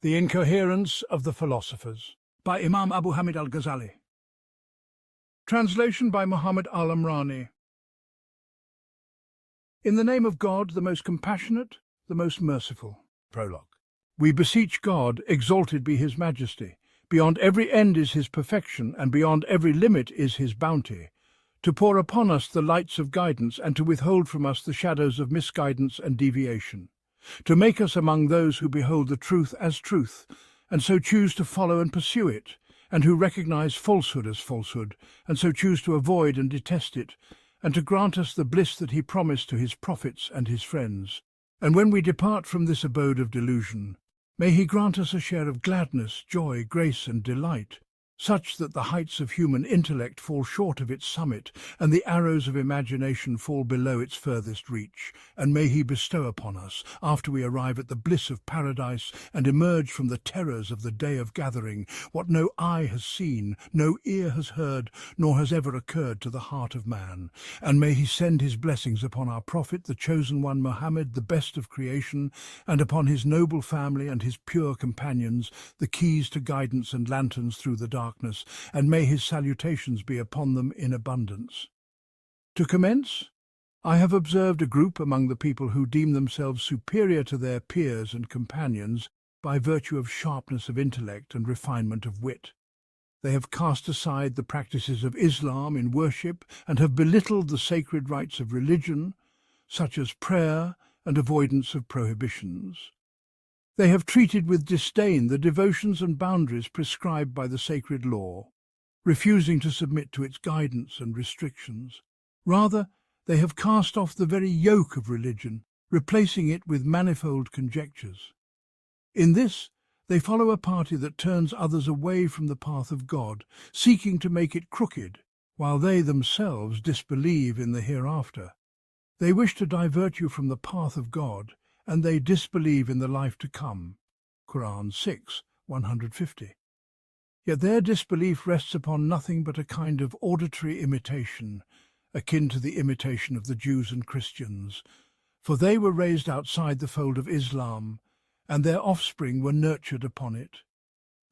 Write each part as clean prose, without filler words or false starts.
The Incoherence of the Philosophers by Imam Abu Hamid al-Ghazali. Translation by Muhammad al-Amrani. In the name of God, the most compassionate, the most merciful. Prologue. We beseech God, exalted be his majesty. Beyond every end is his perfection, and beyond every limit is his bounty, to pour upon us the lights of guidance and to withhold from us the shadows of misguidance and deviation, to make us among those who behold the truth as truth, and so choose to follow and pursue it, and who recognize falsehood as falsehood, and so choose to avoid and detest it, and to grant us the bliss that he promised to his prophets and his friends. And when we depart from this abode of delusion, may he grant us a share of gladness, joy, grace, and delight, such that the heights of human intellect fall short of its summit, and the arrows of imagination fall below its furthest reach. And may he bestow upon us, after we arrive at the bliss of paradise and emerge from the terrors of the day of gathering, what no eye has seen, no ear has heard, nor has ever occurred to the heart of man. And may he send his blessings upon our prophet, the chosen one Muhammad, the best of creation, and upon his noble family and his pure companions, the keys to guidance and lanterns through the darkness, and may his salutations be upon them in abundance. To commence, I have observed a group among the people who deem themselves superior to their peers and companions by virtue of sharpness of intellect and refinement of wit. They have cast aside the practices of Islam in worship and have belittled the sacred rites of religion, such as prayer and avoidance of prohibitions. They have treated with disdain the devotions and boundaries prescribed by the sacred law, refusing to submit to its guidance and restrictions. Rather, they have cast off the very yoke of religion, replacing it with manifold conjectures. In this, they follow a party that turns others away from the path of God, seeking to make it crooked, while they themselves disbelieve in the hereafter. They wish to divert you from the path of God, and they disbelieve in the life to come. Quran 6:150. Yet their disbelief rests upon nothing but a kind of auditory imitation, akin to the imitation of the Jews and Christians, for they were raised outside the fold of Islam, and their offspring were nurtured upon it.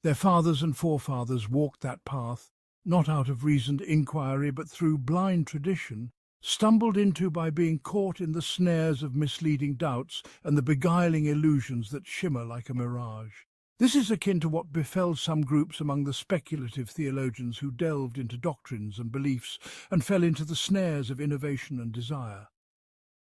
Their fathers and forefathers walked that path, not out of reasoned inquiry, but through blind tradition, stumbled into by being caught in the snares of misleading doubts and the beguiling illusions that shimmer like a mirage. This is akin to what befell some groups among the speculative theologians who delved into doctrines and beliefs and fell into the snares of innovation and desire.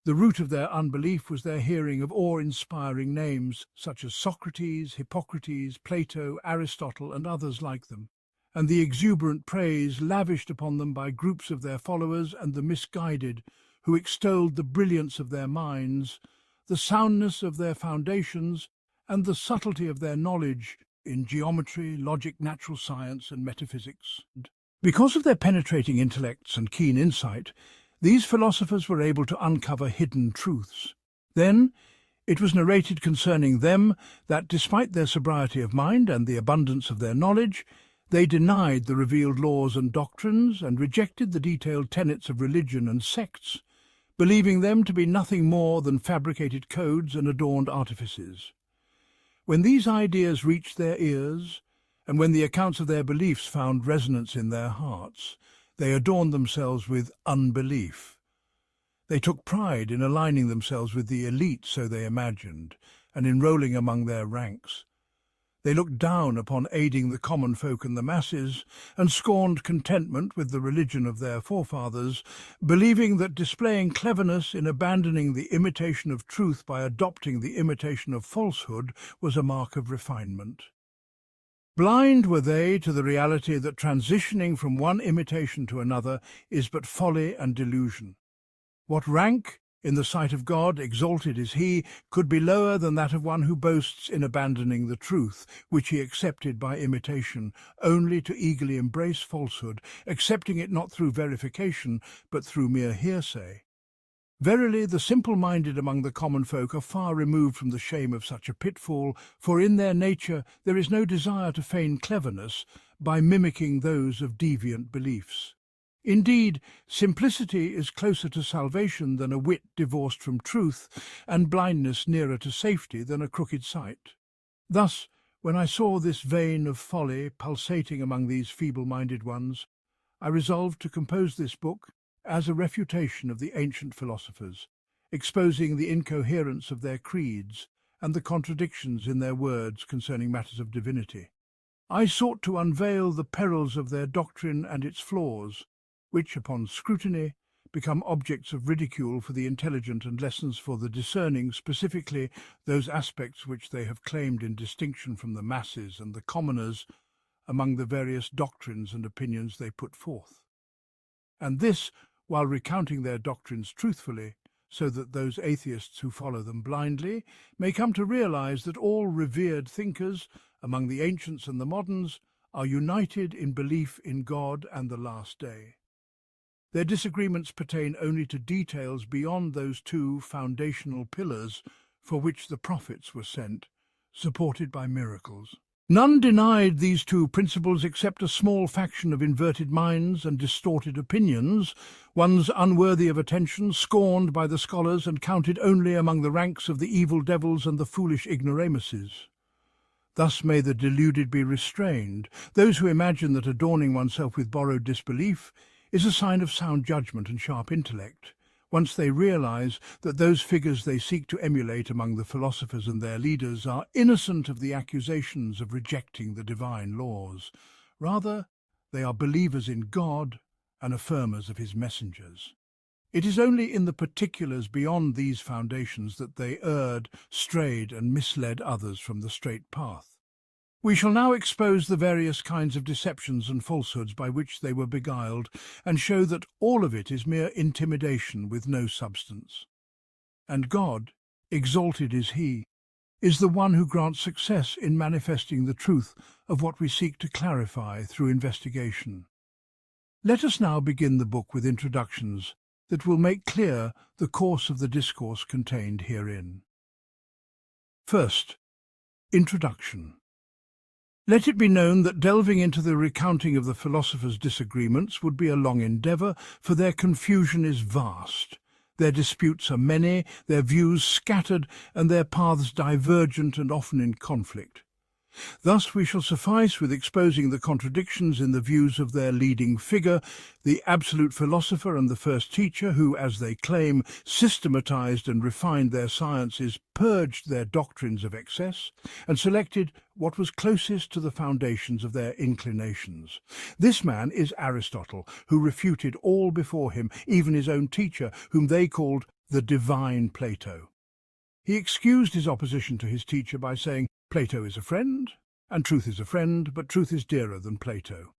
The root of their unbelief was their hearing of awe-inspiring names such as Socrates, Hippocrates, Plato, Aristotle, and others like them, and the exuberant praise lavished upon them by groups of their followers and the misguided, who extolled the brilliance of their minds, the soundness of their foundations, and the subtlety of their knowledge in geometry, logic, natural science, and metaphysics. Because of their penetrating intellects and keen insight, these philosophers were able to uncover hidden truths. Then, it was narrated concerning them that, despite their sobriety of mind and the abundance of their knowledge, they denied the revealed laws and doctrines and rejected the detailed tenets of religion and sects, believing them to be nothing more than fabricated codes and adorned artifices. When these ideas reached their ears, and when the accounts of their beliefs found resonance in their hearts, they adorned themselves with unbelief. They took pride in aligning themselves with the elite, so they imagined, and enrolling among their ranks. They looked down upon aiding the common folk and the masses, and scorned contentment with the religion of their forefathers, believing that displaying cleverness in abandoning the imitation of truth by adopting the imitation of falsehood was a mark of refinement. Blind were they to the reality that transitioning from one imitation to another is but folly and delusion. What rank, in the sight of God, exalted is he, could be lower than that of one who boasts in abandoning the truth, which he accepted by imitation, only to eagerly embrace falsehood, accepting it not through verification, but through mere hearsay. Verily, the simple-minded among the common folk are far removed from the shame of such a pitfall, for in their nature there is no desire to feign cleverness by mimicking those of deviant beliefs. Indeed, simplicity is closer to salvation than a wit divorced from truth, and blindness nearer to safety than a crooked sight. Thus, When I saw this vein of folly pulsating among these feeble-minded ones, I resolved to compose this book as a refutation of the ancient philosophers, exposing the incoherence of their creeds and the contradictions in their words concerning matters of divinity. I sought to unveil the perils of their doctrine and its flaws, which, upon scrutiny, become objects of ridicule for the intelligent and lessons for the discerning, specifically those aspects which they have claimed in distinction from the masses and the commoners among the various doctrines and opinions they put forth. And this, while recounting their doctrines truthfully, so that those atheists who follow them blindly may come to realize that all revered thinkers, among the ancients and the moderns, are united in belief in God and the last day. Their disagreements pertain only to details beyond those two foundational pillars for which the prophets were sent, supported by miracles. None denied these two principles except a small faction of inverted minds and distorted opinions, ones unworthy of attention, scorned by the scholars and counted only among the ranks of the evil devils and the foolish ignoramuses. Thus may the deluded be restrained, those who imagine that adorning oneself with borrowed disbelief is a sign of sound judgment and sharp intellect, once they realize that those figures they seek to emulate among the philosophers and their leaders are innocent of the accusations of rejecting the divine laws. Rather, they are believers in God and affirmers of his messengers. It is only in the particulars beyond these foundations that they erred, strayed, and misled others from the straight path. We shall now expose the various kinds of deceptions and falsehoods by which they were beguiled, and show that all of it is mere intimidation with no substance. And God, exalted is he, is the one who grants success in manifesting the truth of what we seek to clarify through investigation. Let us now begin the book with introductions that will make clear the course of the discourse contained herein. First, introduction. Let it be known that delving into the recounting of the philosophers' disagreements would be a long endeavour, for their confusion is vast. Their disputes are many, their views scattered, and their paths divergent and often in conflict. Thus we shall suffice with exposing the contradictions in the views of their leading figure, the absolute philosopher and the first teacher who, as they claim, systematized and refined their sciences, purged their doctrines of excess, and selected what was closest to the foundations of their inclinations. This man is Aristotle, who refuted all before him, even his own teacher, whom they called the divine Plato. He excused his opposition to his teacher by saying, "Plato is a friend, and truth is a friend, but truth is dearer than Plato."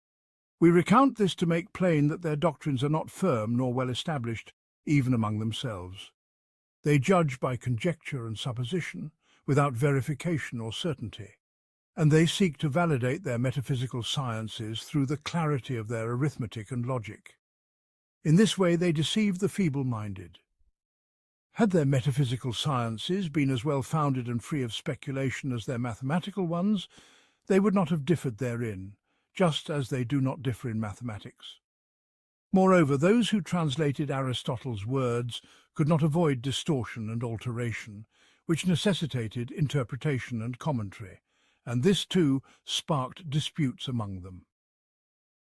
We recount this to make plain that their doctrines are not firm nor well established, even among themselves. They judge by conjecture and supposition, without verification or certainty, and they seek to validate their metaphysical sciences through the clarity of their arithmetic and logic. In this way they deceive the feeble-minded. Had their metaphysical sciences been as well founded and free of speculation as their mathematical ones, they would not have differed therein, just as they do not differ in mathematics. Moreover, those who translated Aristotle's words could not avoid distortion and alteration, which necessitated interpretation and commentary, and this too sparked disputes among them.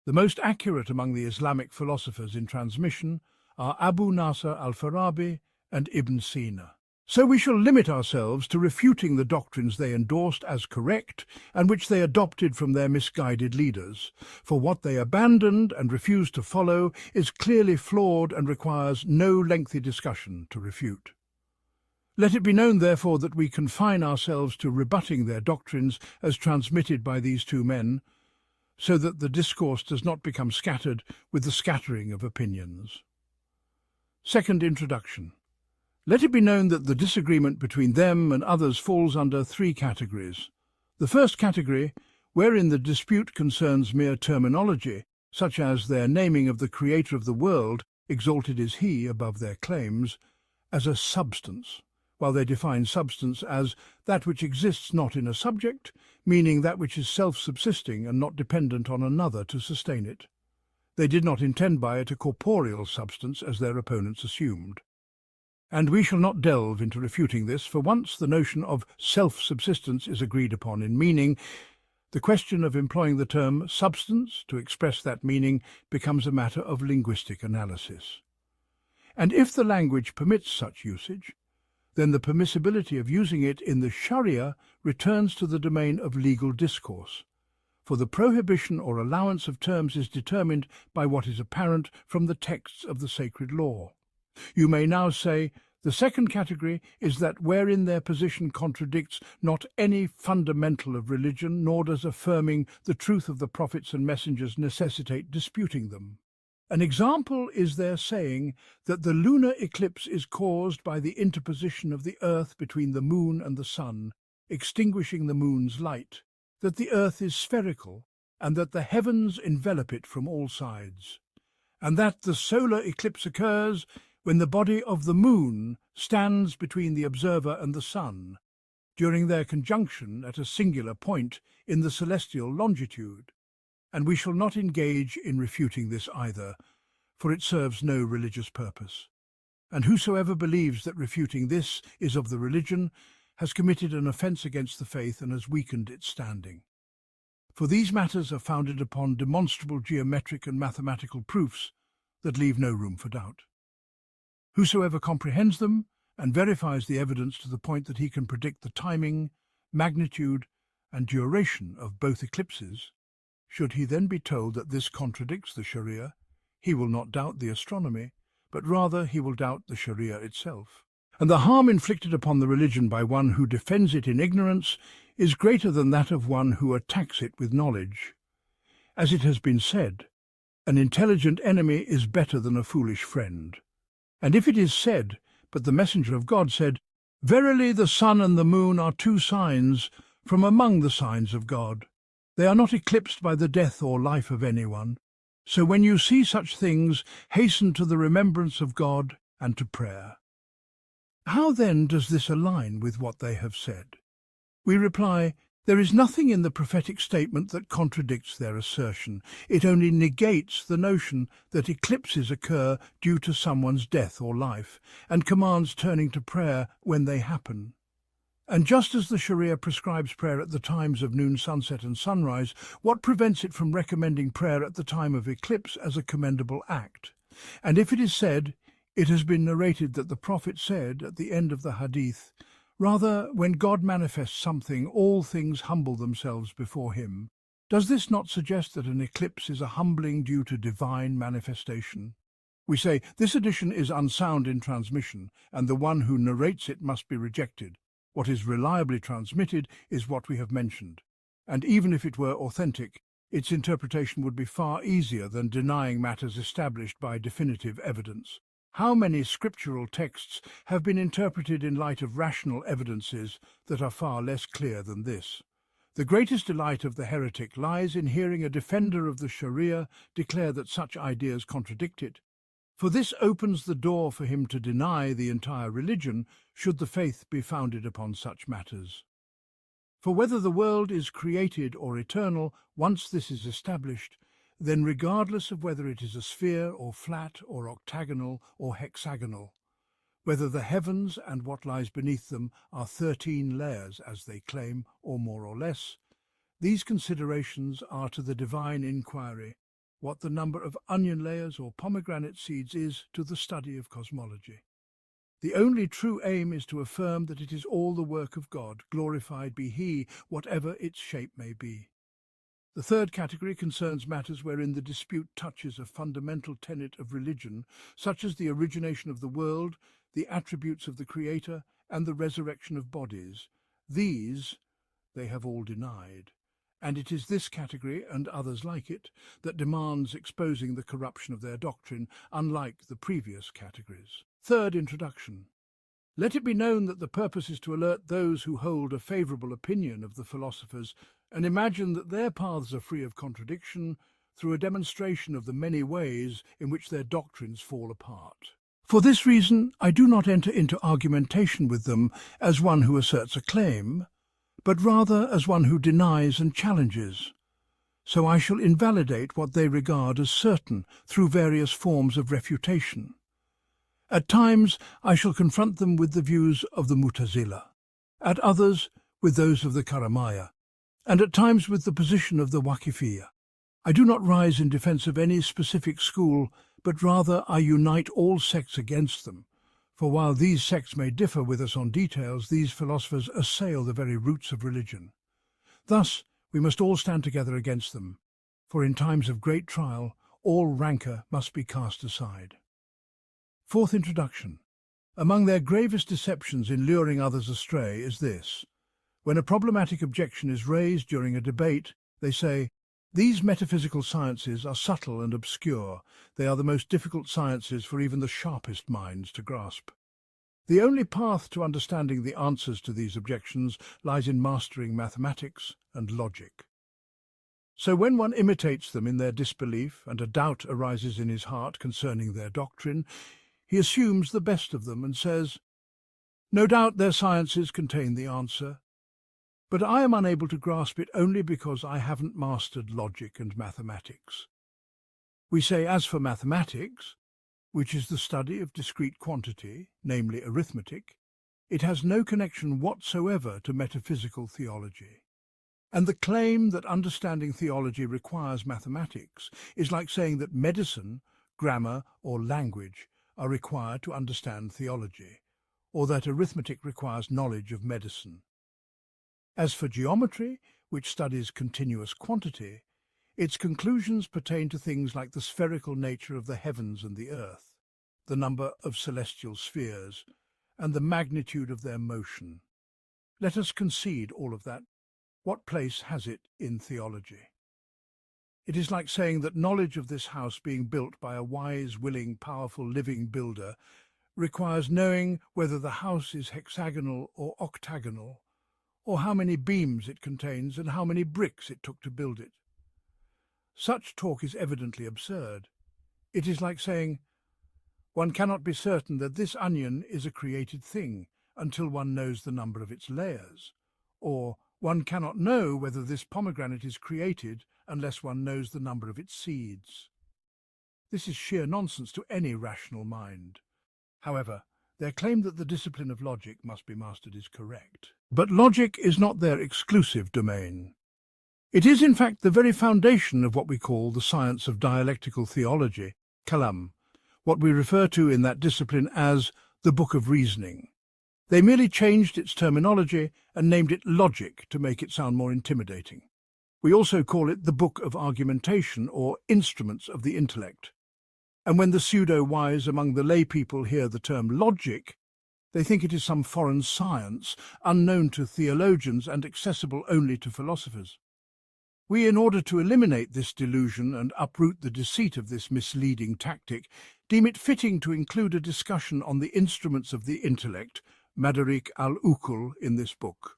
The most accurate among the Islamic philosophers in transmission are Abu Nasr al-Farabi and Ibn Sina. So we shall limit ourselves to refuting the doctrines they endorsed as correct and which they adopted from their misguided leaders, for what they abandoned and refused to follow is clearly flawed and requires no lengthy discussion to refute. Let it be known, therefore, that we confine ourselves to rebutting their doctrines as transmitted by these two men, so that the discourse does not become scattered with the scattering of opinions. Second introduction. Let it be known that the disagreement between them and others falls under three categories. The first category, wherein the dispute concerns mere terminology, such as their naming of the Creator of the world, exalted is he, above their claims, as a substance, while they define substance as that which exists not in a subject, meaning that which is self-subsisting and not dependent on another to sustain it. They did not intend by it a corporeal substance, as their opponents assumed. And we shall not delve into refuting this, for once the notion of self-subsistence is agreed upon in meaning, the question of employing the term substance to express that meaning becomes a matter of linguistic analysis. And if the language permits such usage, then the permissibility of using it in the Sharia returns to the domain of legal discourse, for the prohibition or allowance of terms is determined by what is apparent from the texts of the sacred law. You may now say, the second category is that wherein their position contradicts not any fundamental of religion, nor does affirming the truth of the prophets and messengers necessitate disputing them. An example is their saying that the lunar eclipse is caused by the interposition of the earth between the moon and the sun, extinguishing the moon's light, that the earth is spherical, and that the heavens envelop it from all sides, and that the solar eclipse occurs when the body of the moon stands between the observer and the sun, during their conjunction at a singular point in the celestial longitude. And we shall not engage in refuting this either, for it serves no religious purpose. And whosoever believes that refuting this is of the religion has committed an offence against the faith and has weakened its standing. For these matters are founded upon demonstrable geometric and mathematical proofs that leave no room for doubt. Whosoever comprehends them and verifies the evidence to the point that he can predict the timing, magnitude, and duration of both eclipses, should he then be told that this contradicts the Sharia, he will not doubt the astronomy, but rather he will doubt the Sharia itself. And the harm inflicted upon the religion by one who defends it in ignorance is greater than that of one who attacks it with knowledge. As it has been said, an intelligent enemy is better than a foolish friend. And if it is said, but the messenger of God said, "Verily the sun and the moon are two signs from among the signs of God. They are not eclipsed by the death or life of anyone. So when you see such things, hasten to the remembrance of God and to prayer." How then does this align with what they have said? We reply, there is nothing in the prophetic statement that contradicts their assertion. It only negates the notion that eclipses occur due to someone's death or life, and commands turning to prayer when they happen. And just as the Sharia prescribes prayer at the times of noon, sunset and sunrise, what prevents it from recommending prayer at the time of eclipse as a commendable act? And if it is said, it has been narrated that the Prophet said at the end of the hadith, "Rather, when God manifests something, all things humble themselves before him." Does this not suggest that an eclipse is a humbling due to divine manifestation? We say, this edition is unsound in transmission, and the one who narrates it must be rejected. What is reliably transmitted is what we have mentioned, and even if it were authentic, its interpretation would be far easier than denying matters established by definitive evidence. How many scriptural texts have been interpreted in light of rational evidences that are far less clear than this? The greatest delight of the heretic lies in hearing a defender of the Sharia declare that such ideas contradict it, for this opens the door for him to deny the entire religion should the faith be founded upon such matters. For whether the world is created or eternal, once this is established, then regardless of whether it is a sphere or flat or octagonal or hexagonal, whether the heavens and what lies beneath them are 13 layers, as they claim, or more or less, these considerations are to the divine inquiry what the number of onion layers or pomegranate seeds is to the study of cosmology. The only true aim is to affirm that it is all the work of God, glorified be He, whatever its shape may be. The third category concerns matters wherein the dispute touches a fundamental tenet of religion, such as the origination of the world, the attributes of the Creator, and the resurrection of bodies. These they have all denied, and it is this category, and others like it, that demands exposing the corruption of their doctrine, unlike the previous categories. Third introduction. Let it be known that the purpose is to alert those who hold a favourable opinion of the philosophers and imagine that their paths are free of contradiction through a demonstration of the many ways in which their doctrines fall apart. For this reason, I do not enter into argumentation with them as one who asserts a claim, but rather as one who denies and challenges. So I shall invalidate what they regard as certain through various forms of refutation. At times I shall confront them with the views of the Mu'tazila, at others with those of the Karamaya, and at times with the position of the Waqifiyya. I do not rise in defense of any specific school, but rather I unite all sects against them. For while these sects may differ with us on details, these philosophers assail the very roots of religion. Thus, we must all stand together against them, for in times of great trial, all rancour must be cast aside. Fourth introduction. Among their gravest deceptions in luring others astray is this. When a problematic objection is raised during a debate, they say, "These metaphysical sciences are subtle and obscure. They are the most difficult sciences for even the sharpest minds to grasp." The only path to understanding the answers to these objections lies in mastering mathematics and logic. So when one imitates them in their disbelief and a doubt arises in his heart concerning their doctrine, he assumes the best of them and says, "No doubt their sciences contain the answer, but I am unable to grasp it only because I haven't mastered logic and mathematics." We say, as for mathematics, which is the study of discrete quantity, namely arithmetic, it has no connection whatsoever to metaphysical theology. And the claim that understanding theology requires mathematics is like saying that medicine, grammar, or language are required to understand theology, or that arithmetic requires knowledge of medicine. As for geometry, which studies continuous quantity, its conclusions pertain to things like the spherical nature of the heavens and the earth, the number of celestial spheres, and the magnitude of their motion. Let us concede all of that. What place has it in theology? It is like saying that knowledge of this house being built by a wise, willing, powerful, living builder requires knowing whether the house is hexagonal or octagonal, or how many beams it contains and how many bricks it took to build it. Such talk is evidently absurd. It is like saying, one cannot be certain that this onion is a created thing until one knows the number of its layers, or one cannot know whether this pomegranate is created unless one knows the number of its seeds. This is sheer nonsense to any rational mind. However, their claim that the discipline of logic must be mastered is correct. But logic is not their exclusive domain. It is in fact the very foundation of what we call the science of dialectical theology, kalam, what we refer to in that discipline as the book of reasoning. They merely changed its terminology and named it logic to make it sound more intimidating. We also call it the book of argumentation or instruments of the intellect. And when the pseudo-wise among the lay people hear the term logic, they think it is some foreign science, unknown to theologians and accessible only to philosophers. We, in order to eliminate this delusion and uproot the deceit of this misleading tactic, deem it fitting to include a discussion on the instruments of the intellect, Madarik al-Ukul, in this book.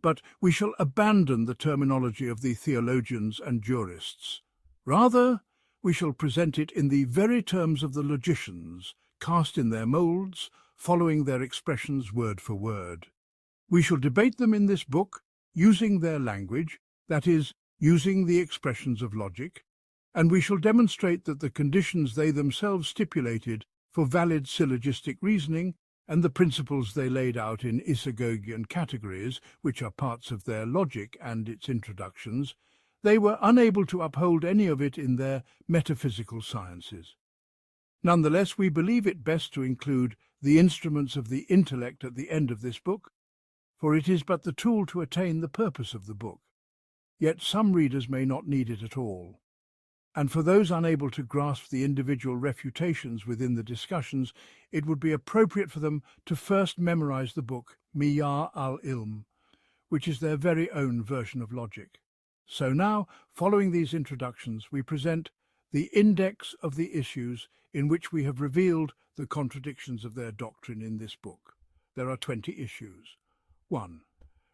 But we shall abandon the terminology of the theologians and jurists. Rather, we shall present it in the very terms of the logicians, cast in their moulds, following their expressions word for word. We shall debate them in this book, using their language, that is, using the expressions of logic, and we shall demonstrate that the conditions they themselves stipulated for valid syllogistic reasoning and the principles they laid out in isagogian categories, which are parts of their logic and its introductions, they were unable to uphold any of it in their metaphysical sciences. Nonetheless, we believe it best to include the instruments of the intellect at the end of this book, for it is but the tool to attain the purpose of the book. Yet some readers may not need it at all. And for those unable to grasp the individual refutations within the discussions, it would be appropriate for them to first memorize the book Miyar al-Ilm, which is their very own version of logic. So now, following these introductions, we present the index of the issues in which we have revealed the contradictions of their doctrine in this book. There are 20 issues. 1.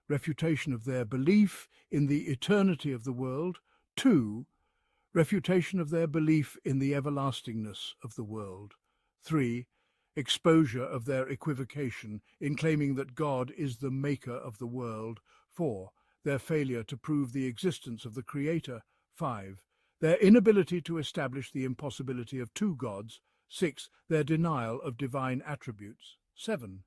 Refutation of their belief in the eternity of the world. 2. Refutation of their belief in the everlastingness of the world. 3. Exposure of their equivocation in claiming that God is the maker of the world. 4. Their failure to prove the existence of the Creator. 5. Their inability to establish the impossibility of two gods, 6. Their denial of divine attributes. 7.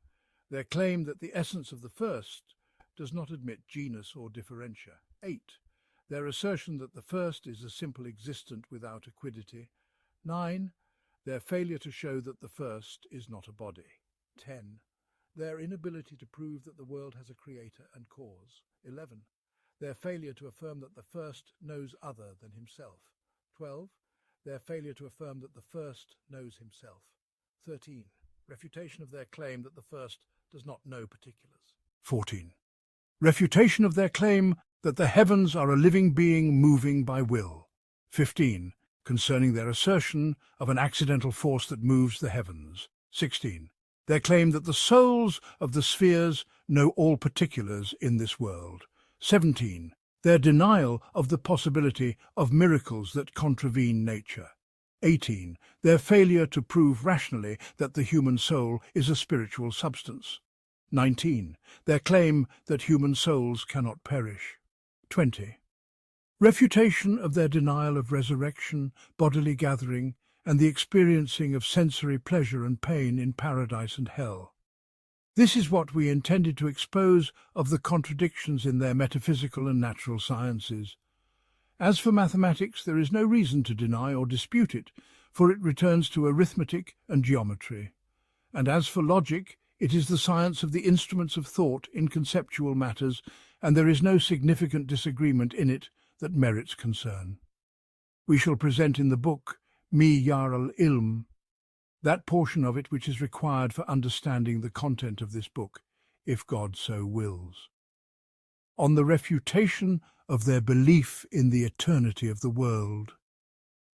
Their claim that the essence of the first does not admit genus or differentia. 8. Their assertion that the first is a simple existent without a quiddity. 9. Their failure to show that the first is not a body. 10. Their inability to prove that the world has a creator and cause. 11. Their failure to affirm that the first knows other than himself. 12. Their failure to affirm that the first knows himself. 13. Refutation of their claim that the first does not know particulars. 14. Refutation of their claim that the heavens are a living being moving by will. 15. Concerning their assertion of an accidental force that moves the heavens. 16. Their claim that the souls of the spheres know all particulars in this world. 17. Their denial of the possibility of miracles that contravene nature. 18. Their failure to prove rationally that the human soul is a spiritual substance. 19. Their claim that human souls cannot perish. 20. Refutation of their denial of resurrection, bodily gathering, and the experiencing of sensory pleasure and pain in paradise and hell. This is what we intended to expose of the contradictions in their metaphysical and natural sciences. As for mathematics, there is no reason to deny or dispute it, for it returns to arithmetic and geometry. And as for logic, it is the science of the instruments of thought in conceptual matters, and there is no significant disagreement in it that merits concern. We shall present in the book Miyar al-Ilm, that portion of it which is required for understanding the content of this book, if God so wills. On the refutation of their belief in the eternity of the world.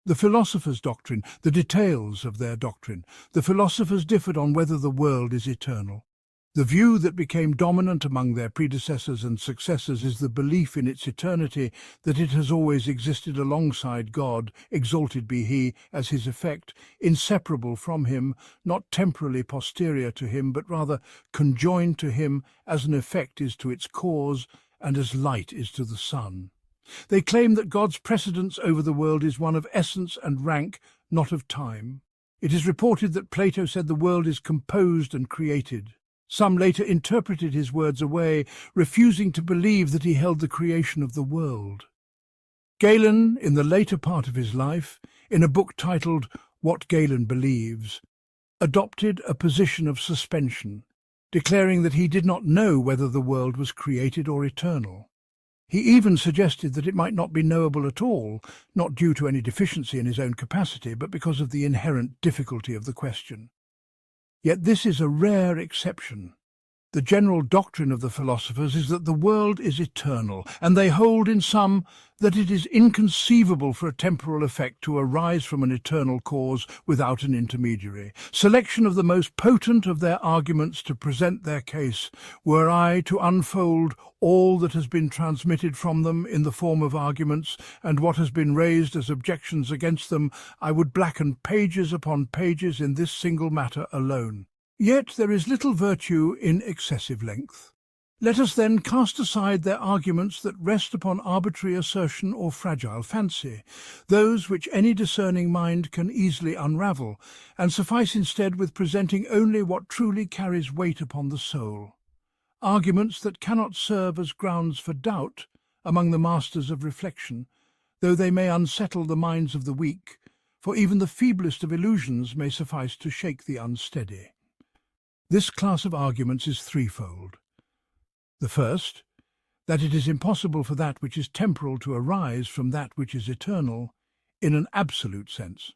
The philosophers' doctrine, the details of their doctrine. The philosophers differed on whether the world is eternal. The view that became dominant among their predecessors and successors is the belief in its eternity, that it has always existed alongside God, exalted be He, as His effect, inseparable from Him, not temporally posterior to Him, but rather conjoined to Him as an effect is to its cause, and as light is to the sun. They claim that God's precedence over the world is one of essence and rank, not of time. It is reported that Plato said the world is composed and created. Some later interpreted his words away, refusing to believe that he held the creation of the world. Galen, in the later part of his life, in a book titled What Galen Believes, adopted a position of suspension, declaring that he did not know whether the world was created or eternal. He even suggested that it might not be knowable at all, not due to any deficiency in his own capacity, but because of the inherent difficulty of the question. Yet this is a rare exception. The general doctrine of the philosophers is that the world is eternal, and they hold in some that it is inconceivable for a temporal effect to arise from an eternal cause without an intermediary. Selection of the most potent of their arguments to present their case, were I to unfold all that has been transmitted from them in the form of arguments, and what has been raised as objections against them, I would blacken pages upon pages in this single matter alone. Yet there is little virtue in excessive length. Let us then cast aside their arguments that rest upon arbitrary assertion or fragile fancy, those which any discerning mind can easily unravel, and suffice instead with presenting only what truly carries weight upon the soul. Arguments that cannot serve as grounds for doubt among the masters of reflection, though they may unsettle the minds of the weak, for even the feeblest of illusions may suffice to shake the unsteady. This class of arguments is threefold. The first, that it is impossible for that which is temporal to arise from that which is eternal in an absolute sense.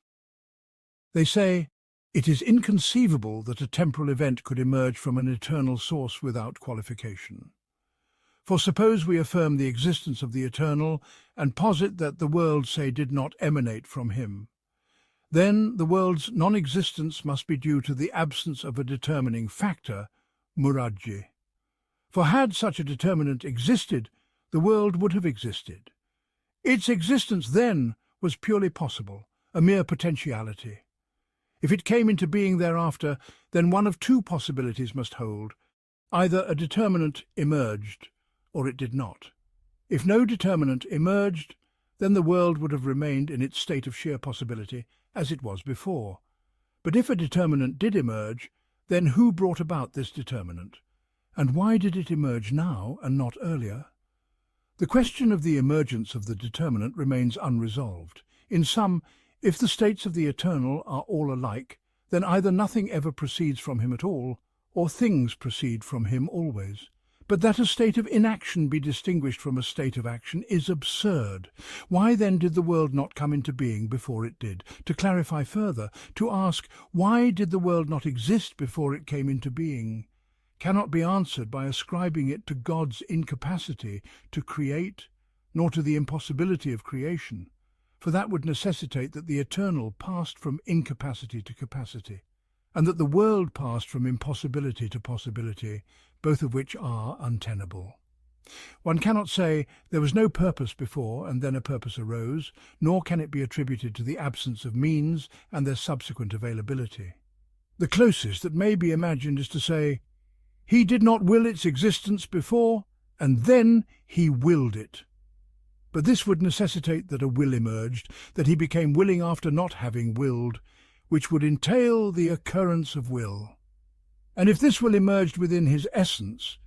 They say, it is inconceivable that a temporal event could emerge from an eternal source without qualification. For suppose we affirm the existence of the eternal and posit that the world, say, did not emanate from him. Then the world's non-existence must be due to the absence of a determining factor, murajji. For had such a determinant existed, the world would have existed. Its existence then was purely possible, a mere potentiality. If it came into being thereafter, then one of two possibilities must hold. Either a determinant emerged, or it did not. If no determinant emerged, then the world would have remained in its state of sheer possibility, as it was before. But if a determinant did emerge, then who brought about this determinant? And why did it emerge now and not earlier? The question of the emergence of the determinant remains unresolved. In sum, if the states of the eternal are all alike, then either nothing ever proceeds from him at all, or things proceed from him always. But that a state of inaction be distinguished from a state of action is absurd. Why then did the world not come into being before it did? To clarify further, to ask, why did the world not exist before it came into being, cannot be answered by ascribing it to God's incapacity to create, nor to the impossibility of creation, for that would necessitate that the eternal passed from incapacity to capacity, and that the world passed from impossibility to possibility, both of which are untenable. One cannot say there was no purpose before and then a purpose arose, nor can it be attributed to the absence of means and their subsequent availability. The closest that may be imagined is to say, he did not will its existence before, and then he willed it. But this would necessitate that a will emerged, that he became willing after not having willed, which would entail the occurrence of will. And if this will emerged within his essence,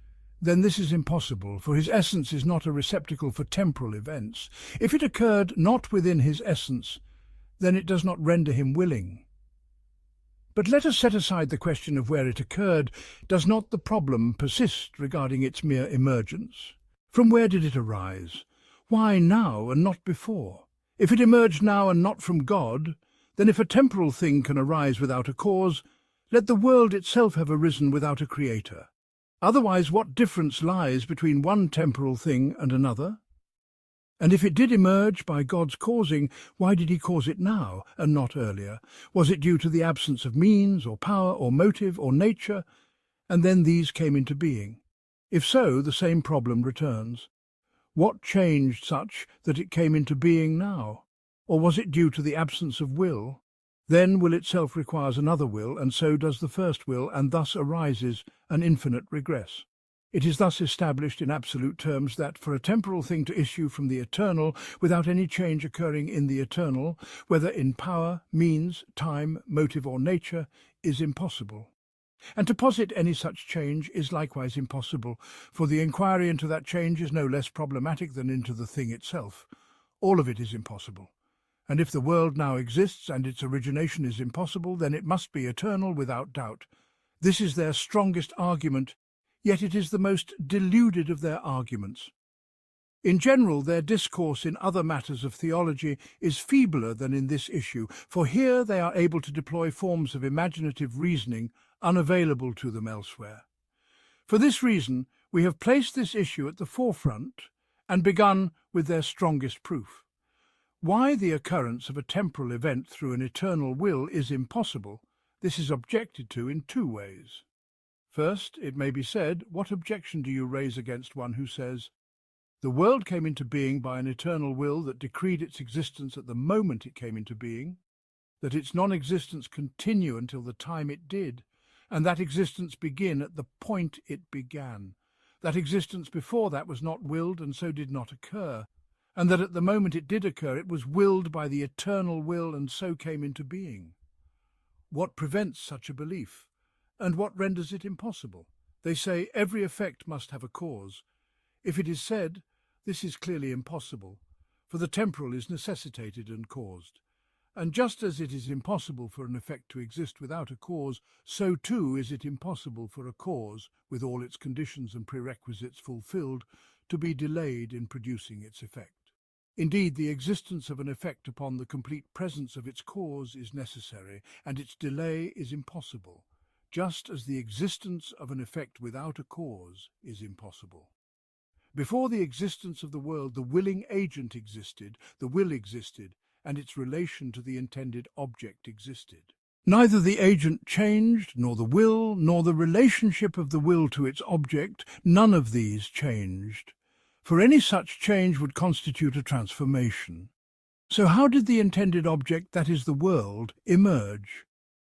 then this is impossible, for his essence is not a receptacle for temporal events. If it occurred not within his essence, then it does not render him willing. But let us set aside the question of where it occurred. Does not the problem persist regarding its mere emergence? From where did it arise? Why now and not before? If it emerged now and not from God, then if a temporal thing can arise without a cause, let the world itself have arisen without a creator. Otherwise, what difference lies between one temporal thing and another? And if it did emerge by God's causing, why did he cause it now and not earlier? Was it due to the absence of means or power or motive or nature, and then these came into being? If so, the same problem returns. What changed such that it came into being now? Or was it due to the absence of will? Then will itself requires another will, and so does the first will, and thus arises an infinite regress. It is thus established in absolute terms that for a temporal thing to issue from the eternal without any change occurring in the eternal, whether in power, means, time, motive or nature, is impossible. And to posit any such change is likewise impossible, for the inquiry into that change is no less problematic than into the thing itself. All of it is impossible. And if the world now exists and its origination is impossible, then it must be eternal without doubt. This is their strongest argument, yet it is the most deluded of their arguments. In general, their discourse in other matters of theology is feebler than in this issue, for here they are able to deploy forms of imaginative reasoning unavailable to them elsewhere. For this reason, we have placed this issue at the forefront and begun with their strongest proof. Why the occurrence of a temporal event through an eternal will is impossible, this is objected to in two ways. First, it may be said, what objection do you raise against one who says, the world came into being by an eternal will that decreed its existence at the moment it came into being, that its non-existence continue until the time it did, and that existence begin at the point it began. That existence before that was not willed and so did not occur, and that at the moment it did occur it was willed by the eternal will and so came into being. What prevents such a belief, and what renders it impossible? They say every effect must have a cause. If it is said, this is clearly impossible, for the temporal is necessitated and caused. And just as it is impossible for an effect to exist without a cause, so too is it impossible for a cause, with all its conditions and prerequisites fulfilled, to be delayed in producing its effect. Indeed, the existence of an effect upon the complete presence of its cause is necessary, and its delay is impossible, just as the existence of an effect without a cause is impossible. Before the existence of the world, the willing agent existed, the will existed, and its relation to the intended object existed. Neither the agent changed, nor the will, nor the relationship of the will to its object, none of these changed. For any such change would constitute a transformation. So how did the intended object, that is the world, emerge?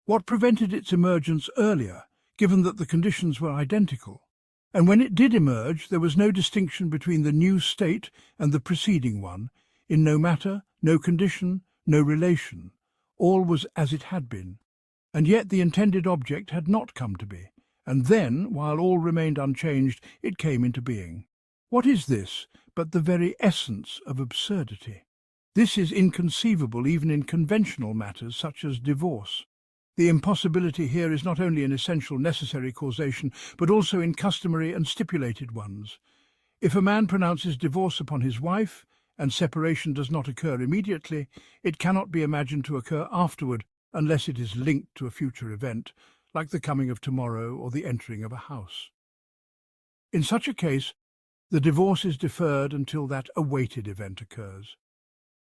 What prevented its emergence earlier, given that the conditions were identical? And when it did emerge, there was no distinction between the new state and the preceding one, in no matter, no condition, no relation. All was as it had been. And yet the intended object had not come to be, and then, while all remained unchanged, it came into being. What is this but the very essence of absurdity? This is inconceivable even in conventional matters such as divorce. The impossibility here is not only an essential necessary causation, but also in customary and stipulated ones. If a man pronounces divorce upon his wife, and separation does not occur immediately, it cannot be imagined to occur afterward unless it is linked to a future event, like the coming of tomorrow or the entering of a house. In such a case, the divorce is deferred until that awaited event occurs.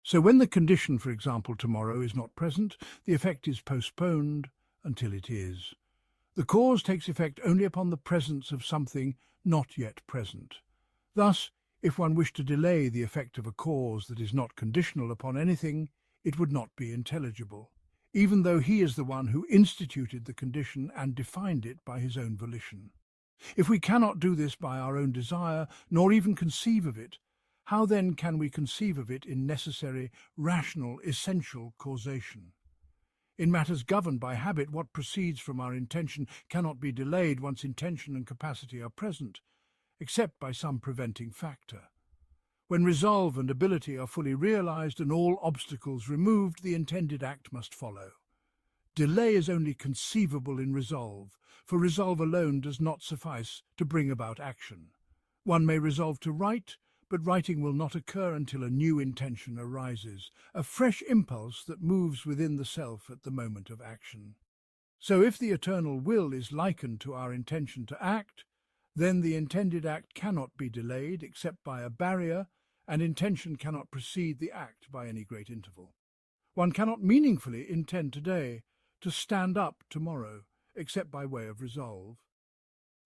So when the condition, for example, tomorrow, is not present, the effect is postponed until it is. The cause takes effect only upon the presence of something not yet present. Thus, if one wished to delay the effect of a cause that is not conditional upon anything, it would not be intelligible, even though he is the one who instituted the condition and defined it by his own volition. If we cannot do this by our own desire, nor even conceive of it, how then can we conceive of it in necessary, rational, essential causation? In matters governed by habit, what proceeds from our intention cannot be delayed once intention and capacity are present, except by some preventing factor. When resolve and ability are fully realized and all obstacles removed, the intended act must follow. Delay is only conceivable in resolve, for resolve alone does not suffice to bring about action. One may resolve to write, but writing will not occur until a new intention arises, a fresh impulse that moves within the self at the moment of action. So if the eternal will is likened to our intention to act, then the intended act cannot be delayed except by a barrier, and intention cannot precede the act by any great interval. One cannot meaningfully intend today to stand up tomorrow, except by way of resolve.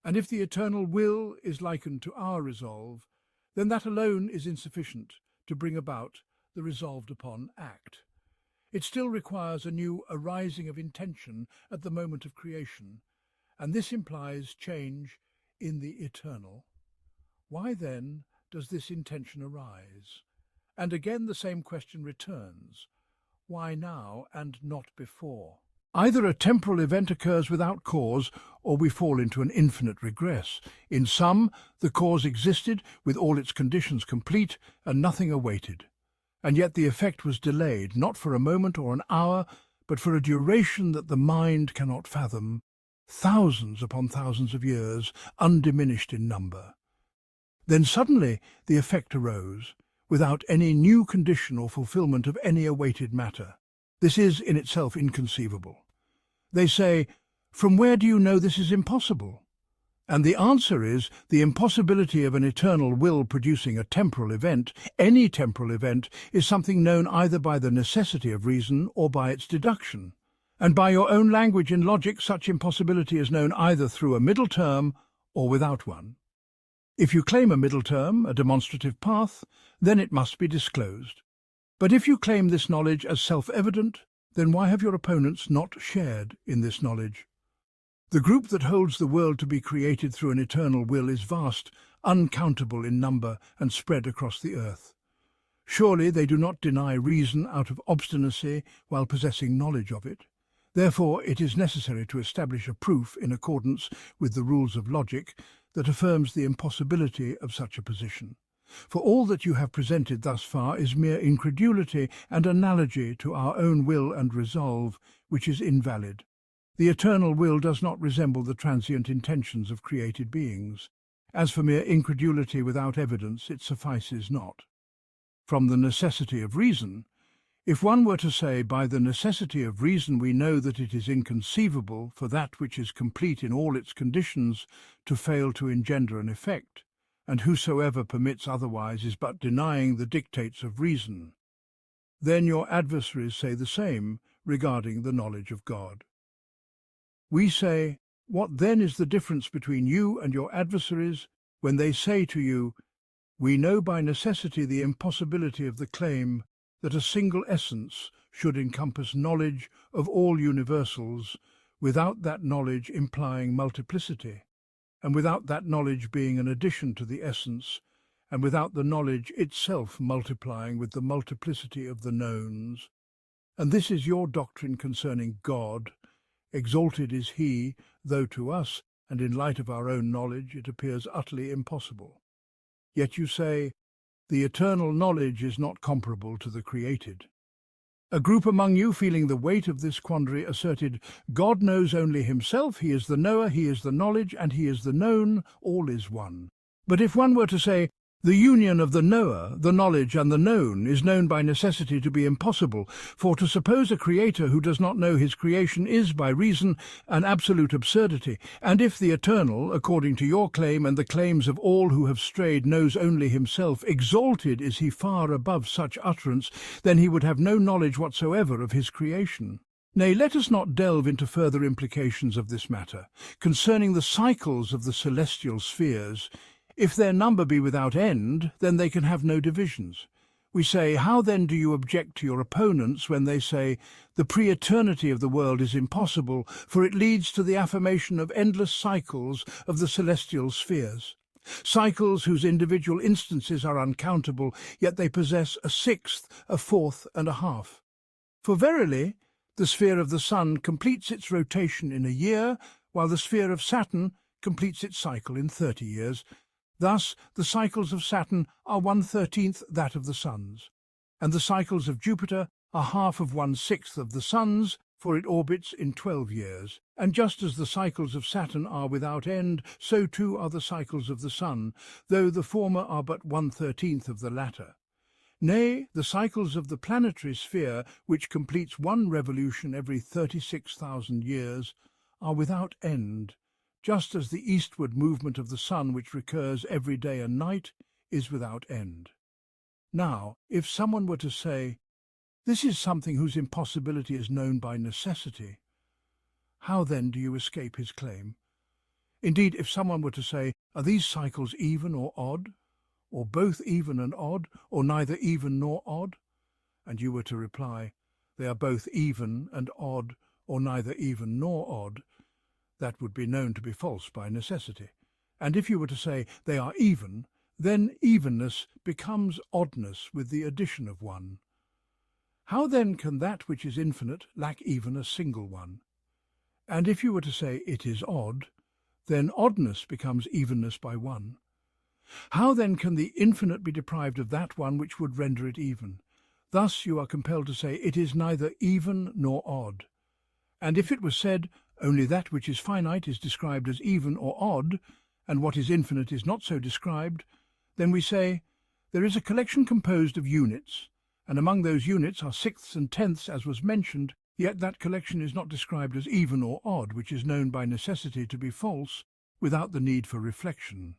And if the eternal will is likened to our resolve, then that alone is insufficient to bring about the resolved upon act. It still requires a new arising of intention at the moment of creation, and this implies change in the eternal. Why then does this intention arise? And again the same question returns. Why now and not before? Either a temporal event occurs without cause, or we fall into an infinite regress. In some, the cause existed with all its conditions complete and nothing awaited. And yet the effect was delayed, not for a moment or an hour, but for a duration that the mind cannot fathom, thousands upon thousands of years, undiminished in number. Then suddenly the effect arose, without any new condition or fulfillment of any awaited matter. This is in itself inconceivable. They say, "From where do you know this is impossible?" And the answer is the impossibility of an eternal will producing a temporal event. Any temporal event is something known either by the necessity of reason or by its deduction. And by your own language in logic, such impossibility is known either through a middle term or without one. If you claim a middle term, a demonstrative path, then it must be disclosed. But if you claim this knowledge as self-evident, then why have your opponents not shared in this knowledge? The group that holds the world to be created through an eternal will is vast, uncountable in number and spread across the earth. Surely they do not deny reason out of obstinacy while possessing knowledge of it. Therefore it is necessary to establish a proof in accordance with the rules of logic that affirms the impossibility of such a position. For all that you have presented thus far is mere incredulity and analogy to our own will and resolve, which is invalid. The eternal will does not resemble the transient intentions of created beings. As for mere incredulity without evidence, it suffices not. From the necessity of reason, if one were to say, by the necessity of reason we know that it is inconceivable for that which is complete in all its conditions to fail to engender an effect, and whosoever permits otherwise is but denying the dictates of reason, then your adversaries say the same regarding the knowledge of God. We say, what then is the difference between you and your adversaries when they say to you, we know by necessity the impossibility of the claim that a single essence should encompass knowledge of all universals, without that knowledge implying multiplicity, and without that knowledge being an addition to the essence, and without the knowledge itself multiplying with the multiplicity of the knowns. And this is your doctrine concerning God, Exalted is he, though to us, and in light of our own knowledge, it appears utterly impossible. Yet you say, the eternal knowledge is not comparable to the created. A group among you, feeling the weight of this quandary, asserted, God knows only himself, he is the knower, he is the knowledge, and he is the known, all is one. But if one were to say, the union of the knower, the knowledge, and the known is known by necessity to be impossible, for to suppose a creator who does not know his creation is, by reason, an absolute absurdity. And if the eternal, according to your claim and the claims of all who have strayed, knows only himself, exalted is he far above such utterance, then he would have no knowledge whatsoever of his creation. Nay, let us not delve into further implications of this matter. Concerning the cycles of the celestial spheres, if their number be without end, then they can have no divisions. We say, how then do you object to your opponents when they say, the pre-eternity of the world is impossible, for it leads to the affirmation of endless cycles of the celestial spheres? Cycles whose individual instances are uncountable, yet they possess a sixth, a fourth, and a half. For verily, the sphere of the sun completes its rotation in a year, while the sphere of Saturn completes its cycle in 30 years. Thus, the cycles of Saturn are 1/13 that of the sun's, and the cycles of Jupiter are half of 1/6 of the sun's, for it orbits in 12 years. And just as the cycles of Saturn are without end, so too are the cycles of the sun, though the former are but 1/13 of the latter. Nay, the cycles of the planetary sphere, which completes one revolution every 36,000 years, are without end, just as the eastward movement of the sun, which recurs every day and night, is without end. Now, if someone were to say, this is something whose impossibility is known by necessity, how then do you escape his claim? Indeed, if someone were to say, are these cycles even or odd, or both even and odd, or neither even nor odd? And you were to reply, they are both even and odd, or neither even nor odd, that would be known to be false by necessity. And if you were to say they are even, then evenness becomes oddness with the addition of one. How then can that which is infinite lack even a single one? And if you were to say it is odd, then oddness becomes evenness by one. How then can the infinite be deprived of that one which would render it even? Thus you are compelled to say it is neither even nor odd. And if it was said, only that which is finite is described as even or odd, and what is infinite is not so described, then we say, there is a collection composed of units, and among those units are sixths and tenths as was mentioned, yet that collection is not described as even or odd, which is known by necessity to be false, without the need for reflection.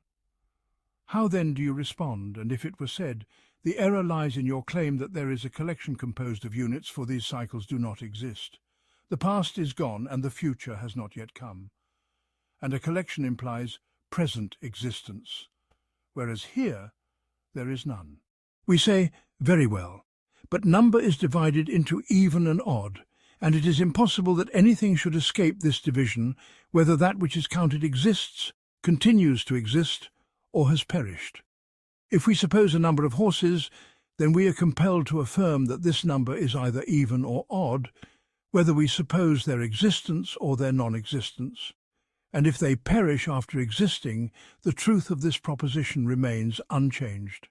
How then do you respond, and if it were said, the error lies in your claim that there is a collection composed of units, for these cycles do not exist. The past is gone, and the future has not yet come. And a collection implies present existence, whereas here there is none. We say, very well, but number is divided into even and odd, and it is impossible that anything should escape this division, whether that which is counted exists, continues to exist, or has perished. If we suppose a number of horses, then we are compelled to affirm that this number is either even or odd, whether we suppose their existence or their non-existence. And if they perish after existing, the truth of this proposition remains unchanged.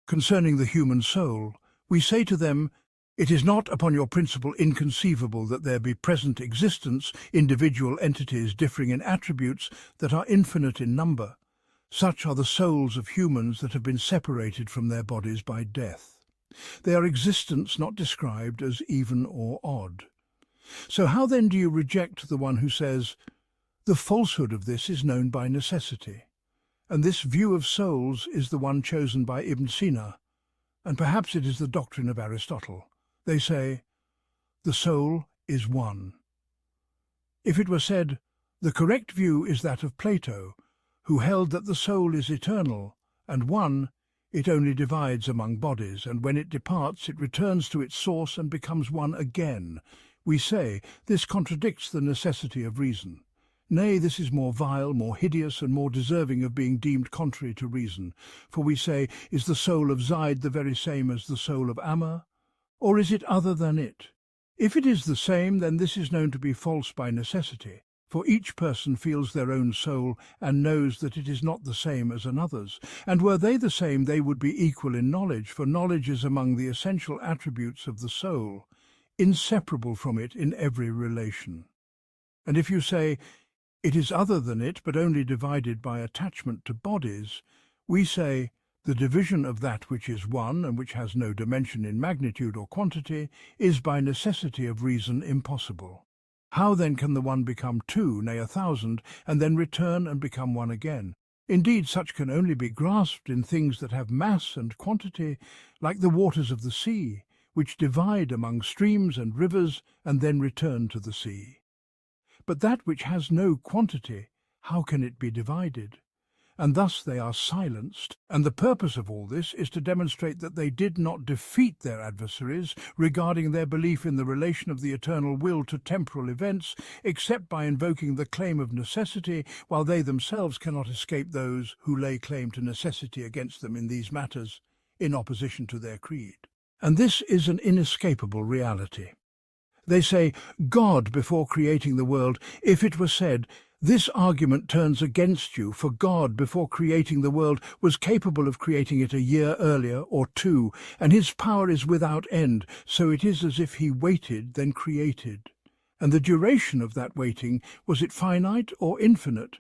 Concerning the human soul, we say to them, it is not upon your principle inconceivable that there be present existence, individual entities differing in attributes that are infinite in number. Such are the souls of humans that have been separated from their bodies by death. They are existence not described as even or odd. So how then do you reject the one who says, the falsehood of this is known by necessity, and this view of souls is the one chosen by Ibn Sina, and perhaps it is the doctrine of Aristotle. They say, the soul is one. If it were said, the correct view is that of Plato, who held that the soul is eternal, and one, it only divides among bodies, and when it departs it returns to its source and becomes one again. We say, this contradicts the necessity of reason. Nay, this is more vile, more hideous, and more deserving of being deemed contrary to reason. For we say, is the soul of Zaid the very same as the soul of Ammar? Or is it other than it? If it is the same, then this is known to be false by necessity, for each person feels their own soul and knows that it is not the same as another's. And were they the same, they would be equal in knowledge, for knowledge is among the essential attributes of the soul, inseparable from it in every relation. And if you say, it is other than it, but only divided by attachment to bodies, we say, the division of that which is one and which has no dimension in magnitude or quantity is by necessity of reason impossible. How then can the one become two, nay 1,000, and then return and become one again? Indeed, such can only be grasped in things that have mass and quantity, like the waters of the sea, which divide among streams and rivers and then return to the sea. But that which has no quantity, how can it be divided? And thus they are silenced, and the purpose of all this is to demonstrate that they did not defeat their adversaries regarding their belief in the relation of the eternal will to temporal events, except by invoking the claim of necessity, while they themselves cannot escape those who lay claim to necessity against them in these matters, in opposition to their creed. And this is an inescapable reality. They say, God before creating the world. If it were said, this argument turns against you, for God, before creating the world, was capable of creating it a year earlier or two, and his power is without end, so it is as if he waited, then created. And the duration of that waiting, was it finite or infinite?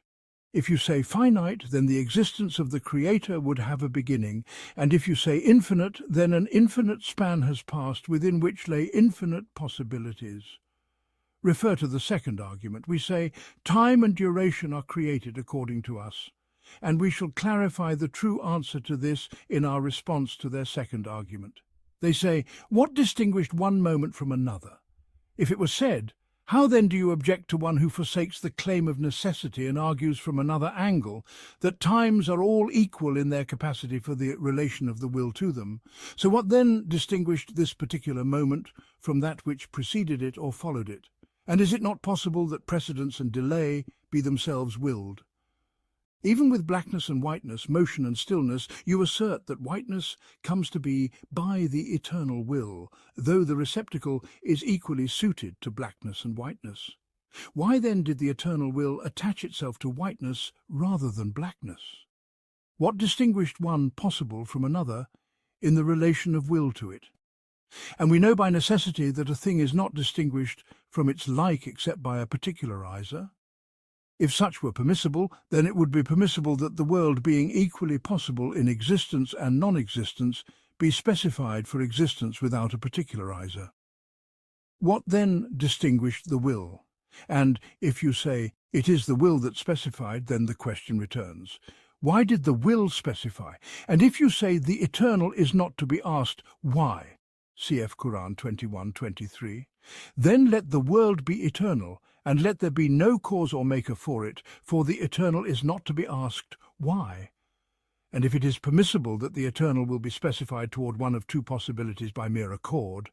If you say finite, then the existence of the Creator would have a beginning, and if you say infinite, then an infinite span has passed within which lay infinite possibilities. Refer to the second argument. We say, time and duration are created according to us, and we shall clarify the true answer to this in our response to their second argument. They say, what distinguished one moment from another? If it was said, how then do you object to one who forsakes the claim of necessity and argues from another angle that times are all equal in their capacity for the relation of the will to them? So what then distinguished this particular moment from that which preceded it or followed it? And is it not possible that precedence and delay be themselves willed? Even with blackness and whiteness, motion and stillness, you assert that whiteness comes to be by the eternal will, though the receptacle is equally suited to blackness and whiteness. Why then did the eternal will attach itself to whiteness rather than blackness? What distinguished one possible from another in the relation of will to it? And we know by necessity that a thing is not distinguished from its like except by a particularizer. If such were permissible, then it would be permissible that the world, being equally possible in existence and non-existence, be specified for existence without a particularizer. What then distinguished the will? And if you say, it is the will that specified, then the question returns, why did the will specify? And if you say the eternal is not to be asked, why? Cf. Quran 21:23. Then let the world be eternal, and let there be no cause or maker for it, for the eternal is not to be asked, why? And if it is permissible that the eternal will be specified toward one of two possibilities by mere accord,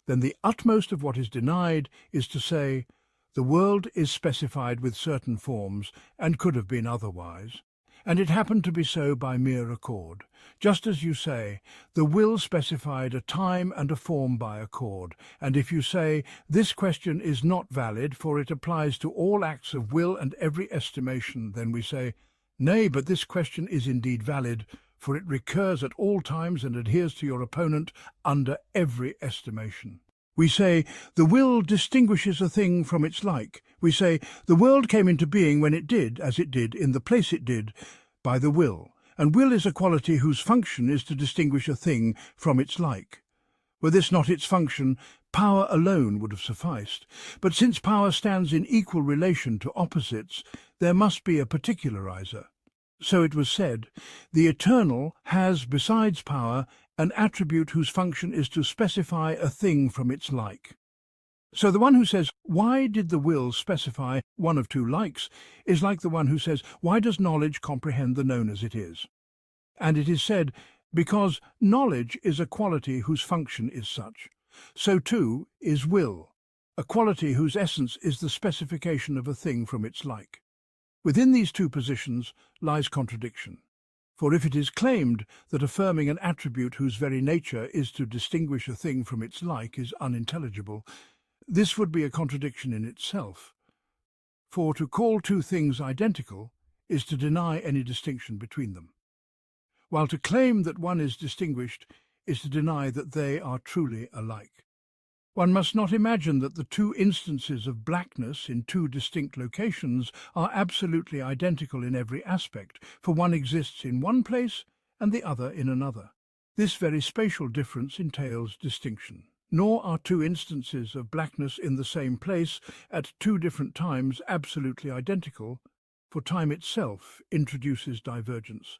then the utmost of what is denied is to say, the world is specified with certain forms, and could have been otherwise, and it happened to be so by mere accord. Just as you say, the will specified a time and a form by accord, and if you say, this question is not valid, for it applies to all acts of will and every estimation, then we say, nay, but this question is indeed valid, for it recurs at all times and adheres to your opponent under every estimation. We say, the will distinguishes a thing from its like. We say, the world came into being when it did, as it did, in the place it did, by the will. And will is a quality whose function is to distinguish a thing from its like. Were this not its function, power alone would have sufficed. But since power stands in equal relation to opposites, there must be a particularizer. So it was said, the eternal has, besides power, an attribute whose function is to specify a thing from its like. So the one who says, why did the will specify one of two likes, is like the one who says, why does knowledge comprehend the known as it is? And it is said, because knowledge is a quality whose function is such. So too is will, a quality whose essence is the specification of a thing from its like. Within these two positions lies contradiction. For if it is claimed that affirming an attribute whose very nature is to distinguish a thing from its like is unintelligible, This would be a contradiction in itself, for to call two things identical is to deny any distinction between them, while to claim that one is distinguished is to deny that they are truly alike. One must not imagine that the two instances of blackness in two distinct locations are absolutely identical in every aspect, for one exists in one place and the other in another. This very spatial difference entails distinction. Nor are two instances of blackness in the same place at two different times absolutely identical, for time itself introduces divergence.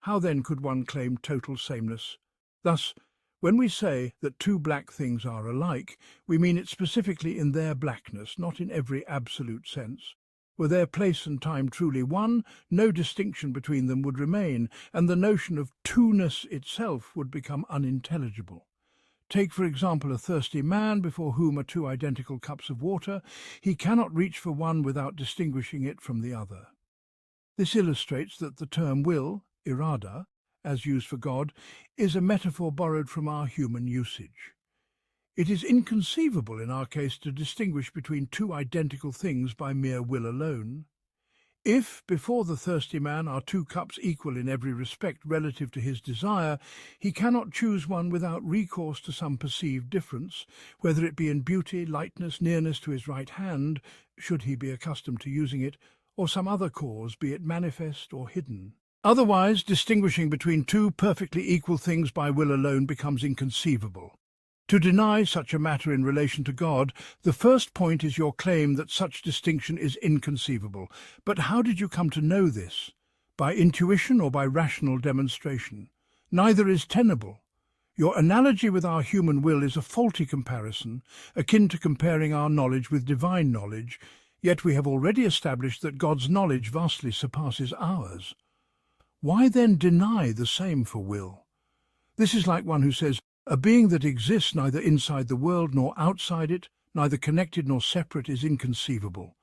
How then could one claim total sameness? Thus, when we say that two black things are alike, we mean it specifically in their blackness, not in every absolute sense. Were their place and time truly one, no distinction between them would remain, and the notion of two-ness itself would become unintelligible. Take, for example, a thirsty man before whom are two identical cups of water. He cannot reach for one without distinguishing it from the other. This illustrates that the term will, irada, as used for God, is a metaphor borrowed from our human usage. It is inconceivable in our case to distinguish between two identical things by mere will alone. If, before the thirsty man, are two cups equal in every respect relative to his desire, he cannot choose one without recourse to some perceived difference, whether it be in beauty, lightness, nearness to his right hand, should he be accustomed to using it, or some other cause, be it manifest or hidden. Otherwise, distinguishing between two perfectly equal things by will alone becomes inconceivable. To deny such a matter in relation to God, the first point is your claim that such distinction is inconceivable. But how did you come to know this? By intuition or by rational demonstration? Neither is tenable. Your analogy with our human will is a faulty comparison, akin to comparing our knowledge with divine knowledge, yet we have already established that God's knowledge vastly surpasses ours. Why then deny the same for will? This is like one who says, a being that exists neither inside the world nor outside it, neither connected nor separate, is inconceivable,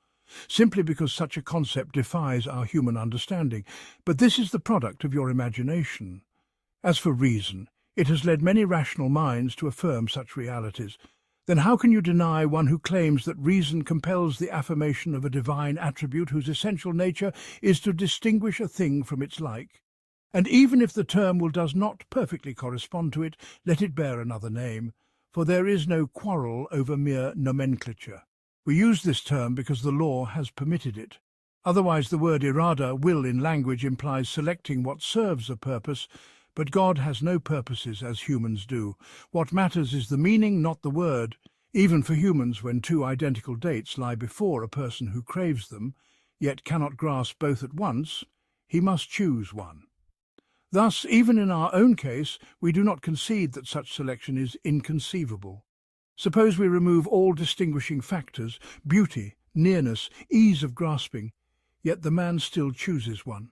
simply because such a concept defies our human understanding. But this is the product of your imagination. As for reason, it has led many rational minds to affirm such realities. Then how can you deny one who claims that reason compels the affirmation of a divine attribute whose essential nature is to distinguish a thing from its like? And even if the term will does not perfectly correspond to it, let it bear another name, for there is no quarrel over mere nomenclature. We use this term because the law has permitted it. Otherwise the word irada, will in language, implies selecting what serves a purpose, but God has no purposes as humans do. What matters is the meaning, not the word. Even for humans, when two identical dates lie before a person who craves them, yet cannot grasp both at once, he must choose one. Thus, even in our own case, we do not concede that such selection is inconceivable. Suppose we remove all distinguishing factors, beauty, nearness, ease of grasping, yet the man still chooses one.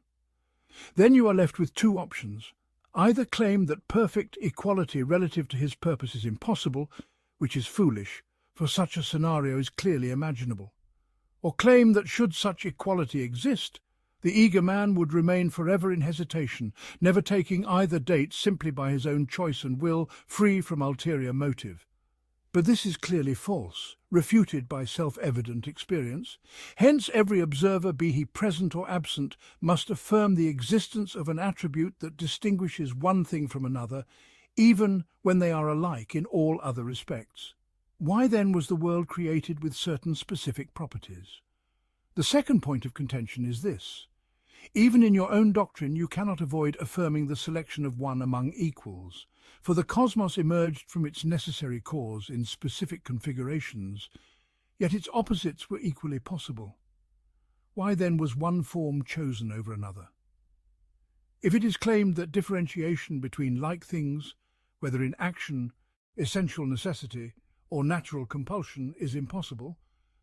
Then you are left with two options. Either claim that perfect equality relative to his purpose is impossible, which is foolish, for such a scenario is clearly imaginable, or claim that should such equality exist, the eager man would remain forever in hesitation, never taking either date simply by his own choice and will, free from ulterior motive. But this is clearly false, refuted by self-evident experience. Hence every observer, be he present or absent, must affirm the existence of an attribute that distinguishes one thing from another, even when they are alike in all other respects. Why then was the world created with certain specific properties? The second point of contention is this. Even in your own doctrine you cannot avoid affirming the selection of one among equals, for the cosmos emerged from its necessary cause in specific configurations, yet its opposites were equally possible. Why then was one form chosen over another? If it is claimed that differentiation between like things, whether in action, essential necessity, or natural compulsion, is impossible,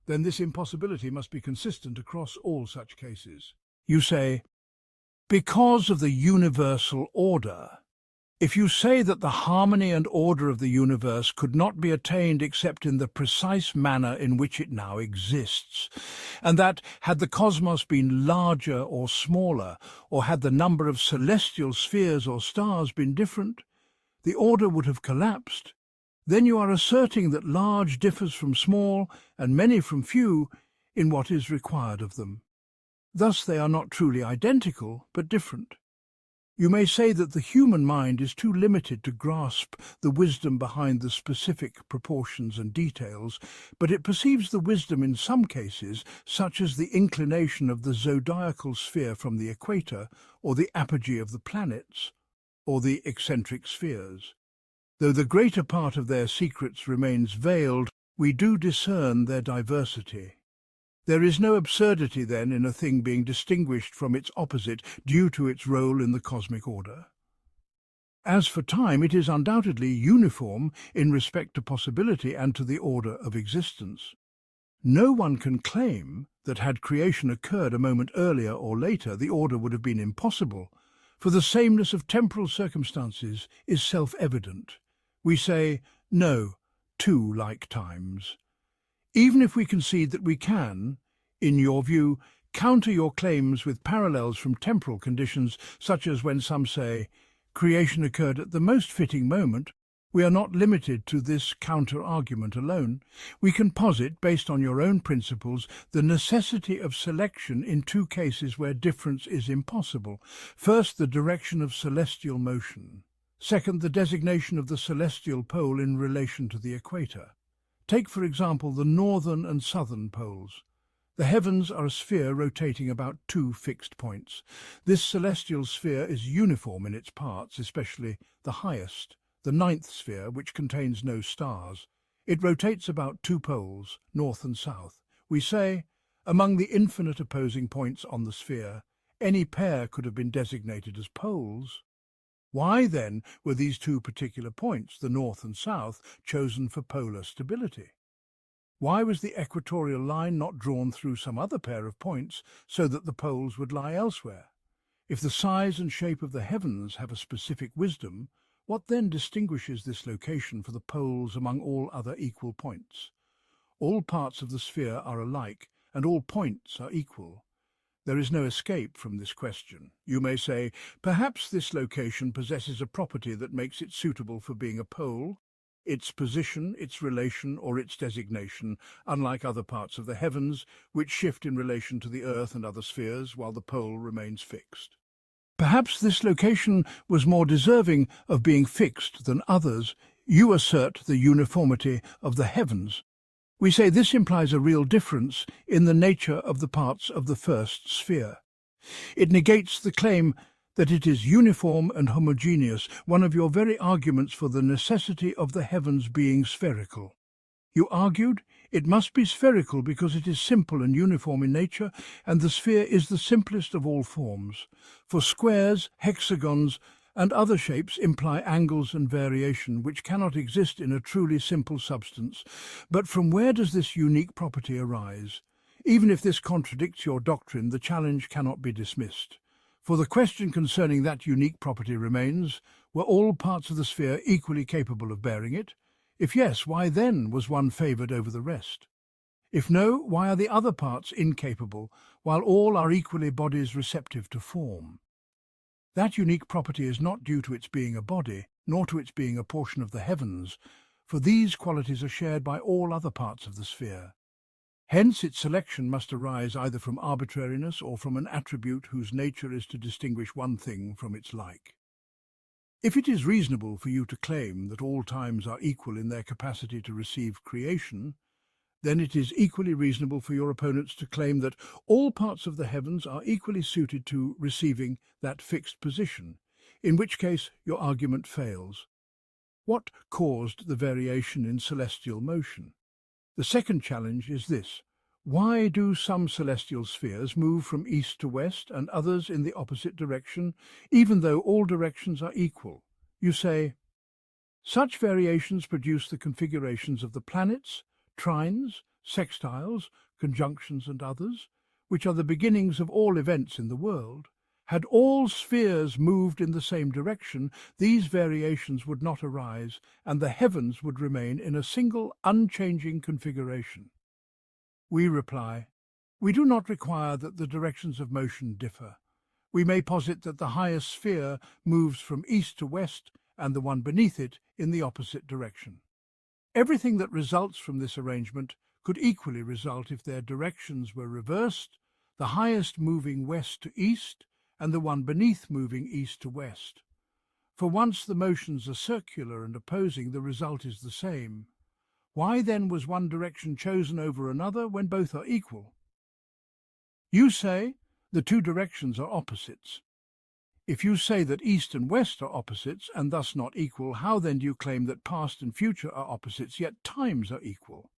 then this impossibility must be consistent across all such cases. You say, because of the universal order. If you say that the harmony and order of the universe could not be attained except in the precise manner in which it now exists, and that, had the cosmos been larger or smaller, or had the number of celestial spheres or stars been different, the order would have collapsed, then you are asserting that large differs from small and many from few in what is required of them. Thus they are not truly identical, but different. You may say that the human mind is too limited to grasp the wisdom behind the specific proportions and details, but it perceives the wisdom in some cases, such as the inclination of the zodiacal sphere from the equator, or the apogee of the planets, or the eccentric spheres. Though the greater part of their secrets remains veiled, we do discern their diversity. There is no absurdity, then, in a thing being distinguished from its opposite due to its role in the cosmic order. As for time, it is undoubtedly uniform in respect to possibility and to the order of existence. No one can claim that had creation occurred a moment earlier or later, the order would have been impossible, for the sameness of temporal circumstances is self-evident. We say, no, two like times. Even if we concede that we can, in your view, counter your claims with parallels from temporal conditions, such as when some say, creation occurred at the most fitting moment, we are not limited to this counter-argument alone. We can posit, based on your own principles, the necessity of selection in two cases where difference is impossible. First, the direction of celestial motion. Second, the designation of the celestial pole in relation to the equator. Take, for example, the northern and southern poles. The heavens are a sphere rotating about two fixed points. This celestial sphere is uniform in its parts, especially the highest, the ninth sphere, which contains no stars. It rotates about two poles, north and south. We say, among the infinite opposing points on the sphere, any pair could have been designated as poles. Why, then, were these two particular points, the north and south, chosen for polar stability? Why was the equatorial line not drawn through some other pair of points so that the poles would lie elsewhere? If the size and shape of the heavens have a specific wisdom, what then distinguishes this location for the poles among all other equal points? All parts of the sphere are alike, and all points are equal. There is no escape from this question. You may say, perhaps this location possesses a property that makes it suitable for being a pole, its position, its relation, or its designation, unlike other parts of the heavens, which shift in relation to the earth and other spheres, while the pole remains fixed. Perhaps this location was more deserving of being fixed than others. You assert the uniformity of the heavens. We say this implies a real difference in the nature of the parts of the first sphere. It negates the claim that it is uniform and homogeneous, one of your very arguments for the necessity of the heavens being spherical. You argued it must be spherical because it is simple and uniform in nature, and the sphere is the simplest of all forms. For squares, hexagons, and other shapes imply angles and variation, which cannot exist in a truly simple substance. But from where does this unique property arise? Even if this contradicts your doctrine, the challenge cannot be dismissed. For the question concerning that unique property remains, were all parts of the sphere equally capable of bearing it? If yes, why then was one favoured over the rest? If no, why are the other parts incapable, while all are equally bodies receptive to form? That unique property is not due to its being a body, nor to its being a portion of the heavens, for these qualities are shared by all other parts of the sphere. Hence its selection must arise either from arbitrariness or from an attribute whose nature is to distinguish one thing from its like. If it is reasonable for you to claim that all times are equal in their capacity to receive creation, then it is equally reasonable for your opponents to claim that all parts of the heavens are equally suited to receiving that fixed position, in which case your argument fails. What caused the variation in celestial motion? The second challenge is this: why do some celestial spheres move from east to west and others in the opposite direction, even though all directions are equal? You say, such variations produce the configurations of the planets, trines, sextiles, conjunctions and others, which are the beginnings of all events in the world. Had all spheres moved in the same direction, these variations would not arise, and the heavens would remain in a single unchanging configuration. We reply, we do not require that the directions of motion differ. We may posit that the highest sphere moves from east to west, and the one beneath it in the opposite direction. Everything that results from this arrangement could equally result if their directions were reversed, the highest moving west to east and the one beneath moving east to west. For once the motions are circular and opposing, the result is the same. Why then was one direction chosen over another when both are equal? You say the two directions are opposites. If you say that east and west are opposites and thus not equal, how then do you claim that past and future are opposites, yet times are equal?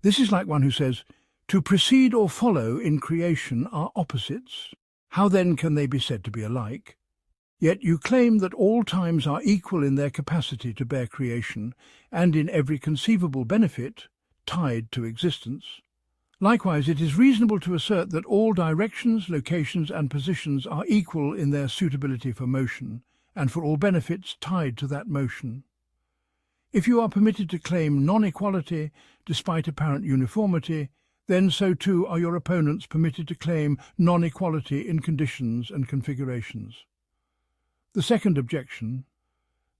This is like one who says, to precede or follow in creation are opposites. How then can they be said to be alike? Yet you claim that all times are equal in their capacity to bear creation and in every conceivable benefit tied to existence. Likewise, it is reasonable to assert that all directions, locations, and positions are equal in their suitability for motion, and for all benefits tied to that motion. If you are permitted to claim non-equality despite apparent uniformity, then so too are your opponents permitted to claim non-equality in conditions and configurations. The second objection,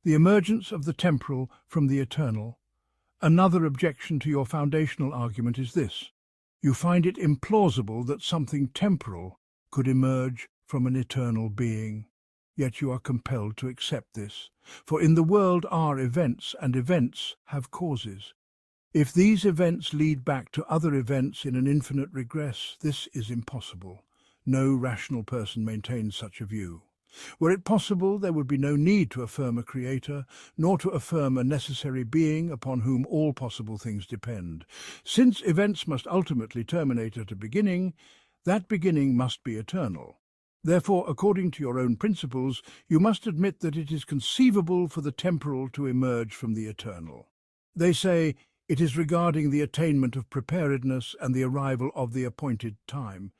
the emergence of the temporal from the eternal. Another objection to your foundational argument is this. You find it implausible that something temporal could emerge from an eternal being, yet you are compelled to accept this. For in the world are events, and events have causes. If these events lead back to other events in an infinite regress, this is impossible. No rational person maintains such a view. Were it possible, there would be no need to affirm a creator, nor to affirm a necessary being upon whom all possible things depend. Since events must ultimately terminate at a beginning, that beginning must be eternal. Therefore, according to your own principles, you must admit that it is conceivable for the temporal to emerge from the eternal. They say it is regarding the attainment of preparedness and the arrival of the appointed time.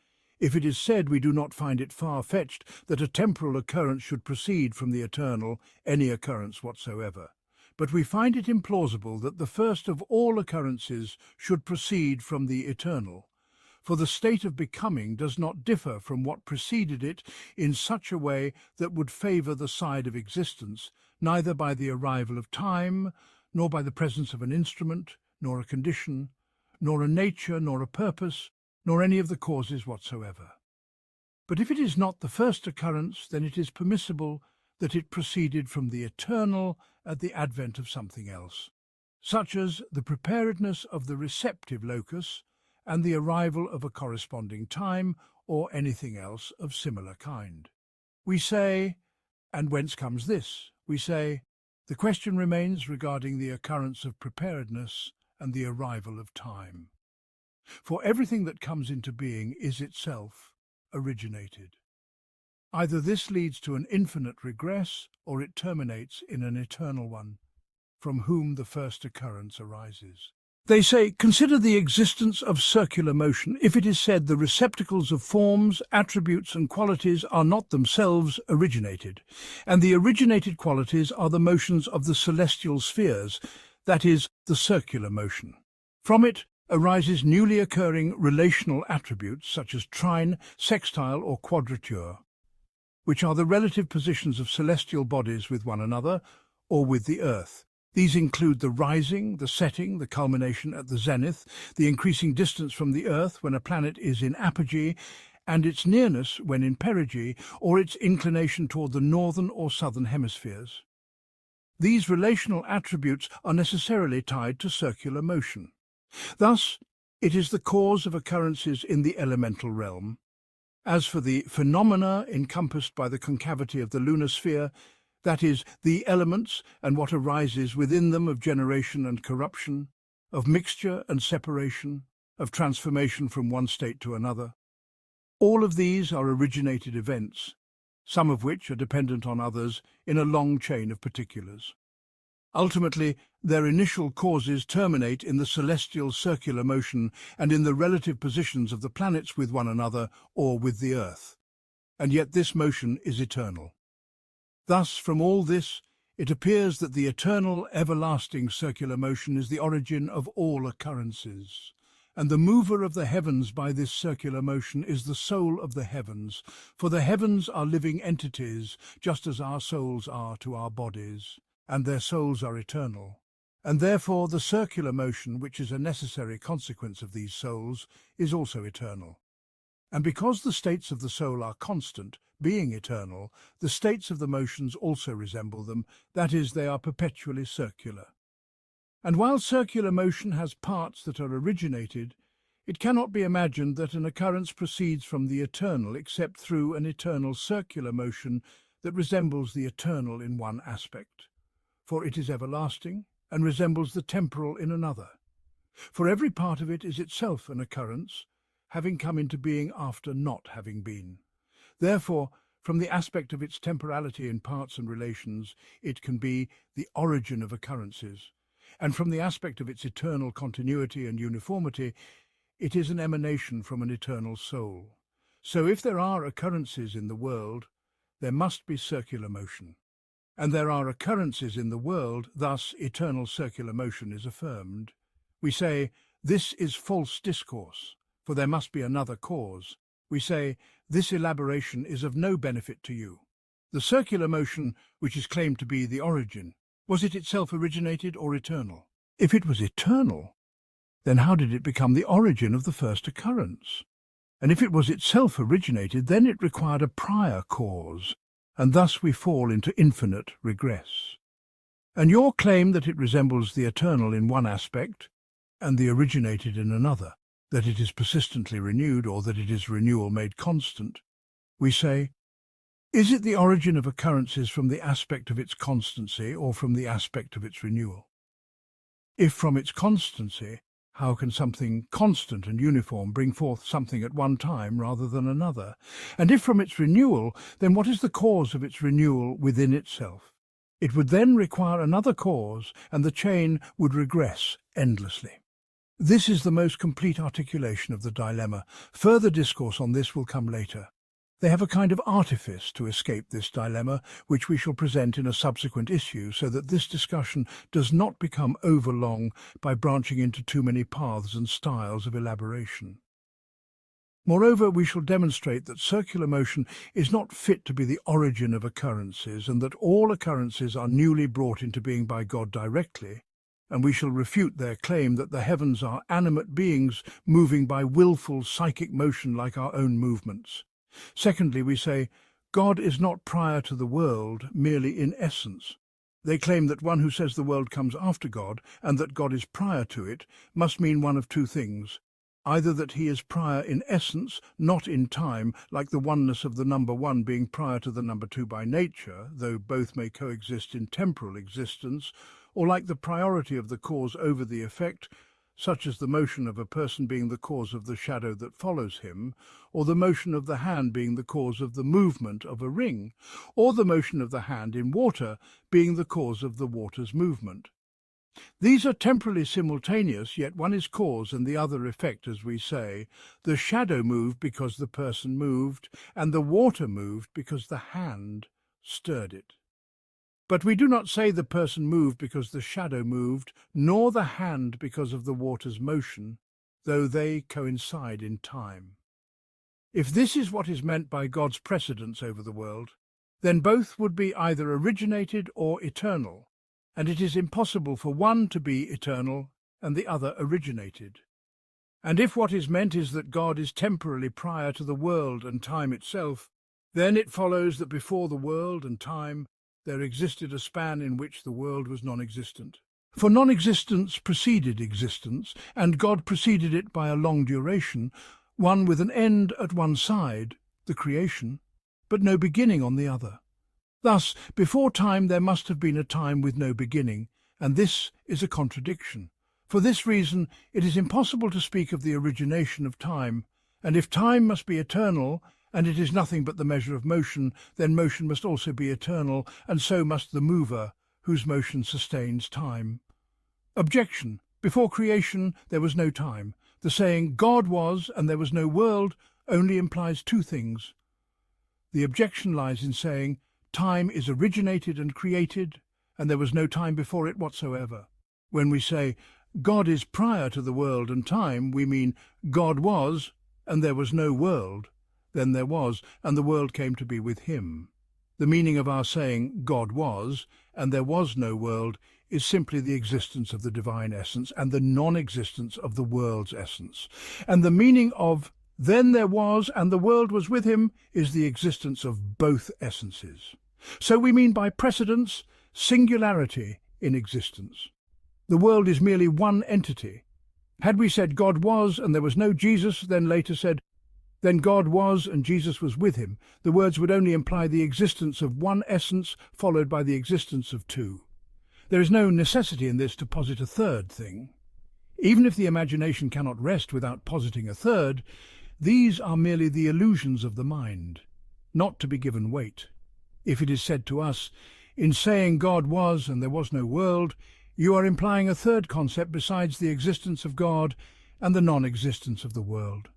If it is said, we do not find it far-fetched that a temporal occurrence should proceed from the eternal, any occurrence whatsoever. But we find it implausible that the first of all occurrences should proceed from the eternal. For the state of becoming does not differ from what preceded it in such a way that would favour the side of existence, neither by the arrival of time, nor by the presence of an instrument, nor a condition, nor a nature, nor a purpose, nor any of the causes whatsoever. But if it is not the first occurrence, then it is permissible that it proceeded from the eternal at the advent of something else, such as the preparedness of the receptive locus and the arrival of a corresponding time, or anything else of similar kind. We say, and whence comes this? We say, the question remains regarding the occurrence of preparedness and the arrival of time. For everything that comes into being is itself originated. Either this leads to an infinite regress, or it terminates in an eternal one, from whom the first occurrence arises. They say, consider the existence of circular motion. If it is said the receptacles of forms, attributes and qualities are not themselves originated, and the originated qualities are the motions of the celestial spheres, that is, the circular motion. From it arises newly occurring relational attributes such as trine, sextile or quadrature, which are the relative positions of celestial bodies with one another or with the earth. These include the rising, the setting, the culmination at the zenith, the increasing distance from the earth when a planet is in apogee, and its nearness when in perigee, or its inclination toward the northern or southern hemispheres. These relational attributes are necessarily tied to circular motion. Thus, it is the cause of occurrences in the elemental realm. As for the phenomena encompassed by the concavity of the lunar sphere, that is, the elements and what arises within them of generation and corruption, of mixture and separation, of transformation from one state to another, all of these are originated events, some of which are dependent on others in a long chain of particulars. Ultimately, their initial causes terminate in the celestial circular motion and in the relative positions of the planets with one another or with the earth, and yet this motion is eternal. Thus, from all this, it appears that the eternal, everlasting circular motion is the origin of all occurrences, and the mover of the heavens by this circular motion is the soul of the heavens, for the heavens are living entities, just as our souls are to our bodies, and their souls are eternal, and therefore the circular motion, which is a necessary consequence of these souls, is also eternal. And because the states of the soul are constant, being eternal, the states of the motions also resemble them, that is, they are perpetually circular. And while circular motion has parts that are originated, it cannot be imagined that an occurrence proceeds from the eternal except through an eternal circular motion that resembles the eternal in one aspect. For it is everlasting, and resembles the temporal in another. For every part of it is itself an occurrence, having come into being after not having been. Therefore, from the aspect of its temporality in parts and relations, it can be the origin of occurrences, and from the aspect of its eternal continuity and uniformity, it is an emanation from an eternal soul. So if there are occurrences in the world, there must be circular motion. And there are occurrences in the world, thus eternal circular motion is affirmed. We say, this is false discourse, for there must be another cause. We say, this elaboration is of no benefit to you. The circular motion, which is claimed to be the origin, was it itself originated or eternal? If it was eternal, then how did it become the origin of the first occurrence? And if it was itself originated, then it required a prior cause, and thus we fall into infinite regress. And your claim that it resembles the eternal in one aspect, and the originated in another, that it is persistently renewed, or that it is renewal made constant, we say, is it the origin of occurrences from the aspect of its constancy, or from the aspect of its renewal? If from its constancy, how can something constant and uniform bring forth something at one time rather than another? And if from its renewal, then what is the cause of its renewal within itself? It would then require another cause, and the chain would regress endlessly. This is the most complete articulation of the dilemma. Further discourse on this will come later. They have a kind of artifice to escape this dilemma, which we shall present in a subsequent issue, so that this discussion does not become overlong by branching into too many paths and styles of elaboration. Moreover, we shall demonstrate that circular motion is not fit to be the origin of occurrences, and that all occurrences are newly brought into being by God directly, and we shall refute their claim that the heavens are animate beings moving by willful psychic motion like our own movements. Secondly, we say, God is not prior to the world, merely in essence. They claim that one who says the world comes after God, and that God is prior to it, must mean one of two things. Either that he is prior in essence, not in time, like the oneness of the number one being prior to the number two by nature, though both may coexist in temporal existence, or like the priority of the cause over the effect, such as the motion of a person being the cause of the shadow that follows him, or the motion of the hand being the cause of the movement of a ring, or the motion of the hand in water being the cause of the water's movement. These are temporally simultaneous, yet one is cause and the other effect, as we say. The shadow moved because the person moved, and the water moved because the hand stirred it. But we do not say the person moved because the shadow moved, nor the hand because of the water's motion, though they coincide in time. If this is what is meant by God's precedence over the world, then both would be either originated or eternal, and it is impossible for one to be eternal and the other originated. And if what is meant is that God is temporally prior to the world and time itself, then it follows that before the world and time there existed a span in which the world was non-existent. For non-existence preceded existence, and God preceded it by a long duration, one with an end at one side, the creation, but no beginning on the other. Thus, before time there must have been a time with no beginning, and this is a contradiction. For this reason, it is impossible to speak of the origination of time, and if time must be eternal, and it is nothing but the measure of motion, then motion must also be eternal, and so must the mover, whose motion sustains time. Objection. Before creation there was no time. The saying, God was and there was no world, only implies two things. The objection lies in saying, time is originated and created, and there was no time before it whatsoever. When we say, God is prior to the world and time, we mean God was, and there was no world. Then there was, and the world came to be with him. The meaning of our saying God was, and there was no world is simply the existence of the divine essence and the non-existence of the world's essence. And the meaning of then there was and the world was with him is the existence of both essences. So we mean by precedence, singularity in existence. The world is merely one entity. Had we said God was and there was no Jesus, then later said, then God was and Jesus was with him, the words would only imply the existence of one essence followed by the existence of two. There is no necessity in this to posit a third thing. Even if the imagination cannot rest without positing a third, these are merely the illusions of the mind, not to be given weight. If it is said to us, in saying God was and there was no world, you are implying a third concept besides the existence of God and the non-existence of the world.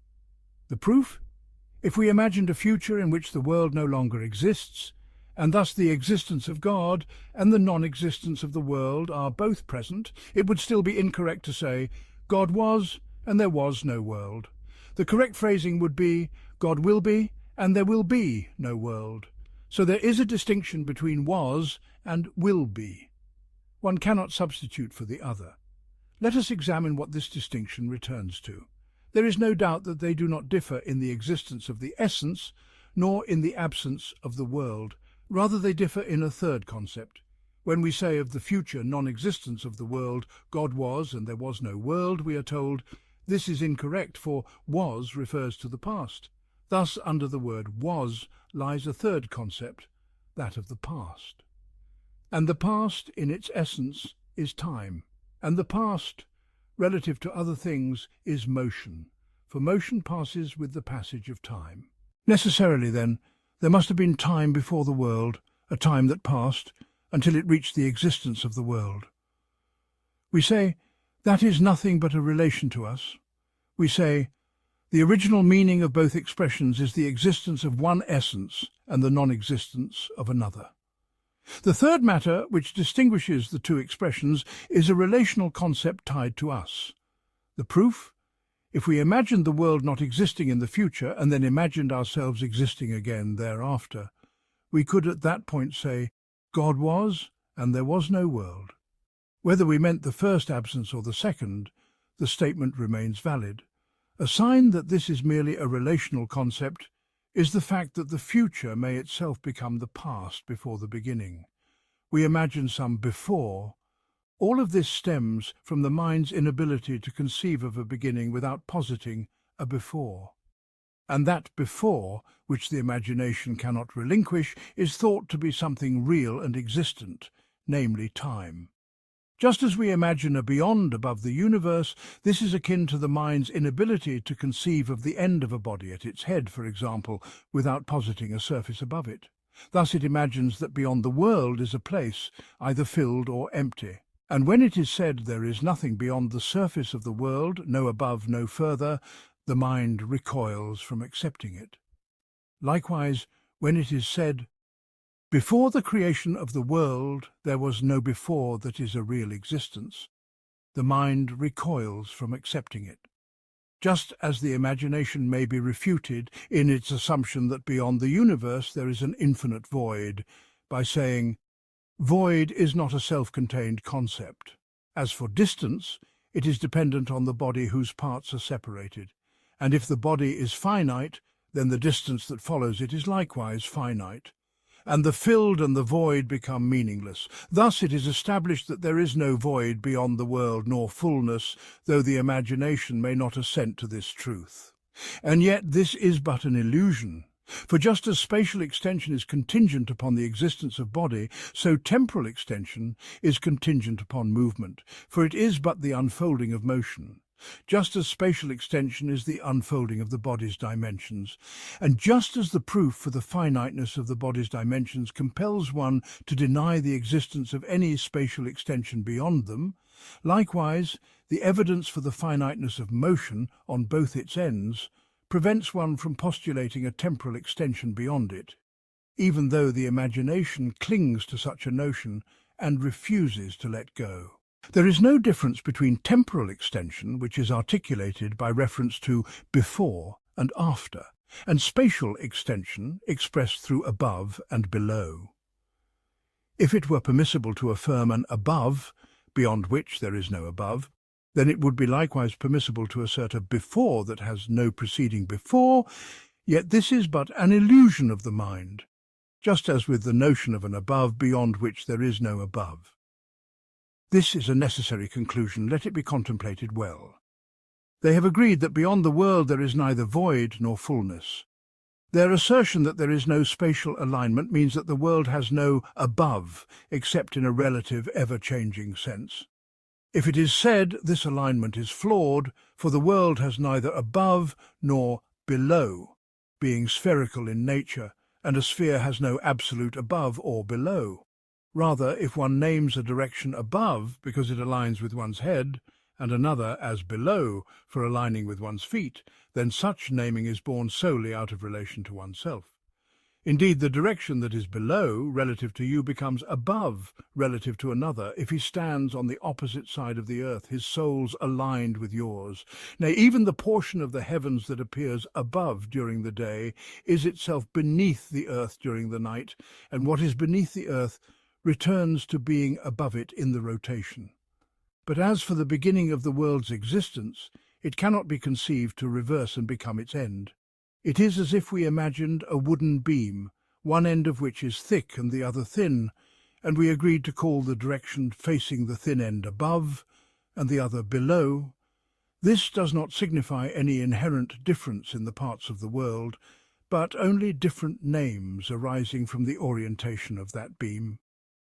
The proof? If we imagined a future in which the world no longer exists, and thus the existence of God and the non-existence of the world are both present, it would still be incorrect to say, God was and there was no world. The correct phrasing would be, God will be and there will be no world. So there is a distinction between was and will be. One cannot substitute for the other. Let us examine what this distinction returns to. There is no doubt that they do not differ in the existence of the essence, nor in the absence of the world. Rather, they differ in a third concept. When we say of the future non-existence of the world, God was and there was no world, we are told, this is incorrect, for was refers to the past. Thus, under the word was lies a third concept, that of the past. And the past, in its essence, is time. And the past, relative to other things, is motion, for motion passes with the passage of time. Necessarily, then, there must have been time before the world, a time that passed, until it reached the existence of the world. We say, that is nothing but a relation to us. We say, the original meaning of both expressions is the existence of one essence and the non-existence of another. The third matter which distinguishes the two expressions is a relational concept tied to us. The proof? If we imagined the world not existing in the future and then imagined ourselves existing again thereafter, we could at that point say, God was and there was no world. Whether we meant the first absence or the second, the statement remains valid. A sign that this is merely a relational concept is the fact that the future may itself become the past before the beginning. We imagine some before. All of this stems from the mind's inability to conceive of a beginning without positing a before. And that before, which the imagination cannot relinquish, is thought to be something real and existent, namely time. Just as we imagine a beyond above the universe, this is akin to the mind's inability to conceive of the end of a body at its head, for example, without positing a surface above it. Thus it imagines that beyond the world is a place, either filled or empty. And when it is said there is nothing beyond the surface of the world, no above, no further, the mind recoils from accepting it. Likewise, when it is said, before the creation of the world, there was no before that is a real existence, the mind recoils from accepting it. Just as the imagination may be refuted in its assumption that beyond the universe there is an infinite void, by saying, void is not a self-contained concept. As for distance, it is dependent on the body whose parts are separated, and if the body is finite, then the distance that follows it is likewise finite, and the filled and the void become meaningless. Thus it is established that there is no void beyond the world nor fullness, though the imagination may not assent to this truth. And yet this is but an illusion, for just as spatial extension is contingent upon the existence of body, so temporal extension is contingent upon movement, for it is but the unfolding of motion. Just as spatial extension is the unfolding of the body's dimensions, and just as the proof for the finiteness of the body's dimensions compels one to deny the existence of any spatial extension beyond them, likewise the evidence for the finiteness of motion on both its ends prevents one from postulating a temporal extension beyond it, even though the imagination clings to such a notion and refuses to let go. There is no difference between temporal extension, which is articulated by reference to before and after, and spatial extension expressed through above and below. If it were permissible to affirm an above, beyond which there is no above, then it would be likewise permissible to assert a before that has no preceding before, yet this is but an illusion of the mind, just as with the notion of an above beyond which there is no above. This is a necessary conclusion, let it be contemplated well. They have agreed that beyond the world there is neither void nor fullness. Their assertion that there is no spatial alignment means that the world has no above, except in a relative, ever-changing sense. If it is said this alignment is flawed, for the world has neither above nor below, being spherical in nature, and a sphere has no absolute above or below. Rather, if one names a direction above because it aligns with one's head, and another as below for aligning with one's feet, then such naming is born solely out of relation to oneself. Indeed, the direction that is below relative to you becomes above relative to another if he stands on the opposite side of the earth, his soul's aligned with yours. Nay, even the portion of the heavens that appears above during the day is itself beneath the earth during the night, and what is beneath the earth returns to being above it in the rotation. But as for the beginning of the world's existence, it cannot be conceived to reverse and become its end. It is as if we imagined a wooden beam, one end of which is thick and the other thin, and we agreed to call the direction facing the thin end above and the other below. This does not signify any inherent difference in the parts of the world, but only different names arising from the orientation of that beam.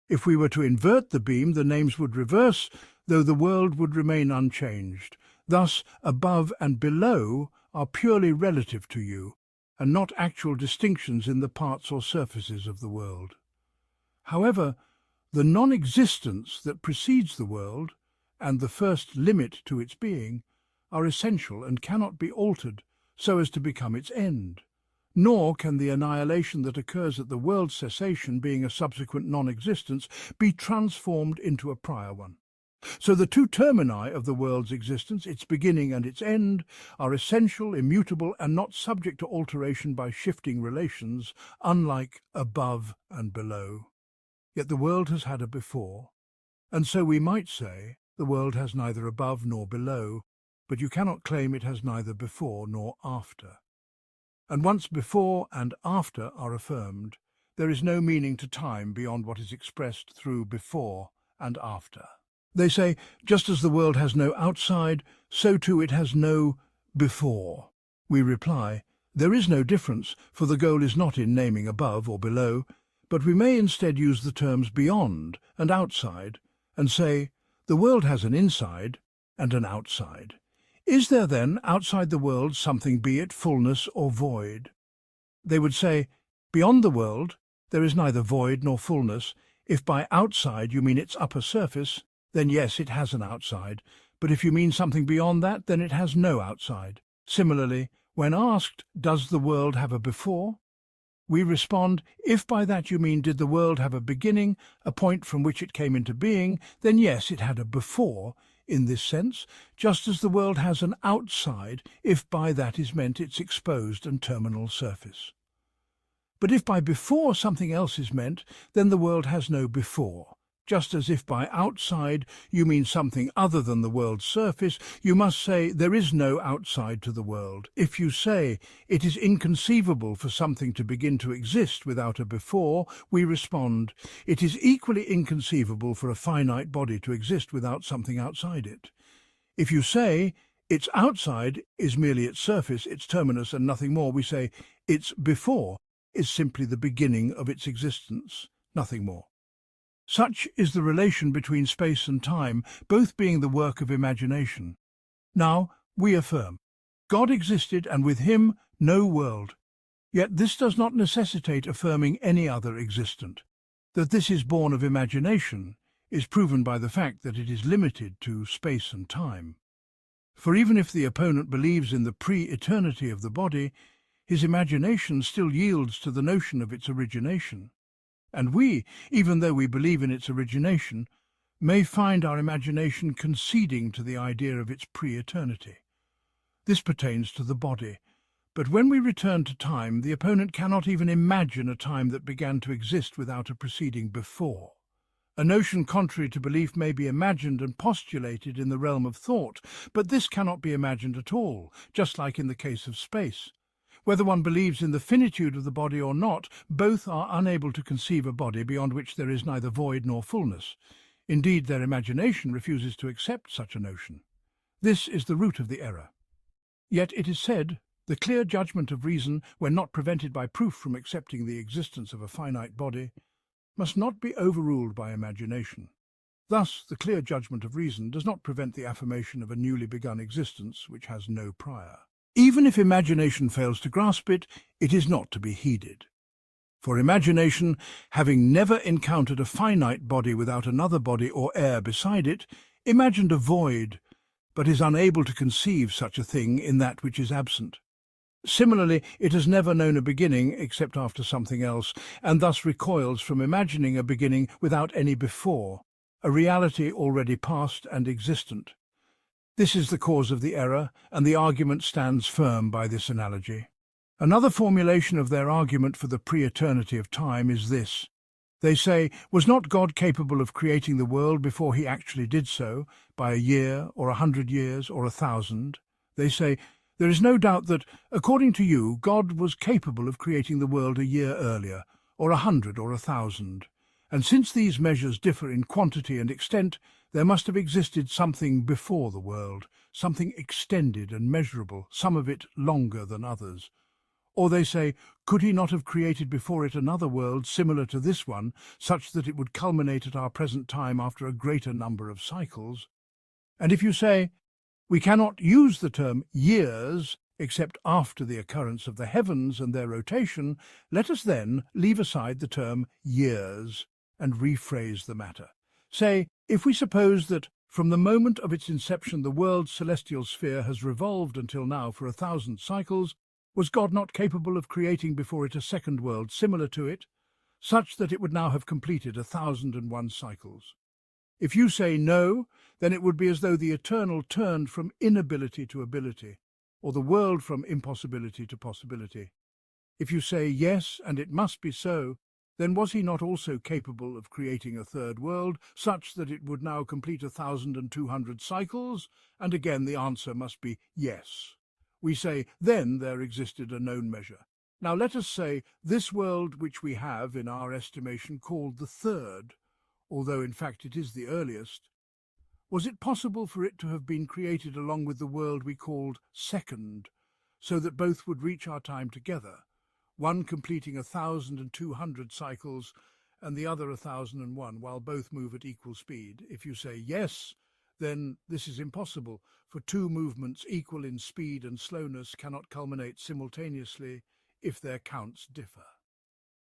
If we were to invert the beam, the names would reverse, though the world would remain unchanged. Thus, above and below are purely relative to you, and not actual distinctions in the parts or surfaces of the world. However, the non-existence that precedes the world, and the first limit to its being, are essential and cannot be altered so as to become its end. Nor can the annihilation that occurs at the world's cessation, being a subsequent non-existence, be transformed into a prior one. So the two termini of the world's existence, its beginning and its end, are essential, immutable, and not subject to alteration by shifting relations, unlike above and below. Yet the world has had a before, and so we might say the world has neither above nor below, but you cannot claim it has neither before nor after. And once before and after are affirmed, there is no meaning to time beyond what is expressed through before and after. They say, just as the world has no outside, so too it has no before. We reply, there is no difference, for the goal is not in naming above or below, but we may instead use the terms beyond and outside, and say, the world has an inside and an outside. Is there then, outside the world, something, be it fullness or void? They would say, beyond the world, there is neither void nor fullness. If by outside you mean its upper surface, then yes, it has an outside, but if you mean something beyond that, then it has no outside. Similarly, when asked, does the world have a before? We respond, if by that you mean did the world have a beginning, a point from which it came into being, then yes, it had a before, in this sense, just as the world has an outside, if by that is meant its exposed and terminal surface. But if by before something else is meant, then the world has no before. Just as if by outside you mean something other than the world's surface, you must say there is no outside to the world. If you say it is inconceivable for something to begin to exist without a before, we respond, it is equally inconceivable for a finite body to exist without something outside it. If you say its outside is merely its surface, its terminus, and nothing more, we say its before is simply the beginning of its existence, nothing more. Such is the relation between space and time, both being the work of imagination. Now, we affirm, God existed and with him no world. Yet this does not necessitate affirming any other existent. That this is born of imagination is proven by the fact that it is limited to space and time. For even if the opponent believes in the pre-eternity of the body, his imagination still yields to the notion of its origination. And we, even though we believe in its origination, may find our imagination conceding to the idea of its pre-eternity. This pertains to the body, But when we return to time, the opponent cannot even imagine a time that began to exist without a preceding before. A notion contrary to belief may be imagined and postulated in the realm of thought, but this cannot be imagined at all, just like in the case of space. Whether one believes in the finitude of the body or not, both are unable to conceive a body beyond which there is neither void nor fullness. Indeed, their imagination refuses to accept such a notion. This is the root of the error. Yet it is said, the clear judgment of reason, when not prevented by proof from accepting the existence of a finite body, must not be overruled by imagination. Thus, the clear judgment of reason does not prevent the affirmation of a newly begun existence which has no prior. Even if imagination fails to grasp it, it is not to be heeded. For imagination, having never encountered a finite body without another body or air beside it, imagined a void, but is unable to conceive such a thing in that which is absent. Similarly, it has never known a beginning except after something else, and thus recoils from imagining a beginning without any before, a reality already past and existent. This is the cause of the error, and the argument stands firm by this analogy. Another formulation of their argument for the pre-eternity of time is this. They say, was not God capable of creating the world before he actually did so, by a year, or 100 years, or 1,000? They say, there is no doubt that, according to you, God was capable of creating the world a year earlier, or 100 or 1,000. And since these measures differ in quantity and extent, there must have existed something before the world, something extended and measurable, some of it longer than others. Or they say, could he not have created before it another world similar to this one, such that it would culminate at our present time after a greater number of cycles? And if you say, we cannot use the term years except after the occurrence of the heavens and their rotation, let us then leave aside the term years and rephrase the matter. Say, if we suppose that from the moment of its inception the world's celestial sphere has revolved until now for 1,000 cycles, was God not capable of creating before it a second world similar to it, such that it would now have completed 1,001 cycles? If you say no, then it would be as though the eternal turned from inability to ability, or the world from impossibility to possibility. If you say yes, and it must be so, then was he not also capable of creating a third world, such that it would now complete 1,200 cycles? And again the answer must be yes. We say, then there existed a known measure. Now let us say, this world which we have, in our estimation, called the third, although in fact it is the earliest, was it possible for it to have been created along with the world we called second, so that both would reach our time together, one completing 1,200 cycles and the other 1,001, while both move at equal speed? If you say yes, then this is impossible, for two movements equal in speed and slowness cannot culminate simultaneously if their counts differ.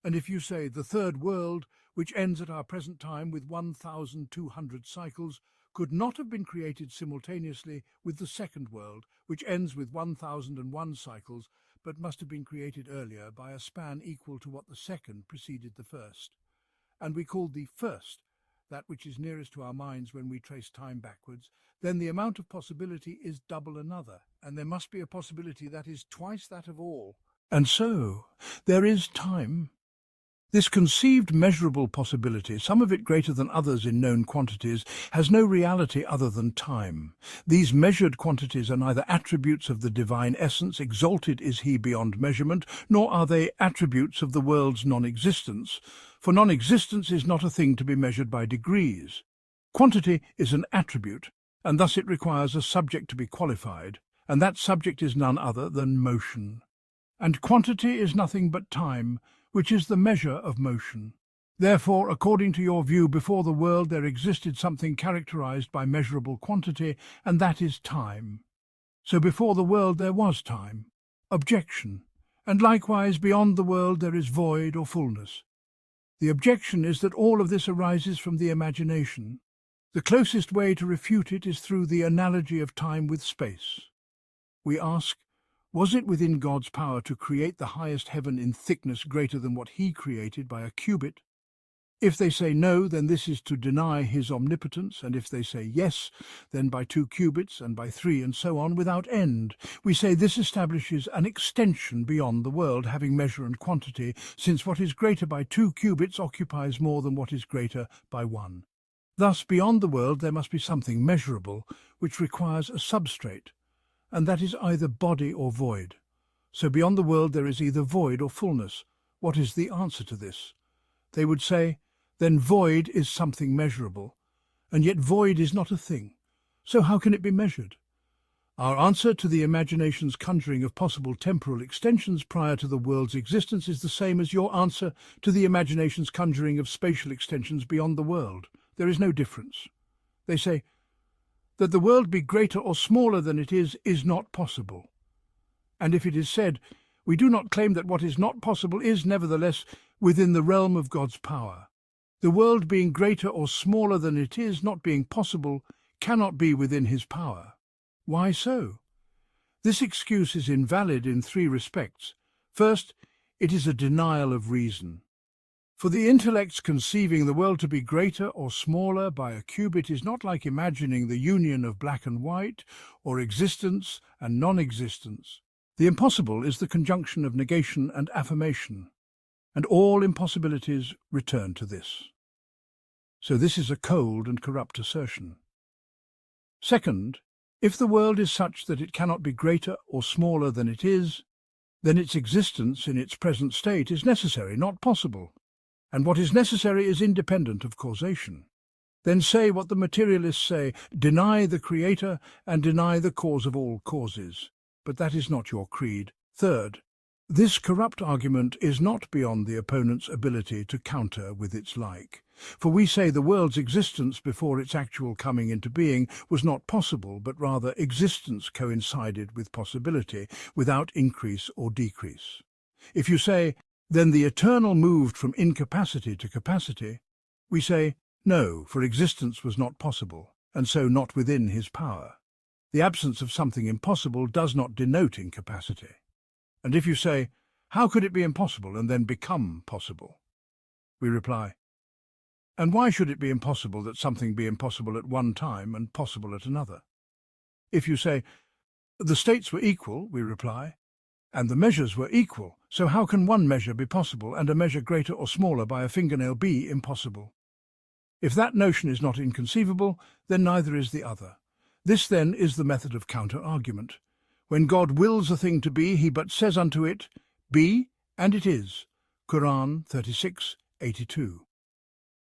And if you say the third world, which ends at our present time with 1,200 cycles, could not have been created simultaneously with the second world, which ends with 1,001 cycles, but must have been created earlier by a span equal to what the second preceded the first. And we call the first that which is nearest to our minds when we trace time backwards, then the amount of possibility is double another, and there must be a possibility that is twice that of all. And so, there is time. This conceived measurable possibility, some of it greater than others in known quantities, has no reality other than time. These measured quantities are neither attributes of the divine essence, exalted is he beyond measurement, nor are they attributes of the world's non-existence, for non-existence is not a thing to be measured by degrees. Quantity is an attribute, and thus it requires a subject to be qualified, and that subject is none other than motion. And quantity is nothing but time, which is the measure of motion. Therefore, according to your view, before the world there existed something characterized by measurable quantity, and that is time. So before the world there was time. Objection. And likewise beyond the world there is void or fullness. The objection is that all of this arises from the imagination. The closest way to refute it is through the analogy of time with space. We ask, was it within God's power to create the highest heaven in thickness greater than what he created by a cubit? If they say no, then this is to deny his omnipotence, and if they say yes, then by 2 cubits and by 3 and so on without end. We say this establishes an extension beyond the world, having measure and quantity, since what is greater by 2 cubits occupies more than what is greater by 1. Thus, beyond the world there must be something measurable, which requires a substrate, and that is either body or void. So beyond the world there is either void or fullness. What is the answer to this? They would say, then void is something measurable, and yet void is not a thing. So how can it be measured? Our answer to the imagination's conjuring of possible temporal extensions prior to the world's existence is the same as your answer to the imagination's conjuring of spatial extensions beyond the world. There is no difference. They say, that the world be greater or smaller than it is not possible. And if it is said, we do not claim that what is not possible is, nevertheless, within the realm of God's power. The world being greater or smaller than it is, not being possible, cannot be within his power. Why so? This excuse is invalid in 3 respects. First, it is a denial of reason. For the intellect's conceiving the world to be greater or smaller by a cubit is not like imagining the union of black and white, or existence and non-existence. The impossible is the conjunction of negation and affirmation, and all impossibilities return to this. So this is a cold and corrupt assertion. Second, if the world is such that it cannot be greater or smaller than it is, then its existence in its present state is necessary, not possible, and what is necessary is independent of causation. Then say what the materialists say, deny the Creator and deny the cause of all causes. But that is not your creed. Third, this corrupt argument is not beyond the opponent's ability to counter with its like. For we say the world's existence before its actual coming into being was not possible, but rather existence coincided with possibility, without increase or decrease. If you say, then the eternal moved from incapacity to capacity, we say, no, for existence was not possible, and so not within his power. The absence of something impossible does not denote incapacity. And if you say, how could it be impossible and then become possible? We reply, and why should it be impossible that something be impossible at one time and possible at another? If you say, the states were equal, we reply, and the measures were equal, so how can one measure be possible and a measure greater or smaller by a fingernail be impossible? If that notion is not inconceivable, then neither is the other. This, then, is the method of counter-argument. When God wills a thing to be, he but says unto it, be, and it is. Quran 36:82.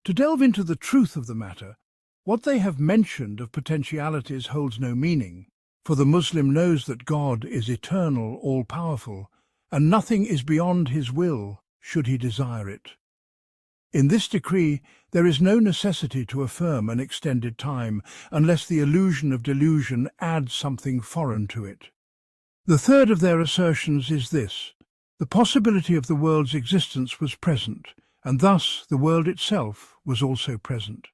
To delve into the truth of the matter, what they have mentioned of potentialities holds no meaning, for the Muslim knows that God is eternal, all-powerful, and nothing is beyond his will, should he desire it. In this decree, there is no necessity to affirm an extended time, unless the illusion of delusion adds something foreign to it. The third of their assertions is this: the possibility of the world's existence was present, and thus the world itself was also present.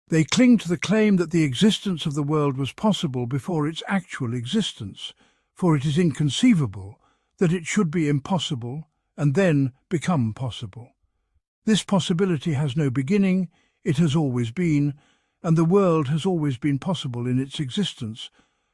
They cling to the claim that the existence of the world was possible before its actual existence, for it is inconceivable that it should be impossible and then become possible. This possibility has no beginning, it has always been, and the world has always been possible in its existence,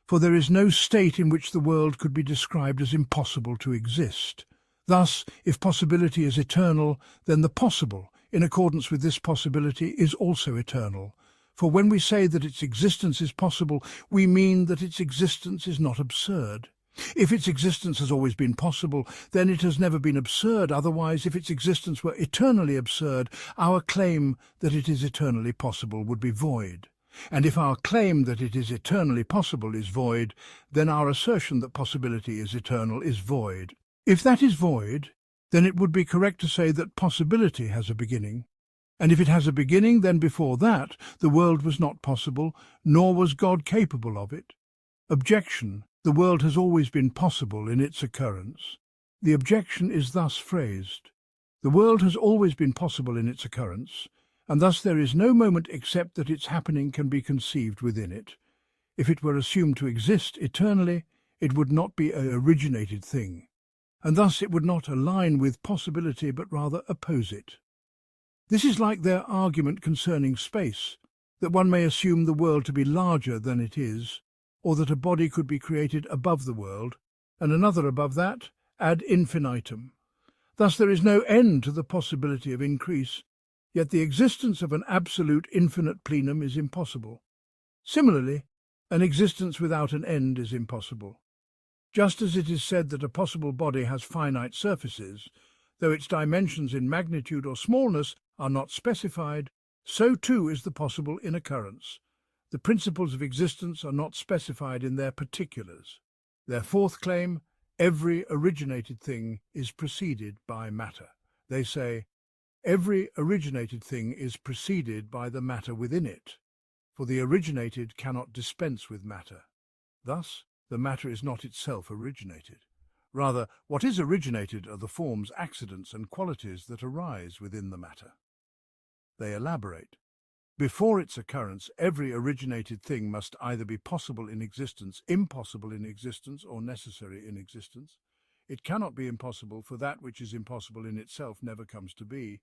for there is no state in which the world could be described as impossible to exist. Thus, if possibility is eternal, then the possible, in accordance with this possibility, is also eternal. For when we say that its existence is possible, we mean that its existence is not absurd. If its existence has always been possible, then it has never been absurd. Otherwise, if its existence were eternally absurd, our claim that it is eternally possible would be void. And if our claim that it is eternally possible is void, then our assertion that possibility is eternal is void. If that is void, then it would be correct to say that possibility has a beginning. And if it has a beginning, then before that, the world was not possible, nor was God capable of it. Objection: the world has always been possible in its occurrence. The objection is thus phrased: the world has always been possible in its occurrence, and thus there is no moment except that its happening can be conceived within it. If it were assumed to exist eternally, it would not be an originated thing, and thus it would not align with possibility but rather oppose it. This is like their argument concerning space, that one may assume the world to be larger than it is, or that a body could be created above the world, and another above that, ad infinitum. Thus there is no end to the possibility of increase, yet the existence of an absolute infinite plenum is impossible. Similarly, an existence without an end is impossible. Just as it is said that a possible body has finite surfaces, though its dimensions in magnitude or smallness are not specified, so too is the possible in occurrence. The principles of existence are not specified in their particulars. Their fourth claim, every originated thing is preceded by matter. They say, every originated thing is preceded by the matter within it, for the originated cannot dispense with matter. Thus, the matter is not itself originated. Rather, what is originated are the forms, accidents, and qualities that arise within the matter. They elaborate. Before its occurrence, every originated thing must either be possible in existence, impossible in existence, or necessary in existence. It cannot be impossible, for that which is impossible in itself never comes to be,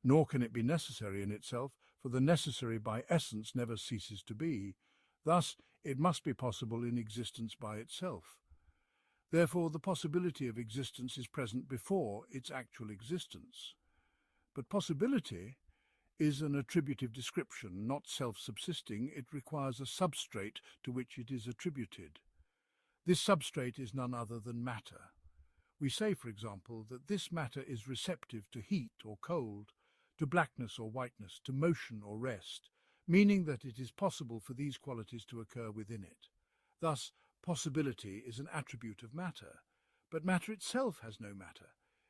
nor can it be necessary in itself, for the necessary by essence never ceases to be. Thus, it must be possible in existence by itself. Therefore, the possibility of existence is present before its actual existence. But possibility is an attributive description, not self-subsisting. It requires a substrate to which it is attributed. This substrate is none other than matter. We say, for example, that this matter is receptive to heat or cold, to blackness or whiteness, to motion or rest, meaning that it is possible for these qualities to occur within it. Thus, possibility is an attribute of matter, but matter itself has no matter.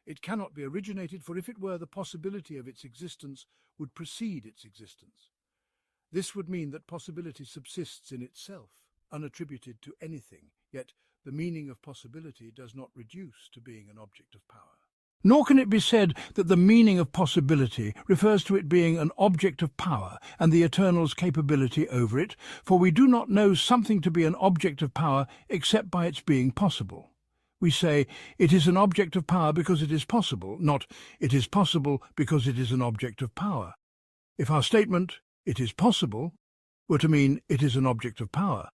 It cannot be originated, for if it were, the possibility of its existence would precede its existence. This would mean that possibility subsists in itself, unattributed to anything, yet the meaning of possibility does not reduce to being an object of power. Nor can it be said that the meaning of possibility refers to it being an object of power and the Eternal's capability over it, for we do not know something to be an object of power except by its being possible. We say, it is an object of power because it is possible, not it is possible because it is an object of power. If our statement, it is possible, were to mean it is an object of power,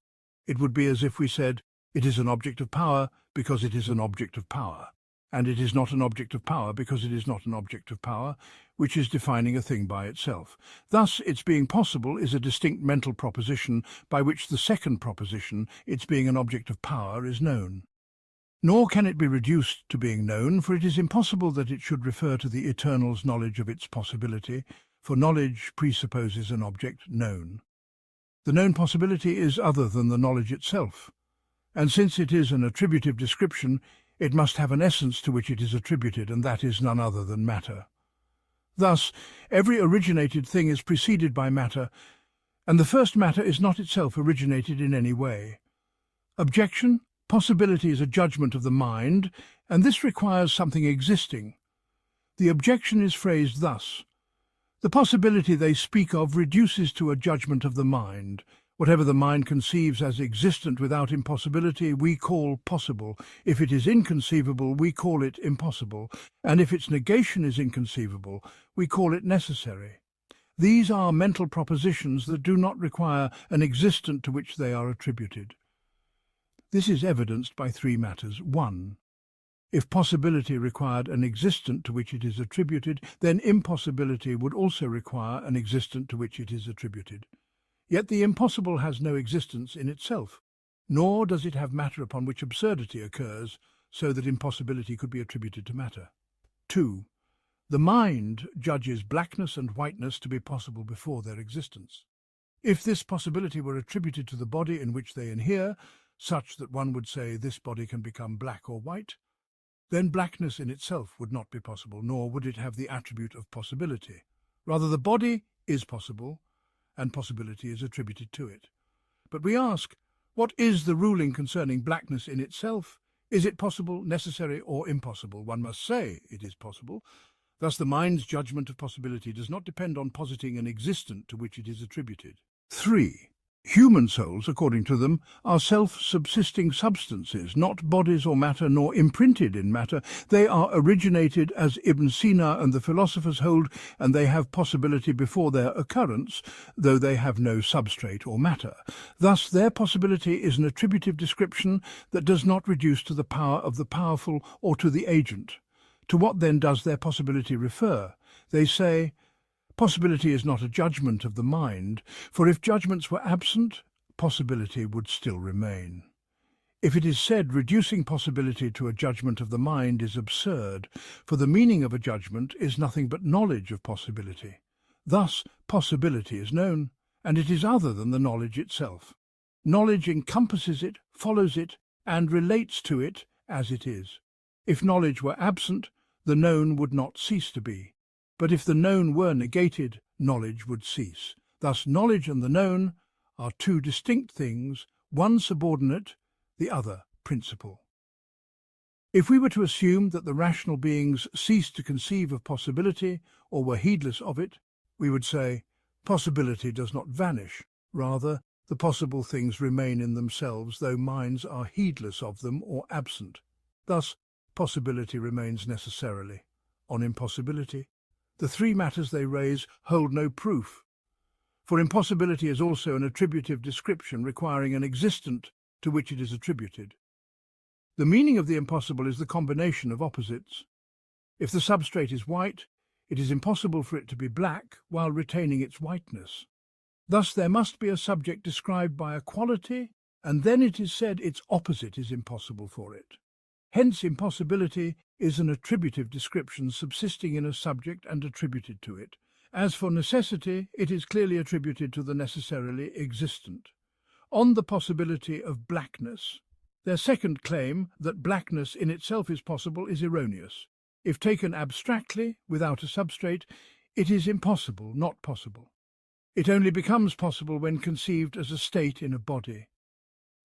it would be as if we said, it is an object of power because it is an object of power, and it is not an object of power because it is not an object of power, which is defining a thing by itself. Thus, its being possible is a distinct mental proposition by which the second proposition, its being an object of power, is known. Nor can it be reduced to being known, for it is impossible that it should refer to the Eternal's knowledge of its possibility, for knowledge presupposes an object known. The known possibility is other than the knowledge itself, and since it is an attributive description, it must have an essence to which it is attributed, and that is none other than matter. Thus, every originated thing is preceded by matter, and the first matter is not itself originated in any way. Objection: possibility is a judgment of the mind, and this requires something existing. The objection is phrased thus: the possibility they speak of reduces to a judgment of the mind. Whatever the mind conceives as existent without impossibility, we call possible. If it is inconceivable, we call it impossible, and if its negation is inconceivable, we call it necessary. These are mental propositions that do not require an existent to which they are attributed. This is evidenced by three matters. 1. If possibility required an existent to which it is attributed, then impossibility would also require an existent to which it is attributed. Yet the impossible has no existence in itself, nor does it have matter upon which absurdity occurs, so that impossibility could be attributed to matter. 2. The mind judges blackness and whiteness to be possible before their existence. If this possibility were attributed to the body in which they inhere, such that one would say this body can become black or white, then blackness in itself would not be possible, nor would it have the attribute of possibility. Rather, the body is possible, and possibility is attributed to it. But we ask, what is the ruling concerning blackness in itself? Is it possible, necessary, or impossible? One must say it is possible. Thus the mind's judgment of possibility does not depend on positing an existent to which it is attributed. 3. Human souls, according to them, are self-subsisting substances, not bodies or matter, nor imprinted in matter. They are originated, as Ibn Sina and the philosophers hold, and they have possibility before their occurrence, though they have no substrate or matter. Thus, their possibility is an attributive description that does not reduce to the power of the powerful or to the agent. To what then does their possibility refer? They say, possibility is not a judgment of the mind, for if judgments were absent, possibility would still remain. If it is said reducing possibility to a judgment of the mind is absurd, for the meaning of a judgment is nothing but knowledge of possibility. Thus, possibility is known, and it is other than the knowledge itself. Knowledge encompasses it, follows it, and relates to it as it is. If knowledge were absent, the known would not cease to be. But if the known were negated, knowledge would cease. Thus knowledge and the known are two distinct things, one subordinate, the other principal. If we were to assume that the rational beings ceased to conceive of possibility or were heedless of it, we would say, possibility does not vanish. Rather, the possible things remain in themselves, though minds are heedless of them or absent. Thus, possibility remains necessarily. On impossibility, the three matters they raise hold no proof, for impossibility is also an attributive description requiring an existent to which it is attributed. The meaning of the impossible is the combination of opposites. If the substrate is white, it is impossible for it to be black while retaining its whiteness. Thus there must be a subject described by a quality, and then it is said its opposite is impossible for it. Hence impossibility is an attributive description subsisting in a subject and attributed to it. As for necessity, it is clearly attributed to the necessarily existent. On the possibility of blackness, their second claim that blackness in itself is possible is erroneous. If taken abstractly, without a substrate, it is impossible, not possible. It only becomes possible when conceived as a state in a body.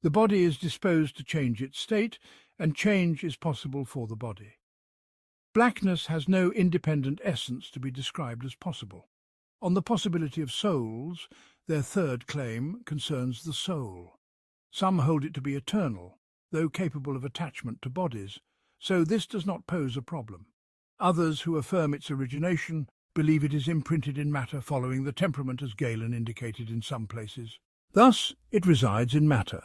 The body is disposed to change its state, and change is possible for the body. Blackness has no independent essence to be described as possible. On the possibility of souls, their third claim concerns the soul. Some hold it to be eternal, though capable of attachment to bodies, so this does not pose a problem. Others who affirm its origination believe it is imprinted in matter following the temperament as Galen indicated in some places. Thus, it resides in matter,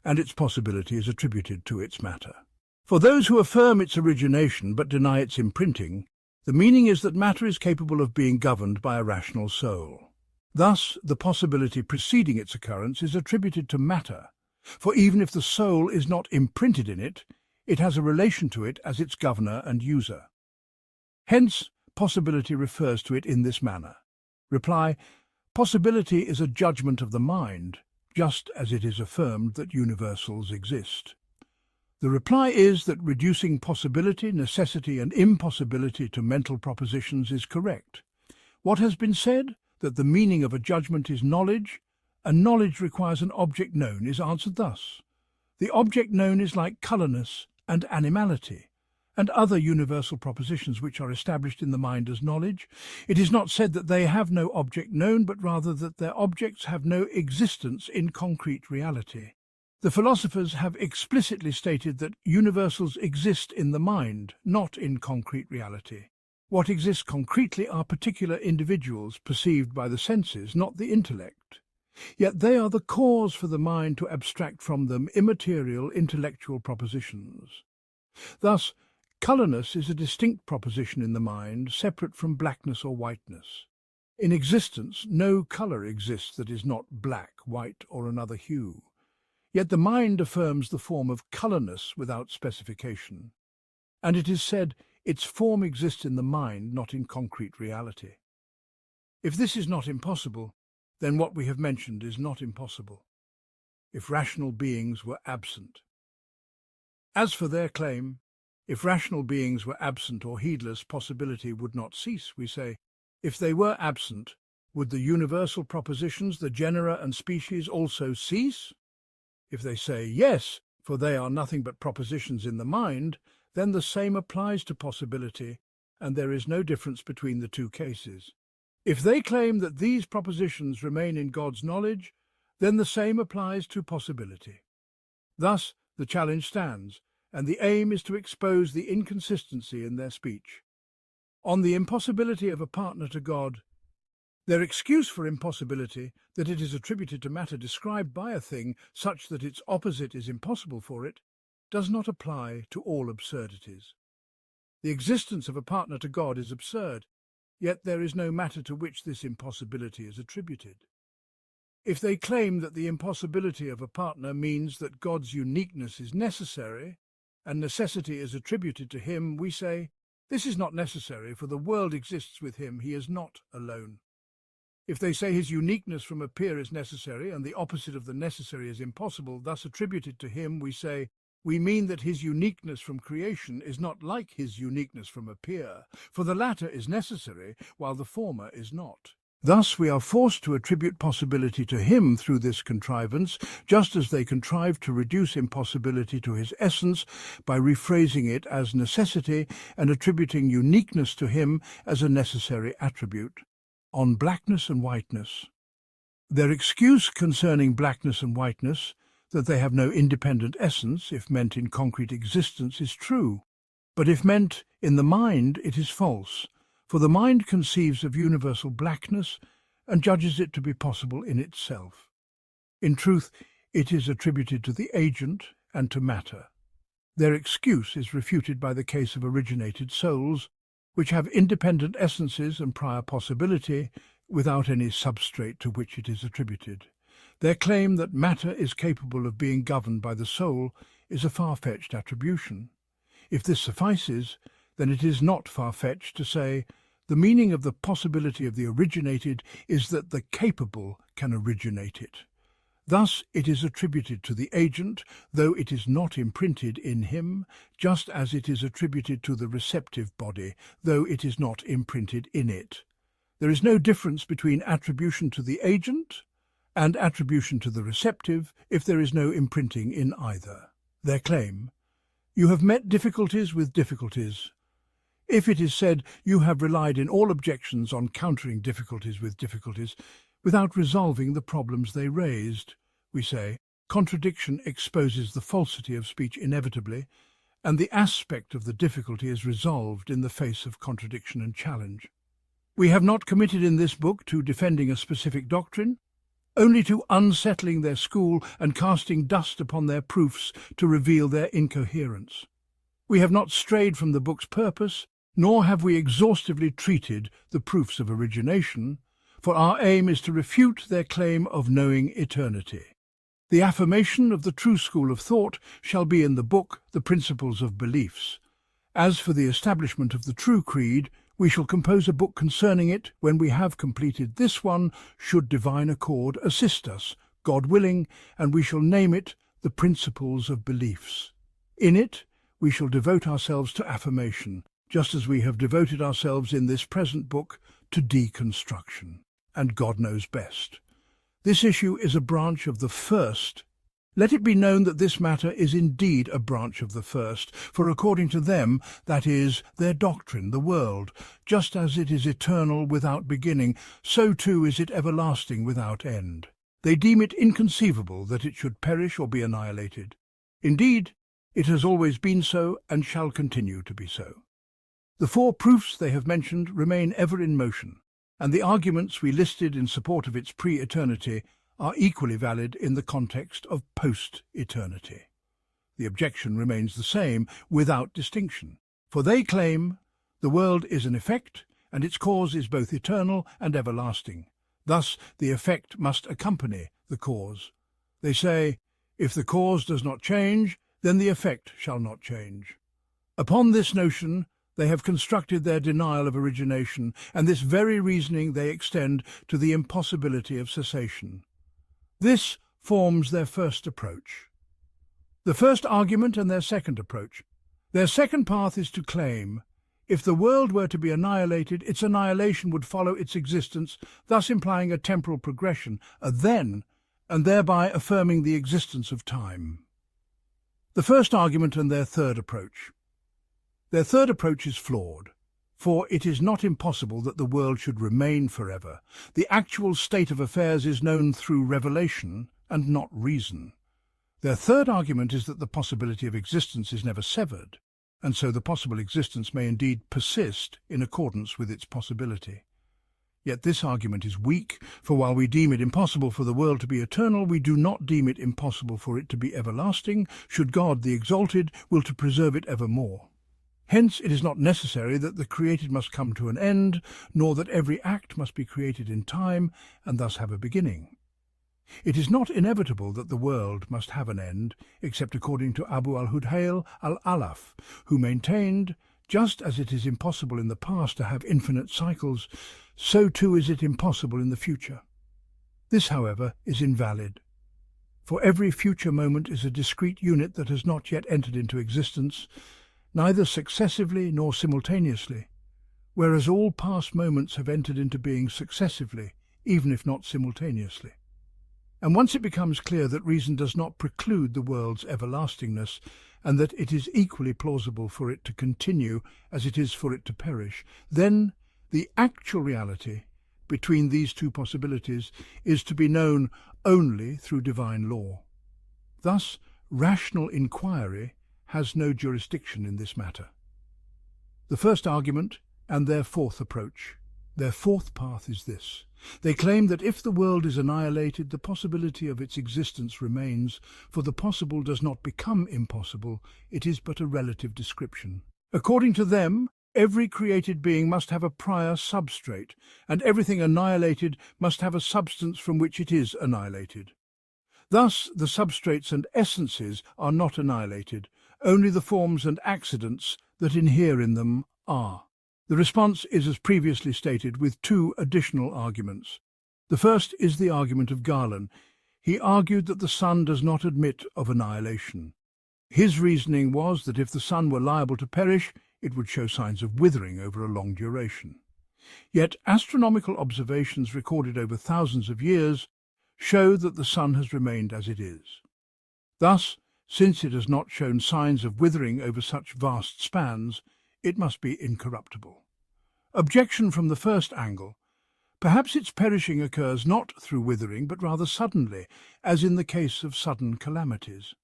and its possibility is attributed to its matter. For those who affirm its origination but deny its imprinting, the meaning is that matter is capable of being governed by a rational soul. Thus, the possibility preceding its occurrence is attributed to matter, for even if the soul is not imprinted in it, it has a relation to it as its governor and user. Hence, possibility refers to it in this manner. Reply: possibility is a judgment of the mind, just as it is affirmed that universals exist. The reply is that reducing possibility, necessity, and impossibility to mental propositions is correct. What has been said, that the meaning of a judgment is knowledge, and knowledge requires an object known, is answered thus. The object known is like colourness and animality, and other universal propositions which are established in the mind as knowledge. It is not said that they have no object known, but rather that their objects have no existence in concrete reality. The philosophers have explicitly stated that universals exist in the mind, not in concrete reality. What exists concretely are particular individuals perceived by the senses, not the intellect. Yet they are the cause for the mind to abstract from them immaterial intellectual propositions. Thus, colourness is a distinct proposition in the mind, separate from blackness or whiteness. In existence, no colour exists that is not black, white, or another hue. Yet the mind affirms the form of colourness without specification, and it is said its form exists in the mind, not in concrete reality. If this is not impossible, then what we have mentioned is not impossible, if rational beings were absent. As for their claim, if rational beings were absent or heedless, possibility would not cease, we say. If they were absent, would the universal propositions, the genera and species, also cease? If they say yes, for they are nothing but propositions in the mind, then the same applies to possibility, and there is no difference between the two cases. If they claim that these propositions remain in God's knowledge, then the same applies to possibility. Thus, the challenge stands, and the aim is to expose the inconsistency in their speech. On the impossibility of a partner to God, their excuse for impossibility, that it is attributed to matter described by a thing such that its opposite is impossible for it, does not apply to all absurdities. The existence of a partner to God is absurd, yet there is no matter to which this impossibility is attributed. If they claim that the impossibility of a partner means that God's uniqueness is necessary, and necessity is attributed to him, we say, this is not necessary, for the world exists with him, he is not alone. If they say his uniqueness from appear is necessary, and the opposite of the necessary is impossible, thus attributed to him, we say, we mean that his uniqueness from creation is not like his uniqueness from appear, for the latter is necessary, while the former is not. Thus we are forced to attribute possibility to him through this contrivance, just as they contrive to reduce impossibility to his essence by rephrasing it as necessity and attributing uniqueness to him as a necessary attribute. On blackness and whiteness. Their excuse concerning blackness and whiteness, that they have no independent essence, if meant in concrete existence, is true, but if meant in the mind, it is false. For the mind conceives of universal blackness and judges it to be possible in itself. In truth, it is attributed to the agent and to matter. Their excuse is refuted by the case of originated souls, which have independent essences and prior possibility without any substrate to which it is attributed. Their claim that matter is capable of being governed by the soul is a far-fetched attribution. If this suffices, then it is not far-fetched to say, the meaning of the possibility of the originated is that the capable can originate it. Thus it is attributed to the agent, though it is not imprinted in him, just as it is attributed to the receptive body, though it is not imprinted in it. There is no difference between attribution to the agent and attribution to the receptive if there is no imprinting in either. Their claim, you have met difficulties with difficulties. If it is said, you have relied in all objections on countering difficulties with difficulties, without resolving the problems they raised, we say, contradiction exposes the falsity of speech inevitably, and the aspect of the difficulty is resolved in the face of contradiction and challenge. We have not committed in this book to defending a specific doctrine, only to unsettling their school and casting dust upon their proofs to reveal their incoherence. We have not strayed from the book's purpose, nor have we exhaustively treated the proofs of origination, for our aim is to refute their claim of knowing eternity. The affirmation of the true school of thought shall be in the book, The Principles of Beliefs. As for the establishment of the true creed, we shall compose a book concerning it when we have completed this one, should divine accord assist us, God willing, and we shall name it The Principles of Beliefs. In it, we shall devote ourselves to affirmation, just as we have devoted ourselves in this present book to deconstruction. And God knows best. This issue is a branch of the first. Let it be known that this matter is indeed a branch of the first, for according to them, that is, their doctrine, the world, just as it is eternal without beginning, so too is it everlasting without end. They deem it inconceivable that it should perish or be annihilated. Indeed, it has always been so and shall continue to be so. The four proofs they have mentioned remain ever in motion, and the arguments we listed in support of its pre-eternity are equally valid in the context of post-eternity. The objection remains the same without distinction, for they claim the world is an effect, and its cause is both eternal and everlasting. Thus the effect must accompany the cause. They say, if the cause does not change, then the effect shall not change. Upon this notion, they have constructed their denial of origination, and this very reasoning they extend to the impossibility of cessation. This forms their first approach. The first argument and their second approach. Their second path is to claim, if the world were to be annihilated, its annihilation would follow its existence, thus implying a temporal progression, a then, and thereby affirming the existence of time. The first argument and their third approach. Their third approach is flawed, For it is not impossible that the world should remain forever. The actual state of affairs is known through revelation and not reason. Their third argument is that the possibility of existence is never severed, and so the possible existence may indeed persist in accordance with its possibility. Yet this argument is weak, for while we deem it impossible for the world to be eternal, we do not deem it impossible for it to be everlasting, should God, the Exalted, will to preserve it evermore. Hence it is not necessary that the created must come to an end, nor that every act must be created in time, and thus have a beginning. It is not inevitable that the world must have an end, except according to Abu al-Hudhayl al-Alaf, who maintained, just as it is impossible in the past to have infinite cycles, so too is it impossible in the future. This, however, is invalid, for every future moment is a discrete unit that has not yet entered into existence, neither successively nor simultaneously, whereas all past moments have entered into being successively, even if not simultaneously. And once it becomes clear that reason does not preclude the world's everlastingness, and that it is equally plausible for it to continue as it is for it to perish, then the actual reality between these two possibilities is to be known only through divine law. Thus, rational inquiry has no jurisdiction in this matter. The first argument and their fourth approach. Their fourth path is this. They claim that if the world is annihilated, the possibility of its existence remains, for the possible does not become impossible, it is but a relative description. According to them, every created being must have a prior substrate, and everything annihilated must have a substance from which it is annihilated. Thus, the substrates and essences are not annihilated, only the forms and accidents that inhere in them are. The response is as previously stated, with two additional arguments. The first is the argument of Galen. He argued that the sun does not admit of annihilation. His reasoning was that if the sun were liable to perish, it would show signs of withering over a long duration. Yet astronomical observations recorded over thousands of years show that the sun has remained as it is. Thus, since it has not shown signs of withering over such vast spans, it must be incorruptible. Objection from the first angle. Perhaps its perishing occurs not through withering, but rather suddenly, as in the case of sudden calamities.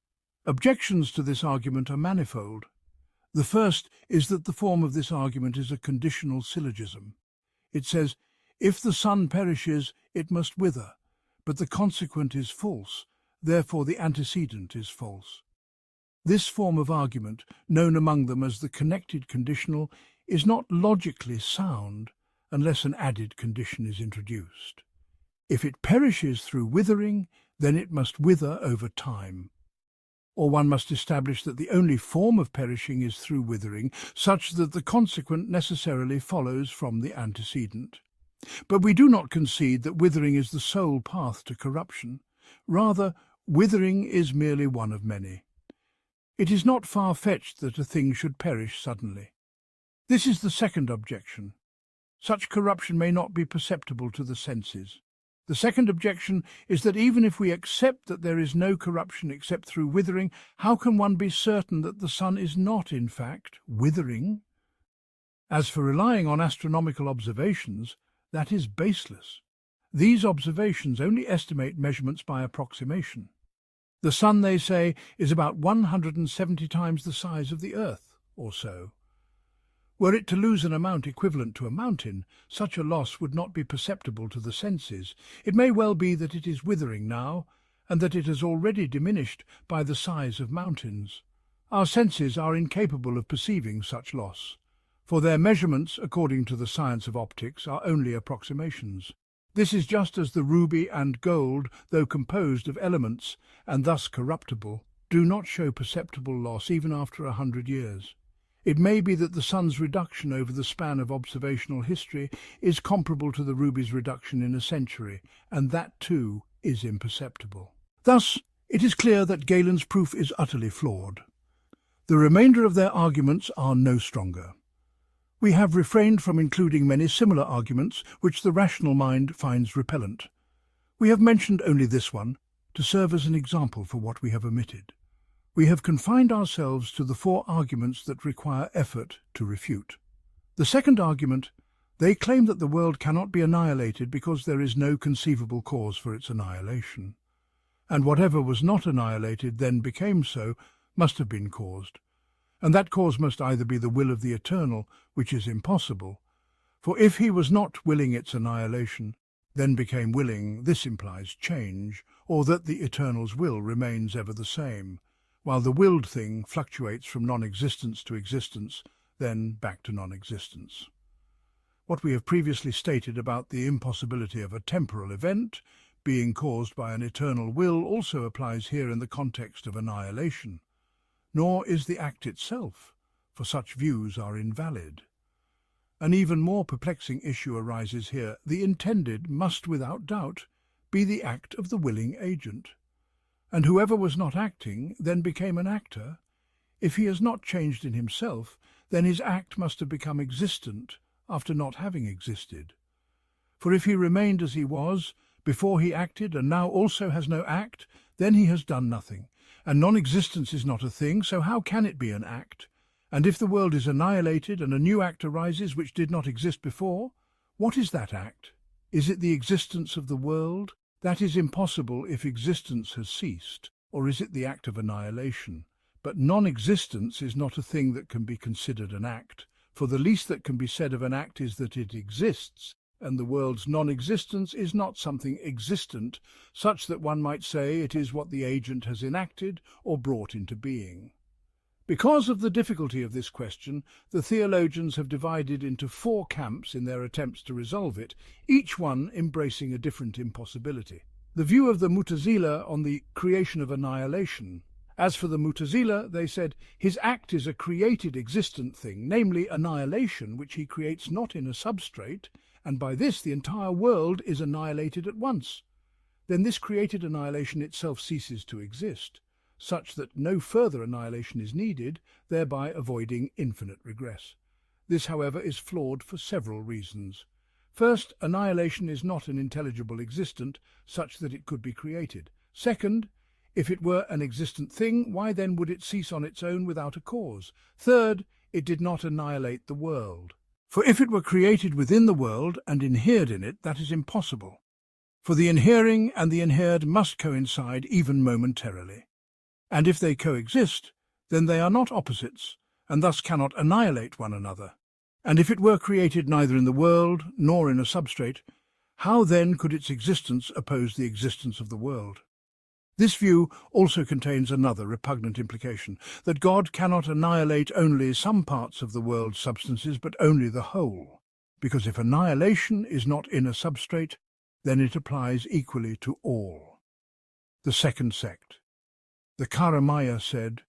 Objections to this argument are manifold. The first is that the form of this argument is a conditional syllogism. It says, if the sun perishes, it must wither, but the consequent is false, therefore the antecedent is false. This form of argument, known among them as the connected conditional, is not logically sound unless an added condition is introduced. If it perishes through withering, then it must wither over time. Or one must establish that the only form of perishing is through withering, such that the consequent necessarily follows from the antecedent. But we do not concede that withering is the sole path to corruption. Rather, withering is merely one of many. It is not far-fetched that a thing should perish suddenly. This is the second objection. Such corruption may not be perceptible to the senses. The second objection is that even if we accept that there is no corruption except through withering, how can one be certain that the sun is not, in fact, withering? As for relying on astronomical observations, that is baseless. These observations only estimate measurements by approximation. The sun, they say, is about 170 times the size of the earth, or so. Were it to lose an amount equivalent to a mountain, such a loss would not be perceptible to the senses. It may well be that it is withering now, and that it has already diminished by the size of mountains. Our senses are incapable of perceiving such loss, for their measurements, according to the science of optics, are only approximations. This is just as the ruby and gold, though composed of elements, and thus corruptible, do not show perceptible loss even after 100 years. It may be that the sun's reduction over the span of observational history is comparable to the ruby's reduction in a century, and that too is imperceptible. Thus, it is clear that Galen's proof is utterly flawed. The remainder of their arguments are no stronger. We have refrained from including many similar arguments which the rational mind finds repellent. We have mentioned only this one, to serve as an example for what we have omitted. We have confined ourselves to the four arguments that require effort to refute. The second argument, they claim that the world cannot be annihilated because there is no conceivable cause for its annihilation. And whatever was not annihilated then became so, must have been caused. And that cause must either be the will of the eternal, which is impossible. For if he was not willing its annihilation, then became willing, this implies change, or that the eternal's will remains ever the same, while the willed thing fluctuates from non-existence to existence, then back to non-existence. What we have previously stated about the impossibility of a temporal event being caused by an eternal will also applies here in the context of annihilation. Nor is the act itself, for such views are invalid. An even more perplexing issue arises here. The intended must without doubt be the act of the willing agent. And whoever was not acting then became an actor. If he has not changed in himself, then his act must have become existent after not having existed. For if he remained as he was before he acted and now also has no act, then he has done nothing. And non-existence is not a thing, so how can it be an act? And if the world is annihilated and a new act arises which did not exist before, what is that act? Is it the existence of the world? That is impossible if existence has ceased. Or is it the act of annihilation? But non-existence is not a thing that can be considered an act, for the least that can be said of an act is that it exists, and the world's non-existence is not something existent, such that one might say it is what the agent has enacted or brought into being. Because of the difficulty of this question, the theologians have divided into 4 camps in their attempts to resolve it, each one embracing a different impossibility. The view of the Mu'tazila on the creation of annihilation. As for the Mu'tazila, they said, his act is a created existent thing, namely annihilation, which he creates not in a substrate, and by this the entire world is annihilated at once. Then this created annihilation itself ceases to exist, such that no further annihilation is needed, thereby avoiding infinite regress. This, however, is flawed for several reasons. First, annihilation is not an intelligible existent, such that it could be created. Second, if it were an existent thing, why then would it cease on its own without a cause? Third, it did not annihilate the world. For if it were created within the world and inhered in it, that is impossible. For the inhering and the inhered must coincide even momentarily. And if they coexist, then they are not opposites, and thus cannot annihilate one another. And if it were created neither in the world nor in a substrate, how then could its existence oppose the existence of the world? This view also contains another repugnant implication, that God cannot annihilate only some parts of the world's substances, but only the whole, because if annihilation is not in a substrate, then it applies equally to all. The second sect, the Karamaya, said,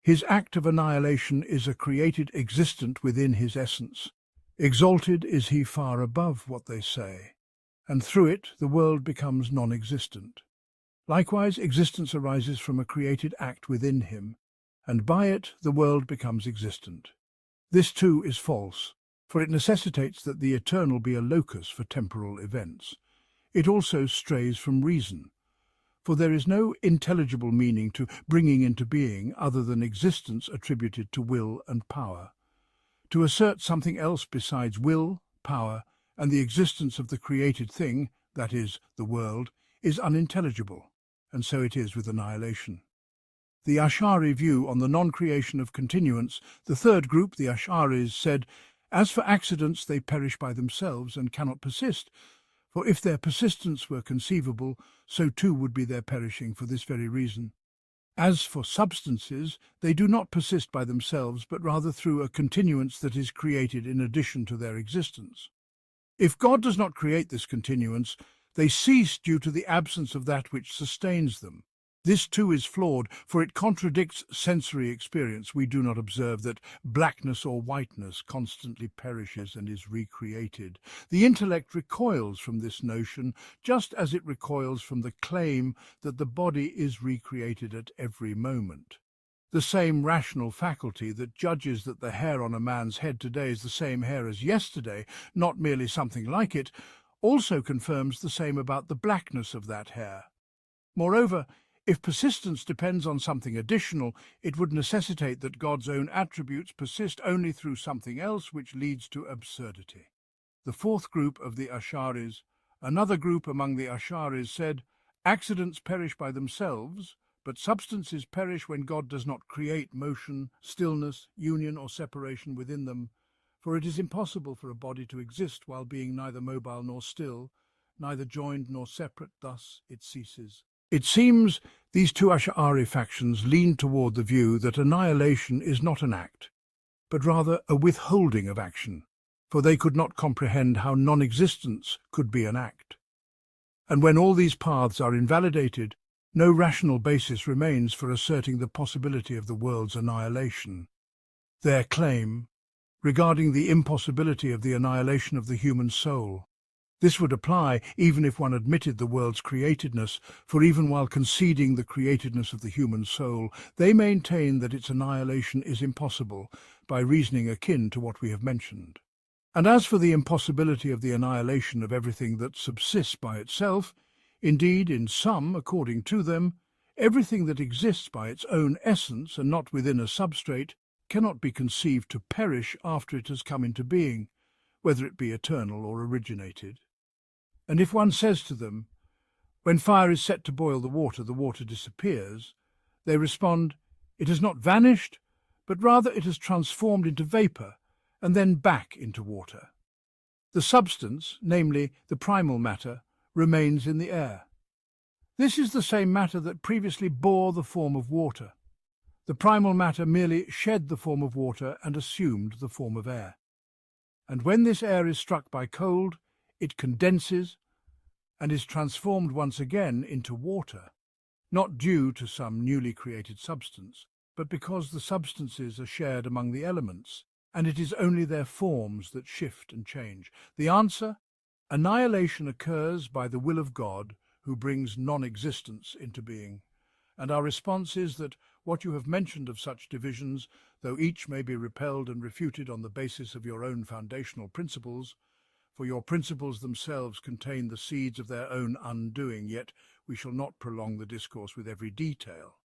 his act of annihilation is a created existent within his essence. Exalted is he far above what they say, and through it the world becomes non-existent. Likewise, existence arises from a created act within him, and by it the world becomes existent. This too is false, for it necessitates that the eternal be a locus for temporal events. It also strays from reason, for there is no intelligible meaning to bringing into being other than existence attributed to will and power. To assert something else besides will, power, and the existence of the created thing, that is, the world, is unintelligible, and so it is with annihilation. The Ash'ari view on the non-creation of continuance, the third group, the Ash'aris, said, as for accidents, they perish by themselves and cannot persist, for if their persistence were conceivable, so too would be their perishing for this very reason. As for substances, they do not persist by themselves, but rather through a continuance that is created in addition to their existence. If God does not create this continuance, they cease due to the absence of that which sustains them. This too is flawed, for it contradicts sensory experience. We do not observe that blackness or whiteness constantly perishes and is recreated. The intellect recoils from this notion, just as it recoils from the claim that the body is recreated at every moment. The same rational faculty that judges that the hair on a man's head today is the same hair as yesterday, not merely something like it, also confirms the same about the blackness of that hair. Moreover, If persistence depends on something additional, it would necessitate that God's own attributes persist only through something else, which leads to absurdity. The fourth group of the Ash'aris, another group among the Ash'aris, said, accidents perish by themselves, but substances perish when God does not create motion, stillness, union or separation within them, for it is impossible for a body to exist while being neither mobile nor still, neither joined nor separate, thus it ceases. It seems these two Ash'ari factions lean toward the view that annihilation is not an act, but rather a withholding of action, for they could not comprehend how non-existence could be an act. And when all these paths are invalidated, no rational basis remains for asserting the possibility of the world's annihilation. Their claim, regarding the impossibility of the annihilation of the human soul, this would apply even if one admitted the world's createdness, for even while conceding the createdness of the human soul, they maintain that its annihilation is impossible by reasoning akin to what we have mentioned. And as for the impossibility of the annihilation of everything that subsists by itself, indeed, in some, according to them, everything that exists by its own essence and not within a substrate cannot be conceived to perish after it has come into being, whether it be eternal or originated. And if one says to them, when fire is set to boil the water disappears, they respond, it has not vanished, but rather it has transformed into vapour, and then back into water. The substance, namely the primal matter, remains in the air. This is the same matter that previously bore the form of water. The primal matter merely shed the form of water and assumed the form of air. And when this air is struck by cold, it condenses and is transformed once again into water, not due to some newly created substance, but because the substances are shared among the elements, and it is only their forms that shift and change. The answer? Annihilation occurs by the will of God, who brings non-existence into being. And our response is that what you have mentioned of such divisions, though each may be repelled and refuted on the basis of your own foundational principles, for your principles themselves contain the seeds of their own undoing, yet we shall not prolong the discourse with every detail.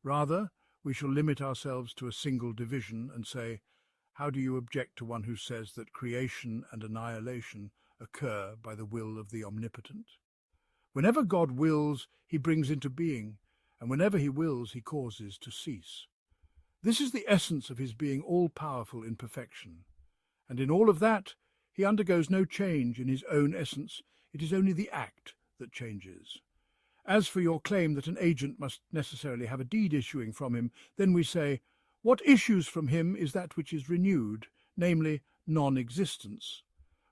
Rather, we shall limit ourselves to a single division and say, how do you object to one who says that creation and annihilation occur by the will of the Omnipotent? Whenever God wills, he brings into being, and whenever he wills, he causes to cease. This is the essence of his being all-powerful in perfection, and in all of that, he undergoes no change in his own essence. It is only the act that changes. As for your claim that an agent must necessarily have a deed issuing from him, then we say, what issues from him is that which is renewed, namely non-existence.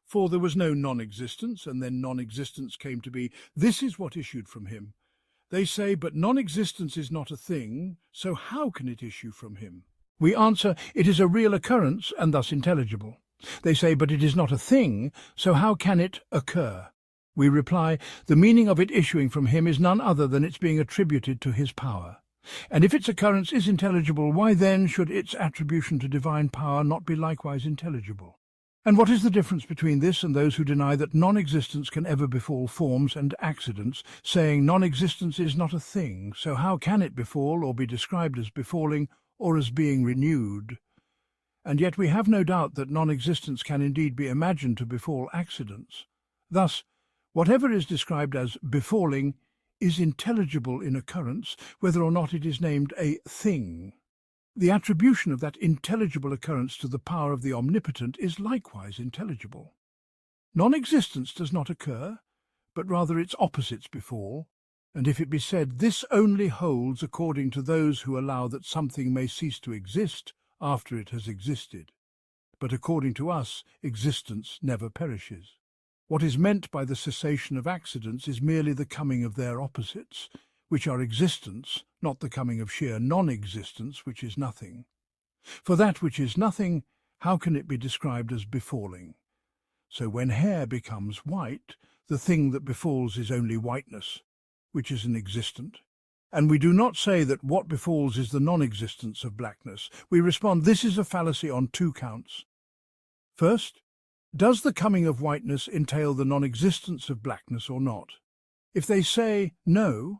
For there was no non-existence, and then non-existence came to be. This is what issued from him. They say, but non-existence is not a thing, so how can it issue from him? We answer, it is a real occurrence, and thus intelligible. They say, but it is not a thing, so how can it occur? We reply, the meaning of it issuing from him is none other than its being attributed to his power. And if its occurrence is intelligible, why then should its attribution to divine power not be likewise intelligible? And what is the difference between this and those who deny that non-existence can ever befall forms and accidents, saying non-existence is not a thing, so how can it befall or be described as befalling or as being renewed? And yet we have no doubt that non-existence can indeed be imagined to befall accidents. Thus, whatever is described as befalling is intelligible in occurrence, whether or not it is named a thing. The attribution of that intelligible occurrence to the power of the Omnipotent is likewise intelligible. Non-existence does not occur, but rather its opposites befall, and if it be said, this only holds according to those who allow that something may cease to exist after it has existed. But according to us, existence never perishes. What is meant by the cessation of accidents is merely the coming of their opposites, which are existence, not the coming of sheer non-existence, which is nothing. For that which is nothing, how can it be described as befalling? So when hair becomes white, the thing that befalls is only whiteness, which is inexistent. And we do not say that what befalls is the non-existence of blackness. We respond, this is a fallacy on two counts. First, does the coming of whiteness entail the non-existence of blackness or not? If they say no,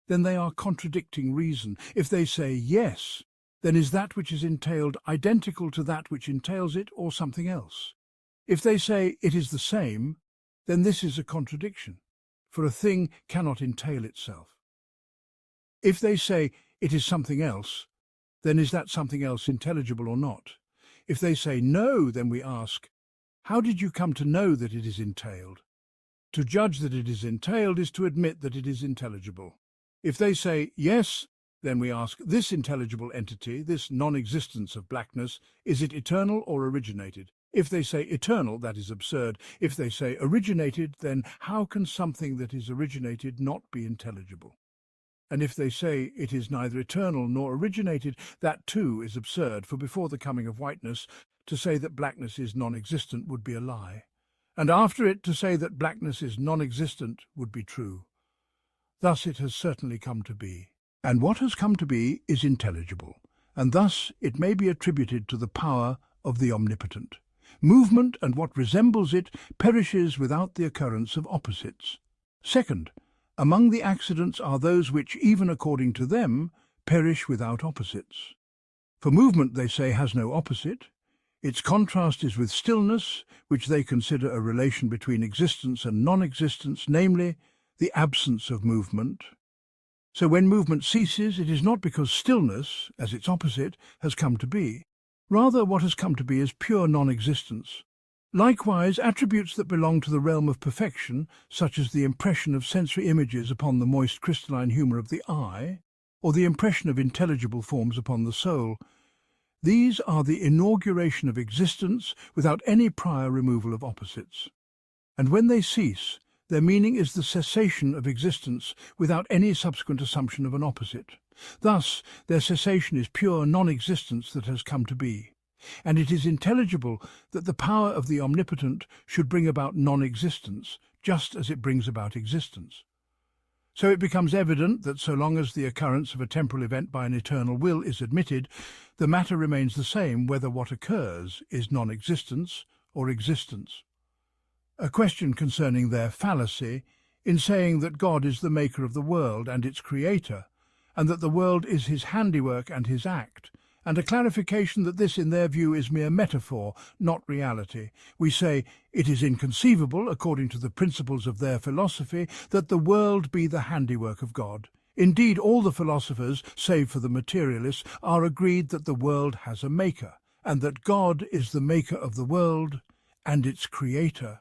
then they are contradicting reason. If they say yes, then is that which is entailed identical to that which entails it or something else? If they say it is the same, then this is a contradiction, for a thing cannot entail itself. If they say it is something else, then is that something else intelligible or not? If they say no, then we ask, how did you come to know that it is entailed? To judge that it is entailed is to admit that it is intelligible. If they say yes, then we ask, this intelligible entity, this non-existence of blackness, is it eternal or originated? If they say eternal, that is absurd. If they say originated, then how can something that is originated not be intelligible? And if they say it is neither eternal nor originated, that too is absurd, for before the coming of whiteness, to say that blackness is non-existent would be a lie, and after it to say that blackness is non-existent would be true. Thus it has certainly come to be. And what has come to be is intelligible, and thus it may be attributed to the power of the omnipotent. Movement and what resembles it perishes without the occurrence of opposites. Second, among the accidents are those which, even according to them, perish without opposites. For movement, they say, has no opposite. Its contrast is with stillness, which they consider a relation between existence and non-existence, namely, the absence of movement. So when movement ceases, it is not because stillness, as its opposite, has come to be. Rather, what has come to be is pure non-existence. Likewise, attributes that belong to the realm of perfection, such as the impression of sensory images upon the moist crystalline humour of the eye, or the impression of intelligible forms upon the soul, these are the inauguration of existence without any prior removal of opposites. And when they cease, their meaning is the cessation of existence without any subsequent assumption of an opposite. Thus, their cessation is pure non-existence that has come to be. And it is intelligible that the power of the omnipotent should bring about non-existence, just as it brings about existence. So it becomes evident that so long as the occurrence of a temporal event by an eternal will is admitted, the matter remains the same whether what occurs is non-existence or existence. A question concerning their fallacy in saying that God is the maker of the world and its creator, and that the world is his handiwork and his act, and a clarification that this in their view is mere metaphor, not reality. We say it is inconceivable, according to the principles of their philosophy, that the world be the handiwork of God. Indeed, all the philosophers, save for the materialists, are agreed that the world has a maker, and that God is the maker of the world and its creator,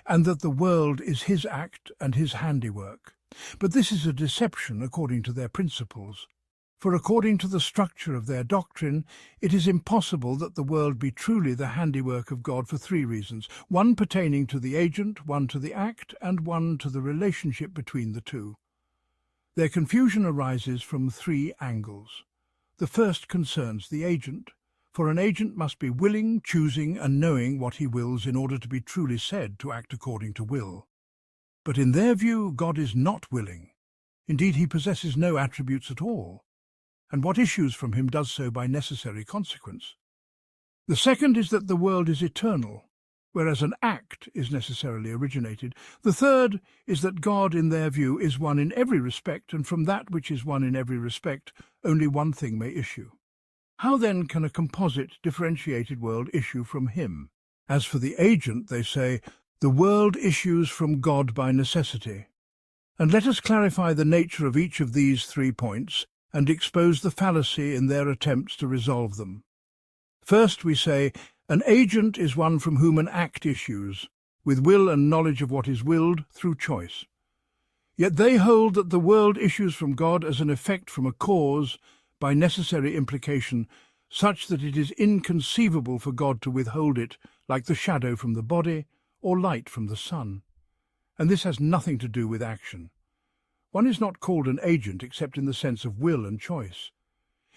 and that the world is his act and his handiwork. But this is a deception according to their principles. For according to the structure of their doctrine, it is impossible that the world be truly the handiwork of God for three reasons, one pertaining to the agent, one to the act, and one to the relationship between the two. Their confusion arises from three angles. The first concerns the agent, for an agent must be willing, choosing, and knowing what he wills in order to be truly said to act according to will. But in their view, God is not willing. Indeed, he possesses no attributes at all, and what issues from him does so by necessary consequence. The second is that the world is eternal, whereas an act is necessarily originated. The third is that God, in their view, is one in every respect, and from that which is one in every respect, only one thing may issue. How then can a composite, differentiated world issue from him? As for the agent, they say, the world issues from God by necessity. And let us clarify the nature of each of these 3 points, and expose the fallacy in their attempts to resolve them. First, we say, an agent is one from whom an act issues, with will and knowledge of what is willed through choice. Yet they hold that the world issues from God as an effect from a cause, by necessary implication, such that it is inconceivable for God to withhold it, like the shadow from the body, or light from the sun. And this has nothing to do with action. One is not called an agent except in the sense of will and choice.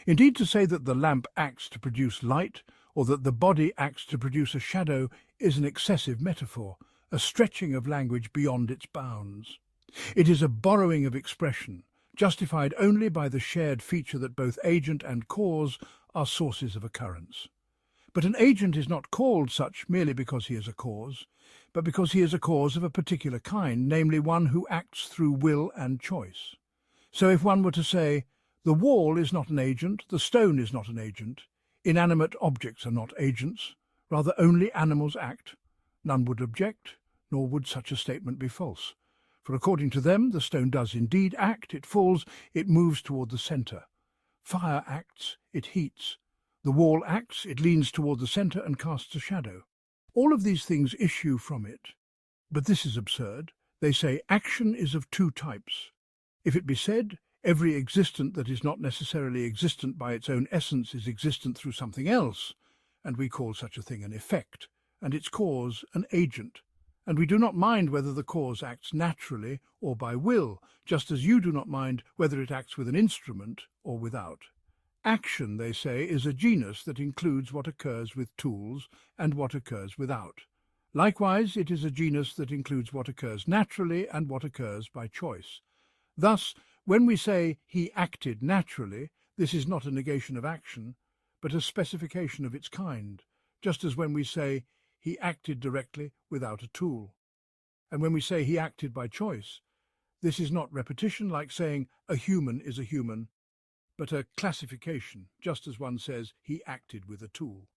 Indeed, to say that the lamp acts to produce light, or that the body acts to produce a shadow, is an excessive metaphor, a stretching of language beyond its bounds. It is a borrowing of expression, justified only by the shared feature that both agent and cause are sources of occurrence. But an agent is not called such merely because he is a cause, but because he is a cause of a particular kind, namely one who acts through will and choice. So if one were to say, the wall is not an agent, the stone is not an agent, inanimate objects are not agents, rather only animals act, none would object, nor would such a statement be false. For according to them, the stone does indeed act, it falls, it moves toward the centre. Fire acts, it heats. The wall acts, it leans toward the centre and casts a shadow. All of these things issue from it. But this is absurd. They say action is of two types. If it be said, every existent that is not necessarily existent by its own essence is existent through something else, and we call such a thing an effect, and its cause an agent, and we do not mind whether the cause acts naturally or by will, just as you do not mind whether it acts with an instrument or without. Action, they say, is a genus that includes what occurs with tools and what occurs without. Likewise, it is a genus that includes what occurs naturally and what occurs by choice. Thus, when we say he acted naturally, this is not a negation of action, but a specification of its kind, just as when we say he acted directly without a tool. And when we say he acted by choice, this is not repetition like saying a human is a human, but a classification, just as one says he acted with a tool.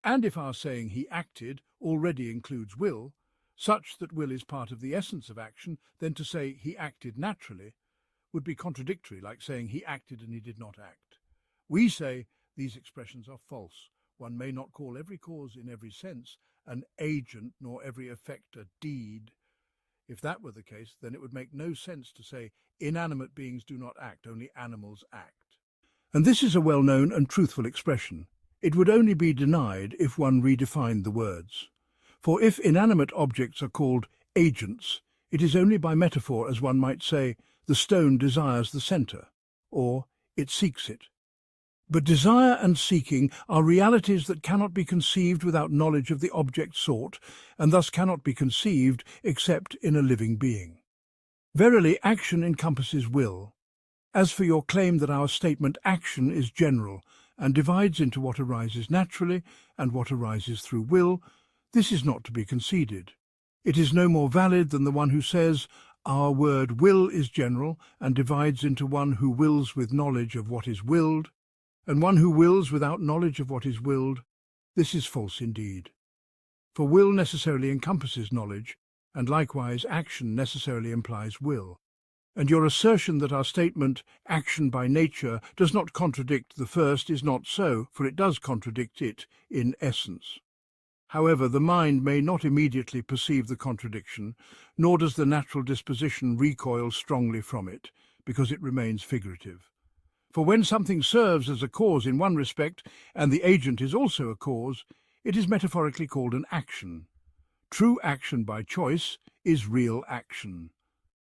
And if our saying he acted already includes will, such that will is part of the essence of action, then to say he acted naturally would be contradictory, like saying he acted and he did not act. We say these expressions are false. One may not call every cause in every sense an agent, nor every effect a deed. If that were the case, then it would make no sense to say inanimate beings do not act, only animals act. And this is a well-known and truthful expression. It would only be denied if one redefined the words. For if inanimate objects are called agents, it is only by metaphor, as one might say, the stone desires the centre, or it seeks it. But desire and seeking are realities that cannot be conceived without knowledge of the object sought, and thus cannot be conceived except in a living being. Verily, action encompasses will. As for your claim that our statement action is general, and divides into what arises naturally and what arises through will, this is not to be conceded. It is no more valid than the one who says, our word will is general and divides into one who wills with knowledge of what is willed, and one who wills without knowledge of what is willed. This is false indeed. For will necessarily encompasses knowledge, and likewise action necessarily implies will. And your assertion that our statement, action by nature, does not contradict the first is not so, for it does contradict it in essence. However, the mind may not immediately perceive the contradiction, nor does the natural disposition recoil strongly from it, because it remains figurative. For when something serves as a cause in one respect, and the agent is also a cause, it is metaphorically called an action. True action by choice is real action.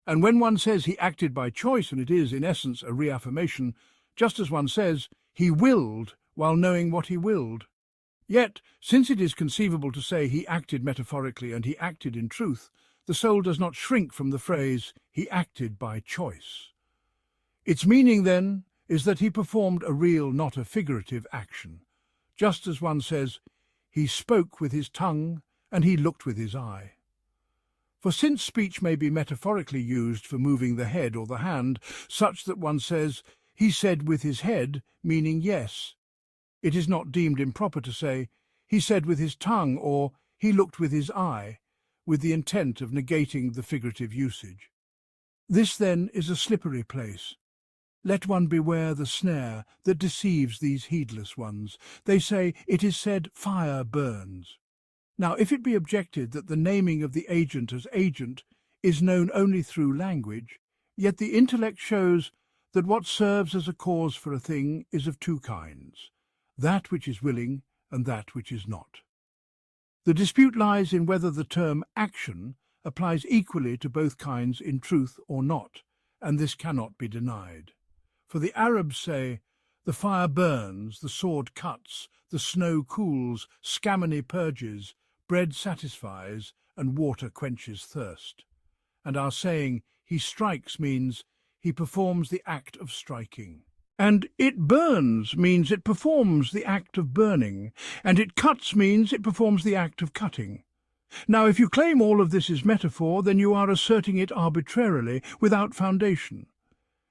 And when one says he acted by choice, and it is, in essence, a reaffirmation, just as one says he willed while knowing what he willed. Yet, since it is conceivable to say he acted metaphorically and he acted in truth, the soul does not shrink from the phrase he acted by choice. Its meaning, then, is that he performed a real, not a figurative action, just as one says he spoke with his tongue and he looked with his eye. For since speech may be metaphorically used for moving the head or the hand, such that one says, he said with his head, meaning yes, it is not deemed improper to say, he said with his tongue, or he looked with his eye, with the intent of negating the figurative usage. This, then, is a slippery place. Let one beware the snare that deceives these heedless ones. They say, it is said, fire burns. Now, if it be objected that the naming of the agent as agent is known only through language, yet the intellect shows that what serves as a cause for a thing is of two kinds, that which is willing and that which is not. The dispute lies in whether the term action applies equally to both kinds in truth or not, and this cannot be denied. For the Arabs say, the fire burns, the sword cuts, the snow cools, scammony purges, bread satisfies, and water quenches thirst. And our saying, he strikes, means he performs the act of striking. And it burns means it performs the act of burning, and it cuts means it performs the act of cutting. Now, if you claim all of this is metaphor, then you are asserting it arbitrarily, without foundation.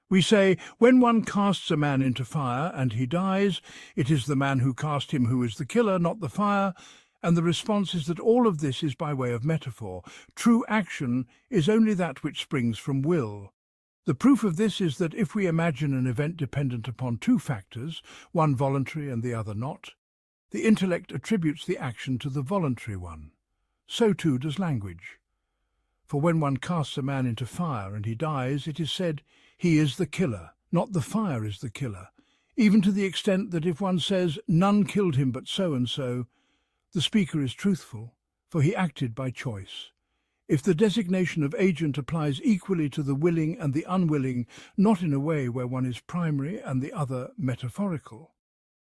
We say, when one casts a man into fire and he dies, it is the man who cast him who is the killer, not the fire, and the response is that all of this is by way of metaphor. True action is only that which springs from will. The proof of this is that if we imagine an event dependent upon two factors, one voluntary and the other not, the intellect attributes the action to the voluntary one. So too does language. For when one casts a man into fire and he dies, it is said, he is the killer, not the fire is the killer, even to the extent that if one says, none killed him but so-and-so, the speaker is truthful, for he acted by choice. If the designation of agent applies equally to the willing and the unwilling, not in a way where one is primary and the other metaphorical,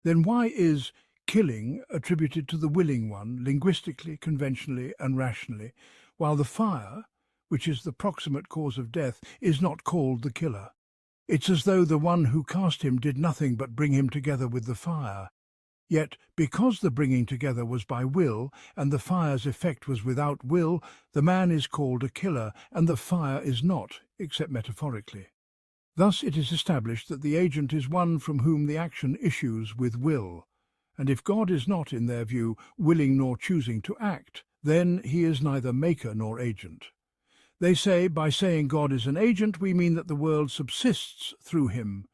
then why is killing attributed to the willing one, linguistically, conventionally and rationally, while the fire, which is the proximate cause of death, is not called the killer? It's as though the one who cast him did nothing but bring him together with the fire. Yet, because the bringing together was by will, and the fire's effect was without will, the man is called a killer, and the fire is not, except metaphorically. Thus it is established that the agent is one from whom the action issues with will, and if God is not, in their view, willing nor choosing to act, then he is neither maker nor agent. They say, by saying God is an agent, we mean that the world subsists through him.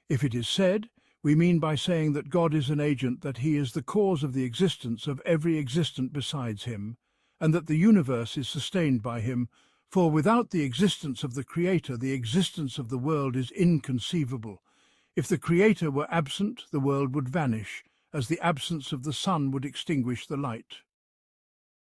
If it is said, we mean by saying that God is an agent that he is the cause of the existence of every existent besides him, and that the universe is sustained by him, for without the existence of the Creator, the existence of the world is inconceivable. If the Creator were absent, the world would vanish, as the absence of the sun would extinguish the light.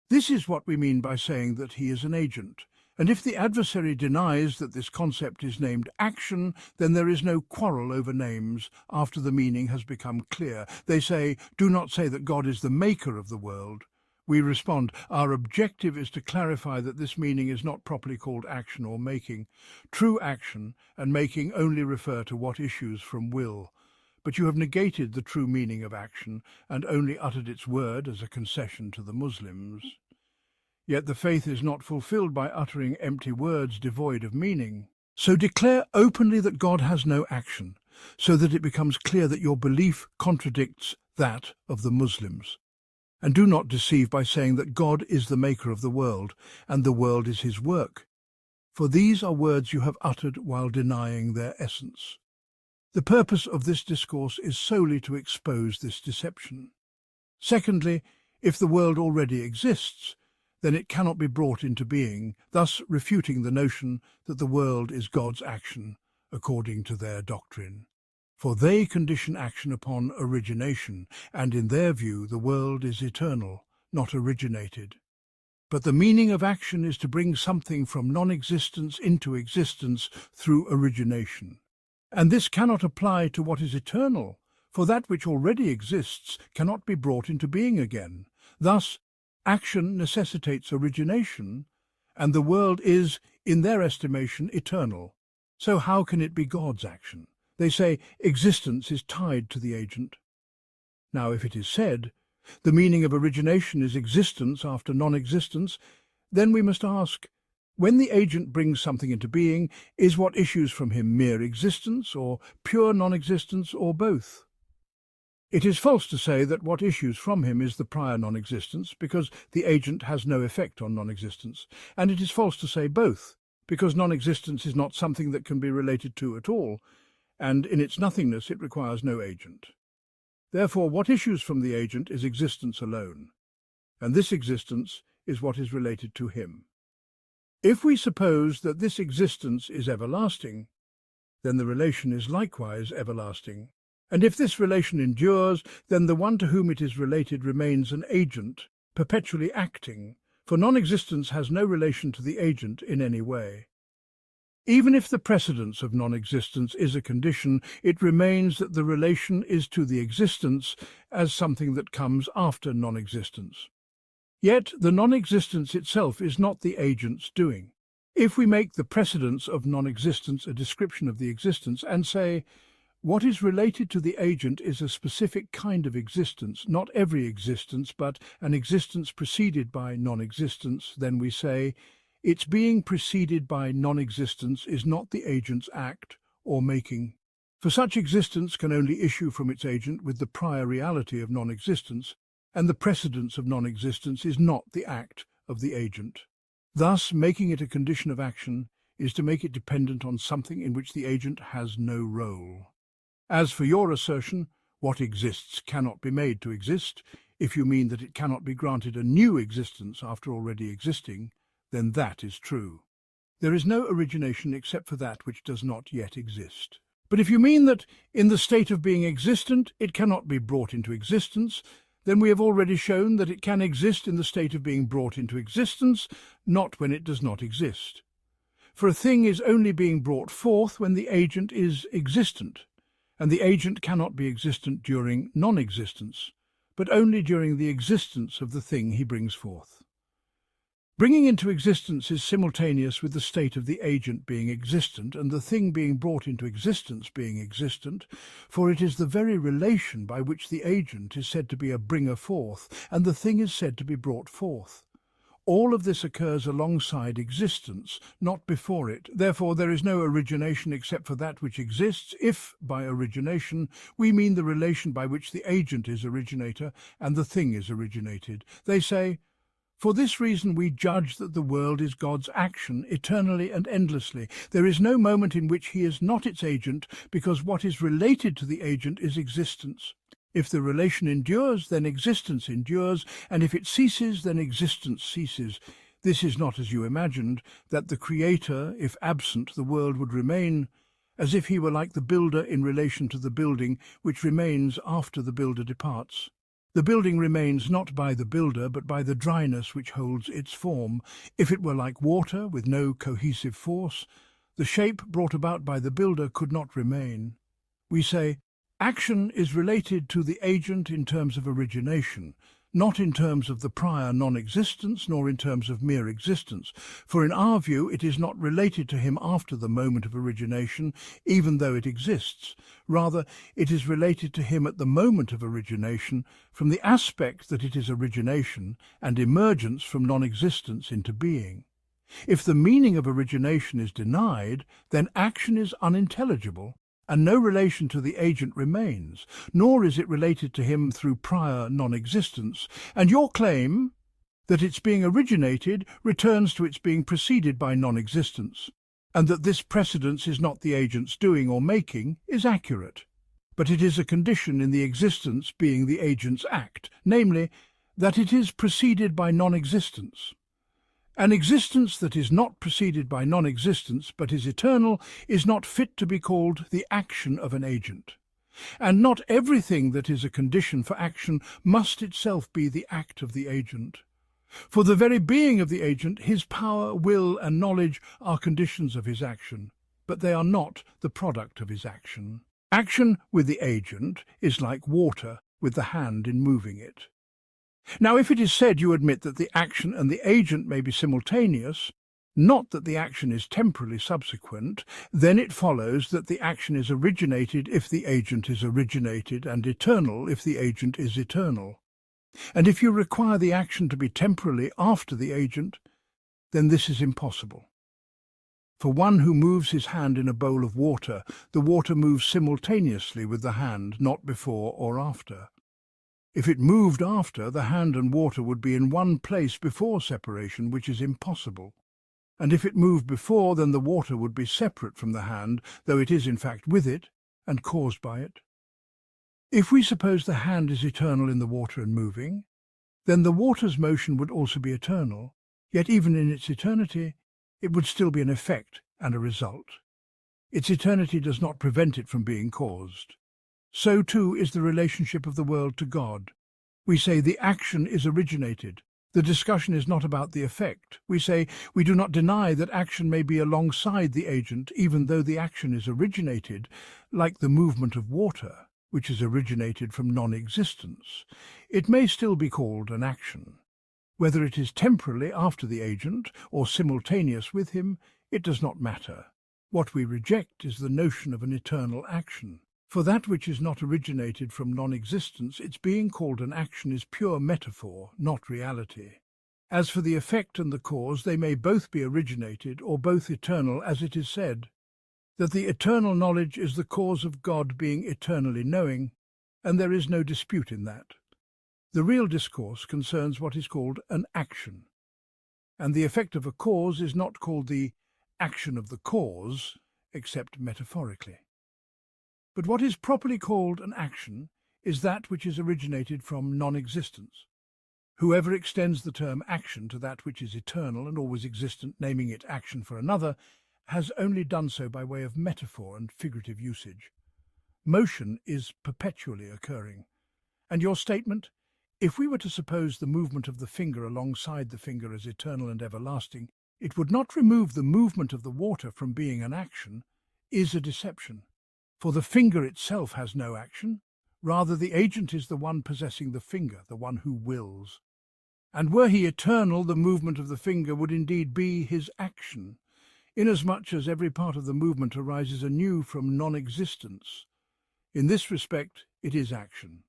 This is what we mean by saying that he is an agent. And if the adversary denies that this concept is named action, then there is no quarrel over names after the meaning has become clear. They say, do not say that God is the maker of the world. We respond, our objective is to clarify that this meaning is not properly called action or making. True action and making only refer to what issues from will. But you have negated the true meaning of action and only uttered its word as a concession to the Muslims. Yet the faith is not fulfilled by uttering empty words devoid of meaning. So declare openly that God has no action, so that it becomes clear that your belief contradicts that of the Muslims. And do not deceive by saying that God is the maker of the world, and the world is his work. For these are words you have uttered while denying their essence. The purpose of this discourse is solely to expose this deception. Secondly, if the world already exists, then it cannot be brought into being, thus refuting the notion that the world is God's action, according to their doctrine. For they condition action upon origination, and in their view the world is eternal, not originated. But the meaning of action is to bring something from non-existence into existence through origination. And this cannot apply to what is eternal, for that which already exists cannot be brought into being again. Thus, action necessitates origination, and the world is, in their estimation, eternal. So how can it be God's action? They say existence is tied to the agent. Now, if it is said, the meaning of origination is existence after non-existence, then we must ask, when the agent brings something into being, is what issues from him mere existence, or pure non-existence, or both? It is false to say that what issues from him is the prior non-existence, because the agent has no effect on non-existence, and it is false to say both, because non-existence is not something that can be related to at all, and in its nothingness it requires no agent. Therefore, what issues from the agent is existence alone, and this existence is what is related to him. If we suppose that this existence is everlasting, then the relation is likewise everlasting. And if this relation endures, then the one to whom it is related remains an agent, perpetually acting, for non-existence has no relation to the agent in any way. Even if the precedence of non-existence is a condition, it remains that the relation is to the existence as something that comes after non-existence. Yet the non-existence itself is not the agent's doing. If we make the precedence of non-existence a description of the existence and say, what is related to the agent is a specific kind of existence, not every existence, but an existence preceded by non-existence, then we say, its being preceded by non-existence is not the agent's act or making. For such existence can only issue from its agent with the prior reality of non-existence, and the precedence of non-existence is not the act of the agent. Thus, making it a condition of action is to make it dependent on something in which the agent has no role. As for your assertion, what exists cannot be made to exist, if you mean that it cannot be granted a new existence after already existing, then that is true. There is no origination except for that which does not yet exist. But if you mean that, in the state of being existent, it cannot be brought into existence, then we have already shown that it can exist in the state of being brought into existence, not when it does not exist. For a thing is only being brought forth when the agent is existent, and the agent cannot be existent during non-existence, but only during the existence of the thing he brings forth. Bringing into existence is simultaneous with the state of the agent being existent and the thing being brought into existence being existent, for it is the very relation by which the agent is said to be a bringer forth, and the thing is said to be brought forth. All of this occurs alongside existence, not before it. Therefore, there is no origination except for that which exists, if, by origination, we mean the relation by which the agent is originator and the thing is originated. They say, "For this reason we judge that the world is God's action eternally and endlessly. There is no moment in which he is not its agent, because what is related to the agent is existence. If the relation endures, then existence endures, and if it ceases, then existence ceases. This is not as you imagined, that the Creator, if absent, the world would remain, as if he were like the builder in relation to the building, which remains after the builder departs. The building remains not by the builder, but by the dryness which holds its form. If it were like water, with no cohesive force, the shape brought about by the builder could not remain." We say, action is related to the agent in terms of origination, not in terms of the prior non-existence, nor in terms of mere existence, for in our view it is not related to him after the moment of origination, even though it exists. Rather, it is related to him at the moment of origination, from the aspect that it is origination and emergence from non-existence into being. If the meaning of origination is denied, then action is unintelligible, and no relation to the agent remains, nor is it related to him through prior non-existence, and your claim that its being originated returns to its being preceded by non-existence, and that this precedence is not the agent's doing or making, is accurate. But it is a condition in the existence being the agent's act, namely, that it is preceded by non-existence. An existence that is not preceded by non-existence, but is eternal, is not fit to be called the action of an agent. And not everything that is a condition for action must itself be the act of the agent. For the very being of the agent, his power, will, and knowledge are conditions of his action, but they are not the product of his action. Action with the agent is like water with the hand in moving it. Now, if it is said you admit that the action and the agent may be simultaneous, not that the action is temporally subsequent, then it follows that the action is originated if the agent is originated, and eternal if the agent is eternal. And if you require the action to be temporally after the agent, then this is impossible. For one who moves his hand in a bowl of water, the water moves simultaneously with the hand, not before or after. If it moved after, the hand and water would be in one place before separation, which is impossible. And if it moved before, then the water would be separate from the hand, though it is in fact with it, and caused by it. If we suppose the hand is eternal in the water and moving, then the water's motion would also be eternal, yet even in its eternity, it would still be an effect and a result. Its eternity does not prevent it from being caused. So too is the relationship of the world to God. We say the action is originated. The discussion is not about the effect. We say we do not deny that action may be alongside the agent, even though the action is originated, like the movement of water, which is originated from non-existence. It may still be called an action. Whether it is temporally after the agent or simultaneous with him, it does not matter. What we reject is the notion of an eternal action. For that which is not originated from non-existence, its being called an action is pure metaphor, not reality. As for the effect and the cause, they may both be originated or both eternal, as it is said, that the eternal knowledge is the cause of God being eternally knowing, and there is no dispute in that. The real discourse concerns what is called an action, and the effect of a cause is not called the action of the cause, except metaphorically. But what is properly called an action is that which is originated from non-existence. Whoever extends the term action to that which is eternal and always existent, naming it action for another, has only done so by way of metaphor and figurative usage. Motion is perpetually occurring. And your statement, if we were to suppose the movement of the finger alongside the finger as eternal and everlasting, it would not remove the movement of the water from being an action, is a deception. For the finger itself has no action. Rather, the agent is the one possessing the finger, the one who wills. And were he eternal, the movement of the finger would indeed be his action, inasmuch as every part of the movement arises anew from non-existence. In this respect, it is action.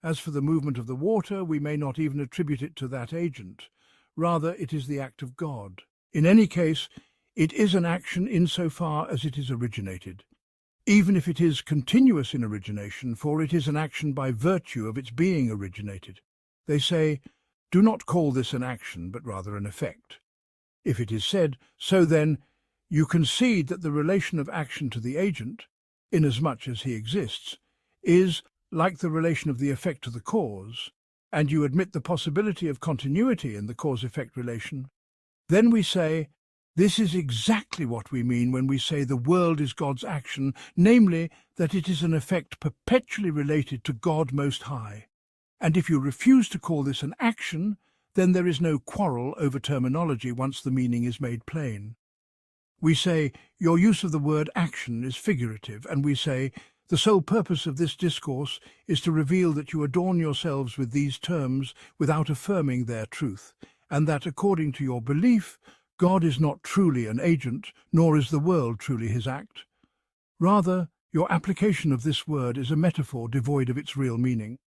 As for the movement of the water, we may not even attribute it to that agent. Rather, it is the act of God. In any case, it is an action insofar as it is originated, even if it is continuous in origination, for it is an action by virtue of its being originated. They say, do not call this an action, but rather an effect. If it is said, so then, you concede that the relation of action to the agent, inasmuch as he exists, is like the relation of the effect to the cause, and you admit the possibility of continuity in the cause-effect relation, then we say, this is exactly what we mean when we say the world is God's action, namely, that it is an effect perpetually related to God Most High. And if you refuse to call this an action, then there is no quarrel over terminology once the meaning is made plain. We say, your use of the word action is figurative, and we say, the sole purpose of this discourse is to reveal that you adorn yourselves with these terms without affirming their truth, and that according to your belief, God is not truly an agent, nor is the world truly his act. Rather, your application of this word is a metaphor devoid of its real meaning,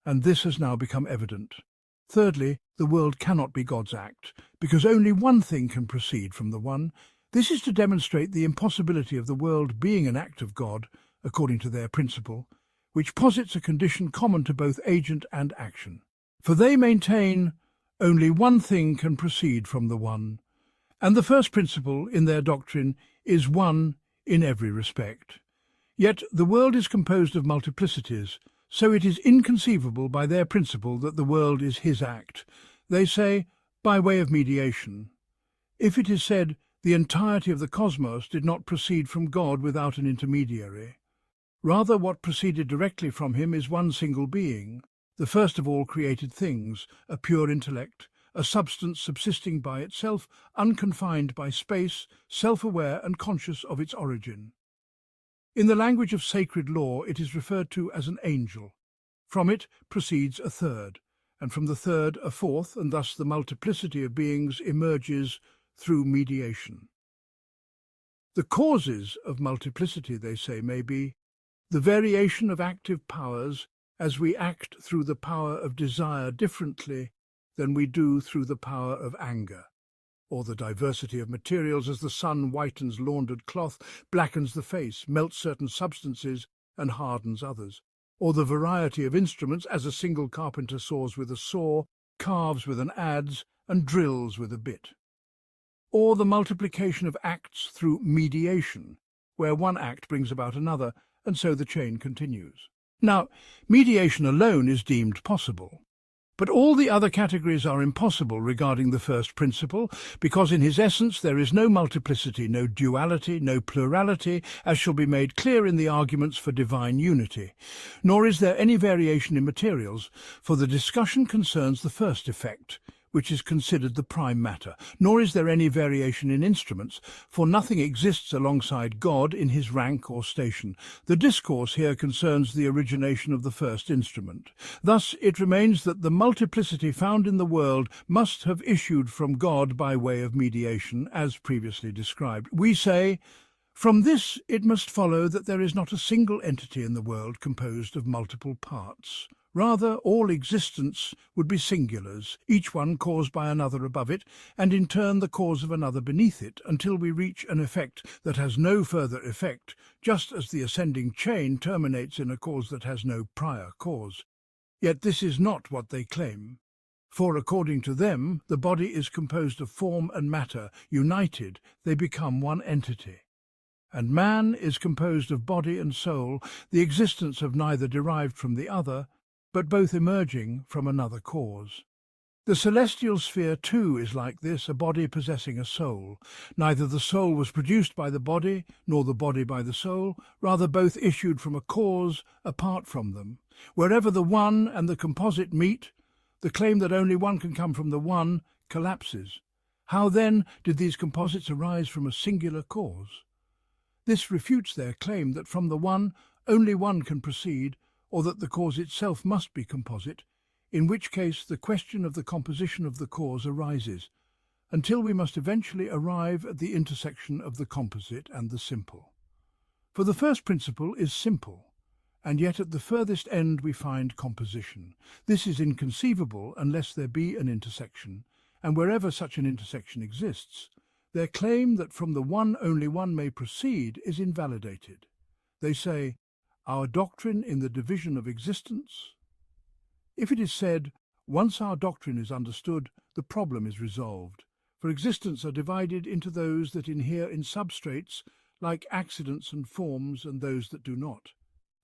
and this has now become evident. Thirdly, the world cannot be God's act, because only one thing can proceed from the one. This is to demonstrate the impossibility of the world being an act of God, according to their principle, which posits a condition common to both agent and action. For they maintain only one thing can proceed from the one, and the first principle in their doctrine is one in every respect. Yet the world is composed of multiplicities, so it is inconceivable by their principle that the world is his act. They say, by way of mediation. If it is said, the entirety of the cosmos did not proceed from God without an intermediary. Rather, what proceeded directly from him is one single being, the first of all created things, a pure intellect, a substance subsisting by itself, unconfined by space, self-aware and conscious of its origin. In the language of sacred law, it is referred to as an angel. From it proceeds a third, and from the third a fourth, and thus the multiplicity of beings emerges through mediation. The causes of multiplicity, they say, may be the variation of active powers as we act through the power of desire differently than we do through the power of anger, or the diversity of materials as the sun whitens laundered cloth, blackens the face, melts certain substances and hardens others, or the variety of instruments as a single carpenter saws with a saw, carves with an adze, and drills with a bit. Or the multiplication of acts through mediation, where one act brings about another, and so the chain continues. Now, mediation alone is deemed possible, but all the other categories are impossible regarding the first principle, because in his essence there is no multiplicity, no duality, no plurality, as shall be made clear in the arguments for divine unity. Nor is there any variation in materials, for the discussion concerns the first effect, which is considered the prime matter. Nor is there any variation in instruments, for nothing exists alongside God in his rank or station. The discourse here concerns the origination of the first instrument. Thus it remains that the multiplicity found in the world must have issued from God by way of mediation, as previously described. We say, from this it must follow that there is not a single entity in the world composed of multiple parts. Rather, all existence would be singulars, each one caused by another above it, and in turn the cause of another beneath it, until we reach an effect that has no further effect, just as the ascending chain terminates in a cause that has no prior cause. Yet this is not what they claim. For according to them, the body is composed of form and matter. United, they become one entity. And man is composed of body and soul, the existence of neither derived from the other, but both emerging from another cause. The celestial sphere too is like this, a body possessing a soul. Neither the soul was produced by the body, nor the body by the soul, rather both issued from a cause apart from them. Wherever the one and the composite meet, the claim that only one can come from the one collapses. How then did these composites arise from a singular cause? This refutes their claim that from the one only one can proceed, or that the cause itself must be composite, in which case the question of the composition of the cause arises, until we must eventually arrive at the intersection of the composite and the simple. For the first principle is simple, and yet at the furthest end we find composition. This is inconceivable unless there be an intersection, and wherever such an intersection exists, their claim that from the one only one may proceed is invalidated. They say, our doctrine in the division of existence? If it is said, once our doctrine is understood, the problem is resolved, for existents are divided into those that inhere in substrates, like accidents and forms, and those that do not.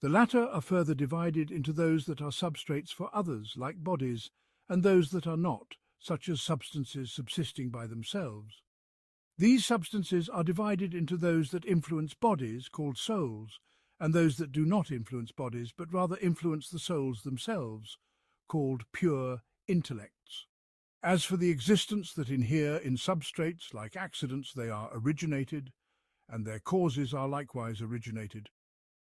The latter are further divided into those that are substrates for others, like bodies, and those that are not, such as substances subsisting by themselves. These substances are divided into those that influence bodies, called souls, and those that do not influence bodies, but rather influence the souls themselves, called pure intellects. As for the existence that inhere in substrates like accidents, they are originated, and their causes are likewise originated,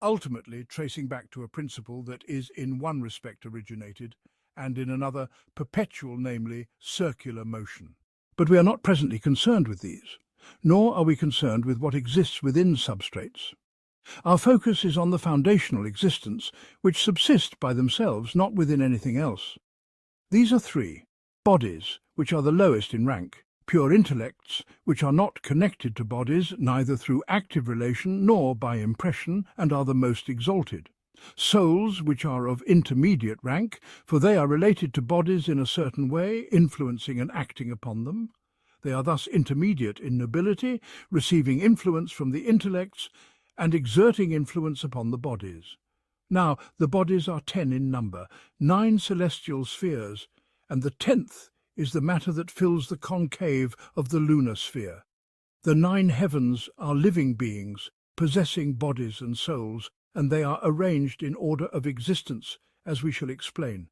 ultimately tracing back to a principle that is in one respect originated, and in another perpetual, namely circular motion. But we are not presently concerned with these, nor are we concerned with what exists within substrates. Our focus is on the foundational existence, which subsist by themselves, not within anything else. These are three: bodies, which are the lowest in rank; pure intellects, which are not connected to bodies, neither through active relation nor by impression, and are the most exalted; souls, which are of intermediate rank, for they are related to bodies in a certain way, influencing and acting upon them. They are thus intermediate in nobility, receiving influence from the intellects, and exerting influence upon the bodies. Now, the bodies are 10 in number, 9 celestial spheres, and the 10th is the matter that fills the concave of the lunar sphere. The 9 heavens are living beings, possessing bodies and souls, and they are arranged in order of existence, as we shall explain.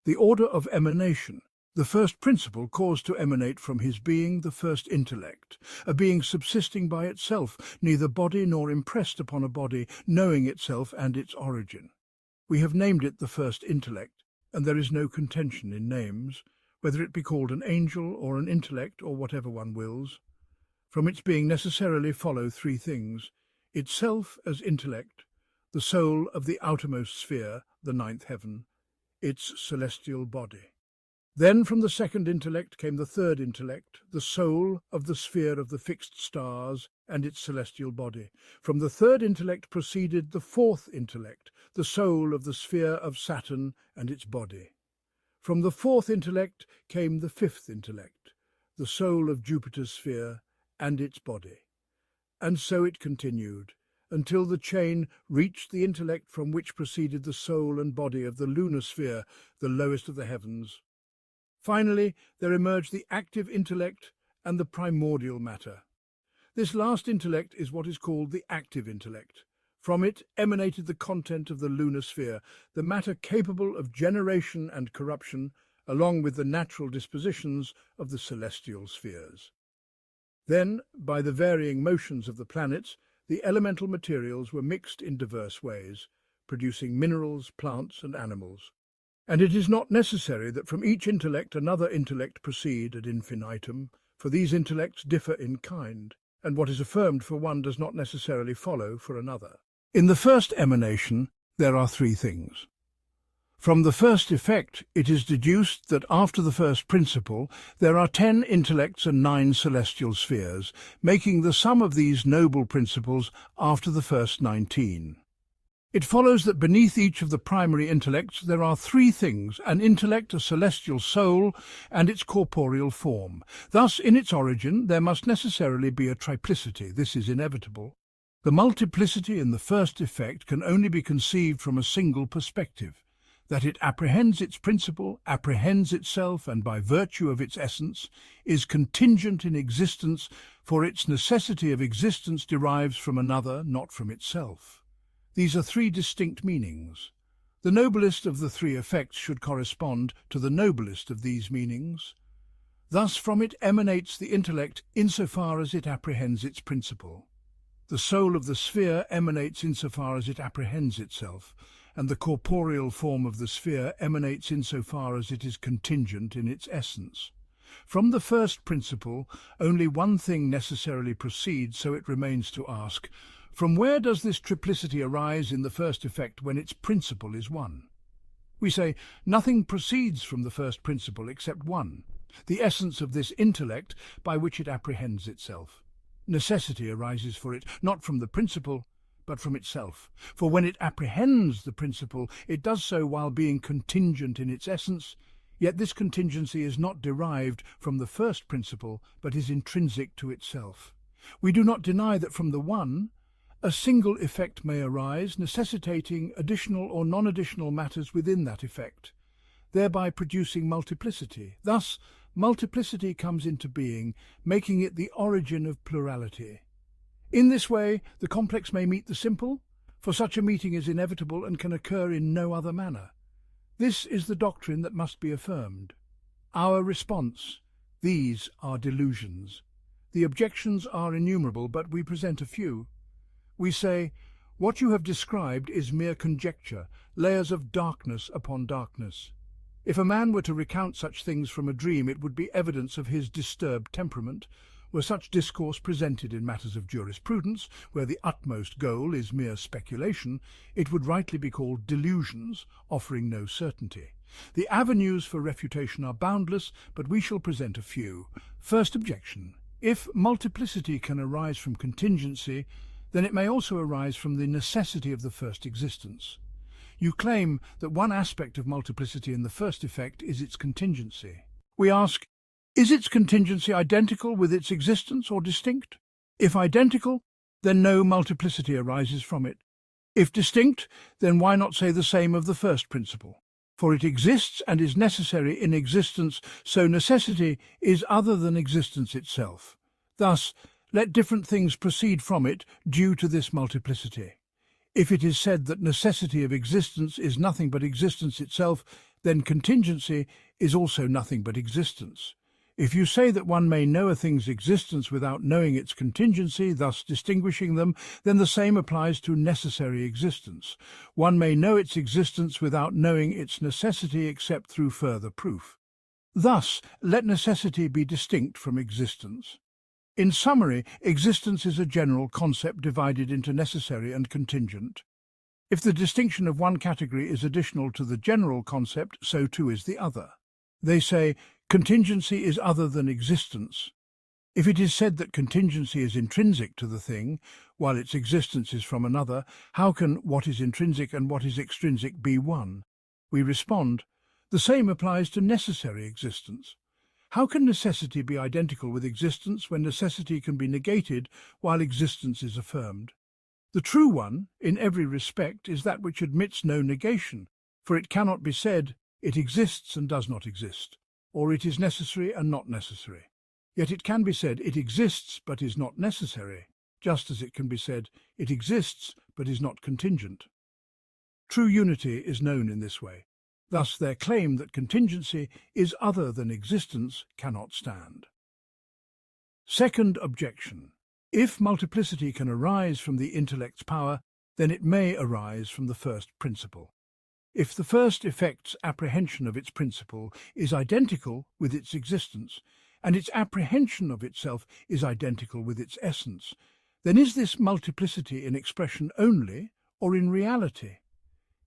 The order of emanation, the first principle caused to emanate from his being, the first intellect, a being subsisting by itself, neither body nor impressed upon a body, knowing itself and its origin. We have named it the first intellect, and there is no contention in names, whether it be called an angel or an intellect or whatever one wills. From its being necessarily follow 3 things: itself as intellect, the soul of the outermost sphere, the 9th heaven, its celestial body. Then from the second intellect came the third intellect, the soul of the sphere of the fixed stars and its celestial body. From the third intellect proceeded the fourth intellect, the soul of the sphere of Saturn and its body. From the fourth intellect came the fifth intellect, the soul of Jupiter's sphere and its body. And so it continued, until the chain reached the intellect from which proceeded the soul and body of the lunar sphere, the lowest of the heavens. Finally, there emerged the active intellect and the primordial matter. This last intellect is what is called the active intellect. From it emanated the content of the lunar sphere, the matter capable of generation and corruption, along with the natural dispositions of the celestial spheres. Then, by the varying motions of the planets, the elemental materials were mixed in diverse ways, producing minerals, plants, and animals. And it is not necessary that from each intellect another intellect proceed ad infinitum, for these intellects differ in kind, and what is affirmed for one does not necessarily follow for another. In the first emanation there are 3 things. From the first effect, it is deduced that after the first principle, there are 10 intellects and 9 celestial spheres, making the sum of these noble principles after the first 19. It follows that beneath each of the primary intellects there are 3 things: an intellect, a celestial soul, and its corporeal form. Thus, in its origin, there must necessarily be a triplicity. This is inevitable. The multiplicity in the first effect can only be conceived from a single perspective: that it apprehends its principle, apprehends itself, and by virtue of its essence, is contingent in existence, for its necessity of existence derives from another, not from itself. These are 3 distinct meanings. The noblest of the 3 effects should correspond to the noblest of these meanings. Thus from it emanates the intellect insofar as it apprehends its principle. The soul of the sphere emanates insofar as it apprehends itself, and the corporeal form of the sphere emanates insofar as it is contingent in its essence. From the first principle, only one thing necessarily proceeds, so it remains to ask, from where does this triplicity arise in the first effect when its principle is one? We say, nothing proceeds from the first principle except one, the essence of this intellect by which it apprehends itself. Necessity arises for it, not from the principle, but from itself. For when it apprehends the principle, it does so while being contingent in its essence, yet this contingency is not derived from the first principle, but is intrinsic to itself. We do not deny that from the one, a single effect may arise, necessitating additional or non-additional matters within that effect, thereby producing multiplicity. Thus, multiplicity comes into being, making it the origin of plurality. In this way, the complex may meet the simple, for such a meeting is inevitable and can occur in no other manner. This is the doctrine that must be affirmed. Our response: these are delusions. The objections are innumerable, but we present a few. We say, what you have described is mere conjecture, layers of darkness upon darkness. If a man were to recount such things from a dream, it would be evidence of his disturbed temperament. Were such discourse presented in matters of jurisprudence, where the utmost goal is mere speculation, it would rightly be called delusions, offering no certainty. The avenues for refutation are boundless, but we shall present a few. First objection: if multiplicity can arise from contingency, then it may also arise from the necessity of the first existence. You claim that one aspect of multiplicity in the first effect is its contingency. We ask, is its contingency identical with its existence or distinct? If identical, then no multiplicity arises from it. If distinct, then why not say the same of the first principle? For it exists and is necessary in existence, so necessity is other than existence itself. Thus, let different things proceed from it due to this multiplicity. If it is said that necessity of existence is nothing but existence itself, then contingency is also nothing but existence. If you say that one may know a thing's existence without knowing its contingency, thus distinguishing them, then the same applies to necessary existence. One may know its existence without knowing its necessity except through further proof. Thus, let necessity be distinct from existence. In summary, existence is a general concept divided into necessary and contingent. If the distinction of one category is additional to the general concept, so too is the other. They say, contingency is other than existence. If it is said that contingency is intrinsic to the thing, while its existence is from another, how can what is intrinsic and what is extrinsic be one? We respond, the same applies to necessary existence. How can necessity be identical with existence when necessity can be negated while existence is affirmed? The true one, in every respect, is that which admits no negation, for it cannot be said, it exists and does not exist, or it is necessary and not necessary. Yet it can be said, it exists but is not necessary, just as it can be said, it exists but is not contingent. True unity is known in this way. Thus their claim that contingency is other than existence cannot stand. Second objection. If multiplicity can arise from the intellect's power, then it may arise from the first principle. If the first effect's apprehension of its principle is identical with its existence, and its apprehension of itself is identical with its essence, then is this multiplicity in expression only, or in reality?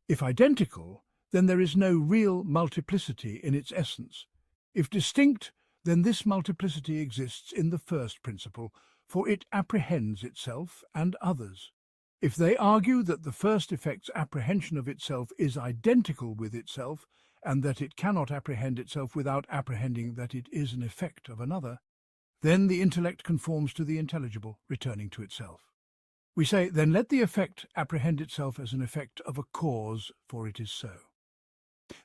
If identical, then there is no real multiplicity in its essence. If distinct, then this multiplicity exists in the first principle, for it apprehends itself and others. If they argue that the first effect's apprehension of itself is identical with itself, and that it cannot apprehend itself without apprehending that it is an effect of another, then the intellect conforms to the intelligible, returning to itself. We say, then let the effect apprehend itself as an effect of a cause, for it is so.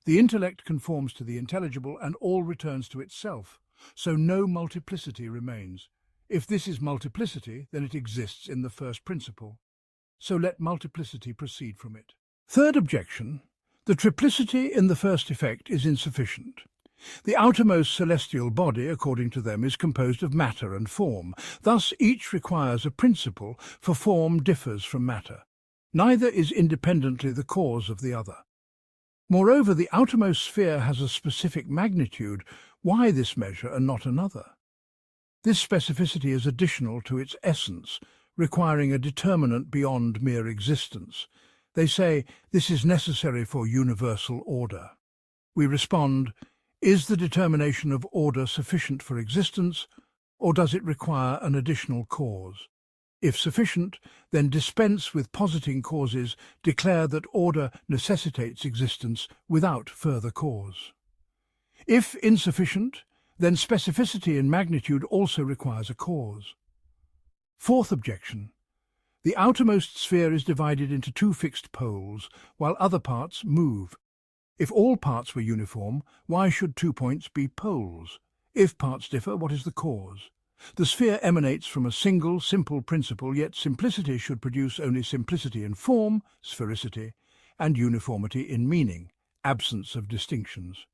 The intellect conforms to the intelligible, and all returns to itself, so no multiplicity remains. If this is multiplicity, then it exists in the first principle. So let multiplicity proceed from it. Third objection: the triplicity in the first effect is insufficient. The outermost celestial body, according to them, is composed of matter and form. Thus each requires a principle, for form differs from matter. Neither is independently the cause of the other. Moreover, the outermost sphere has a specific magnitude. Why this measure and not another? This specificity is additional to its essence, requiring a determinant beyond mere existence. They say this is necessary for universal order. We respond, is the determination of order sufficient for existence, or does it require an additional cause? If sufficient, then dispense with positing causes, declare that order necessitates existence without further cause. If insufficient, then specificity in magnitude also requires a cause. Fourth objection: the outermost sphere is divided into two fixed poles, while other parts move. If all parts were uniform, why should 2 points be poles? If parts differ, what is the cause? The sphere emanates from a single, simple principle, yet simplicity should produce only simplicity in form, sphericity, and uniformity in meaning, absence of distinctions.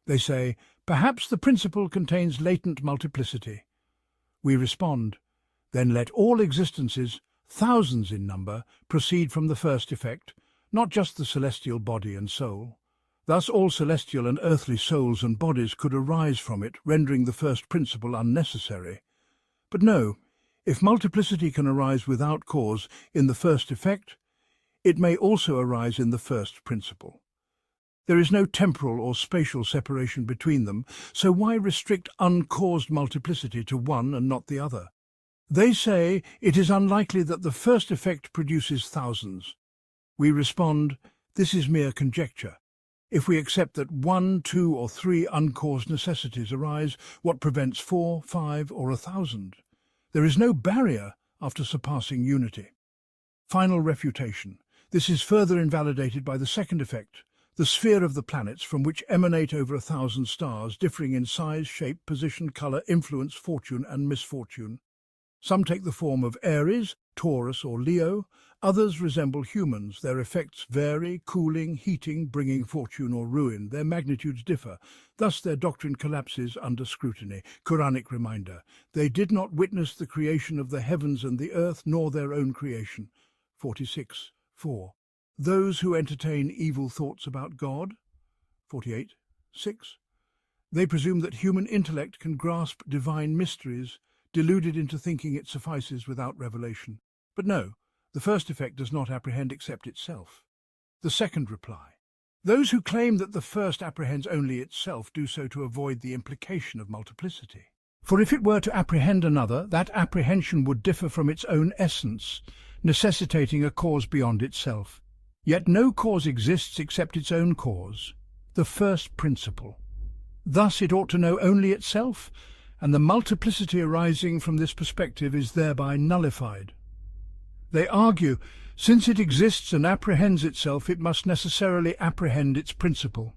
They say, perhaps the principle contains latent multiplicity. We respond, then let all existences, thousands in number, proceed from the first effect, not just the celestial body and soul. Thus all celestial and earthly souls and bodies could arise from it, rendering the first principle unnecessary. But no, if multiplicity can arise without cause in the first effect, it may also arise in the first principle. There is no temporal or spatial separation between them, so why restrict uncaused multiplicity to one and not the other? They say it is unlikely that the first effect produces thousands. We respond, this is mere conjecture. If we accept that 1, 2, or 3 uncaused necessities arise, what prevents 4, 5, or 1,000? There is no barrier after surpassing unity. Final refutation. This is further invalidated by the second effect, the sphere of the planets, from which emanate over 1,000 stars, differing in size, shape, position, colour, influence, fortune, and misfortune. Some take the form of Aries, Taurus, or Leo. Others resemble humans. Their effects vary: cooling, heating, bringing fortune or ruin. Their magnitudes differ. Thus their doctrine collapses under scrutiny. Quranic reminder: they did not witness the creation of the heavens and the earth, nor their own creation. 46:4. Those who entertain evil thoughts about God. 48:6. They presume that human intellect can grasp divine mysteries, deluded into thinking it suffices without revelation. But no, the first effect does not apprehend except itself. The second reply: those who claim that the first apprehends only itself do so to avoid the implication of multiplicity. For if it were to apprehend another, that apprehension would differ from its own essence, necessitating a cause beyond itself. Yet no cause exists except its own cause, the first principle. Thus it ought to know only itself, and the multiplicity arising from this perspective is thereby nullified. They argue, since it exists and apprehends itself, it must necessarily apprehend its principle.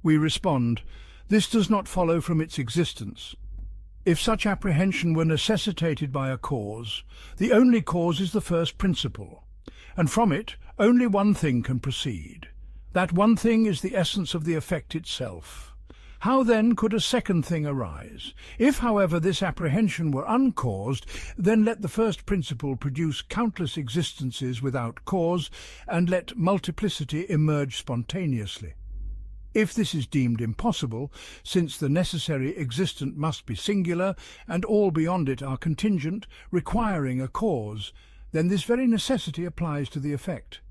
We respond, this does not follow from its existence. If such apprehension were necessitated by a cause, the only cause is the first principle, and from it only one thing can proceed. That one thing is the essence of the effect itself. How then could a second thing arise? If, however, this apprehension were uncaused, then let the first principle produce countless existences without cause, and let multiplicity emerge spontaneously. If this is deemed impossible, since the necessary existent must be singular, and all beyond it are contingent, requiring a cause, then this very necessity applies to the effect.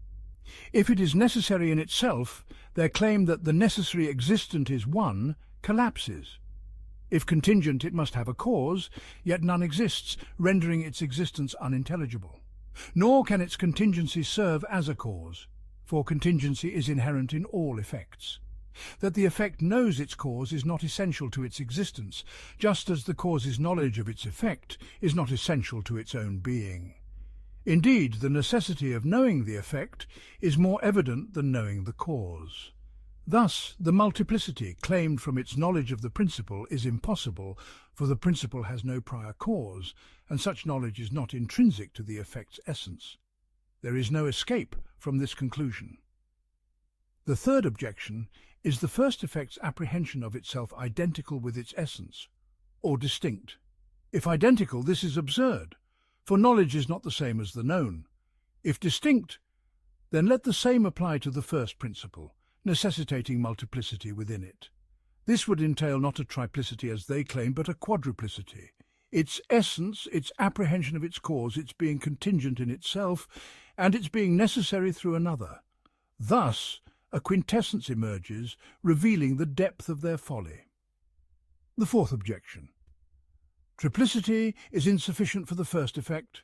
If it is necessary in itself, their claim that the necessary existent is one collapses. If contingent, it must have a cause, yet none exists, rendering its existence unintelligible. Nor can its contingency serve as a cause, for contingency is inherent in all effects. That the effect knows its cause is not essential to its existence, just as the cause's knowledge of its effect is not essential to its own being. Indeed, the necessity of knowing the effect is more evident than knowing the cause. Thus, the multiplicity claimed from its knowledge of the principle is impossible, for the principle has no prior cause, and such knowledge is not intrinsic to the effect's essence. There is no escape from this conclusion. The third objection is the first effect's apprehension of itself identical with its essence, or distinct. If identical, this is absurd, for knowledge is not the same as the known. If distinct, then let the same apply to the first principle, necessitating multiplicity within it. This would entail not a triplicity as they claim, but a quadruplicity. Its essence, its apprehension of its cause, its being contingent in itself, and its being necessary through another. Thus, a quintessence emerges, revealing the depth of their folly. The fourth objection. Triplicity is insufficient for the first effect.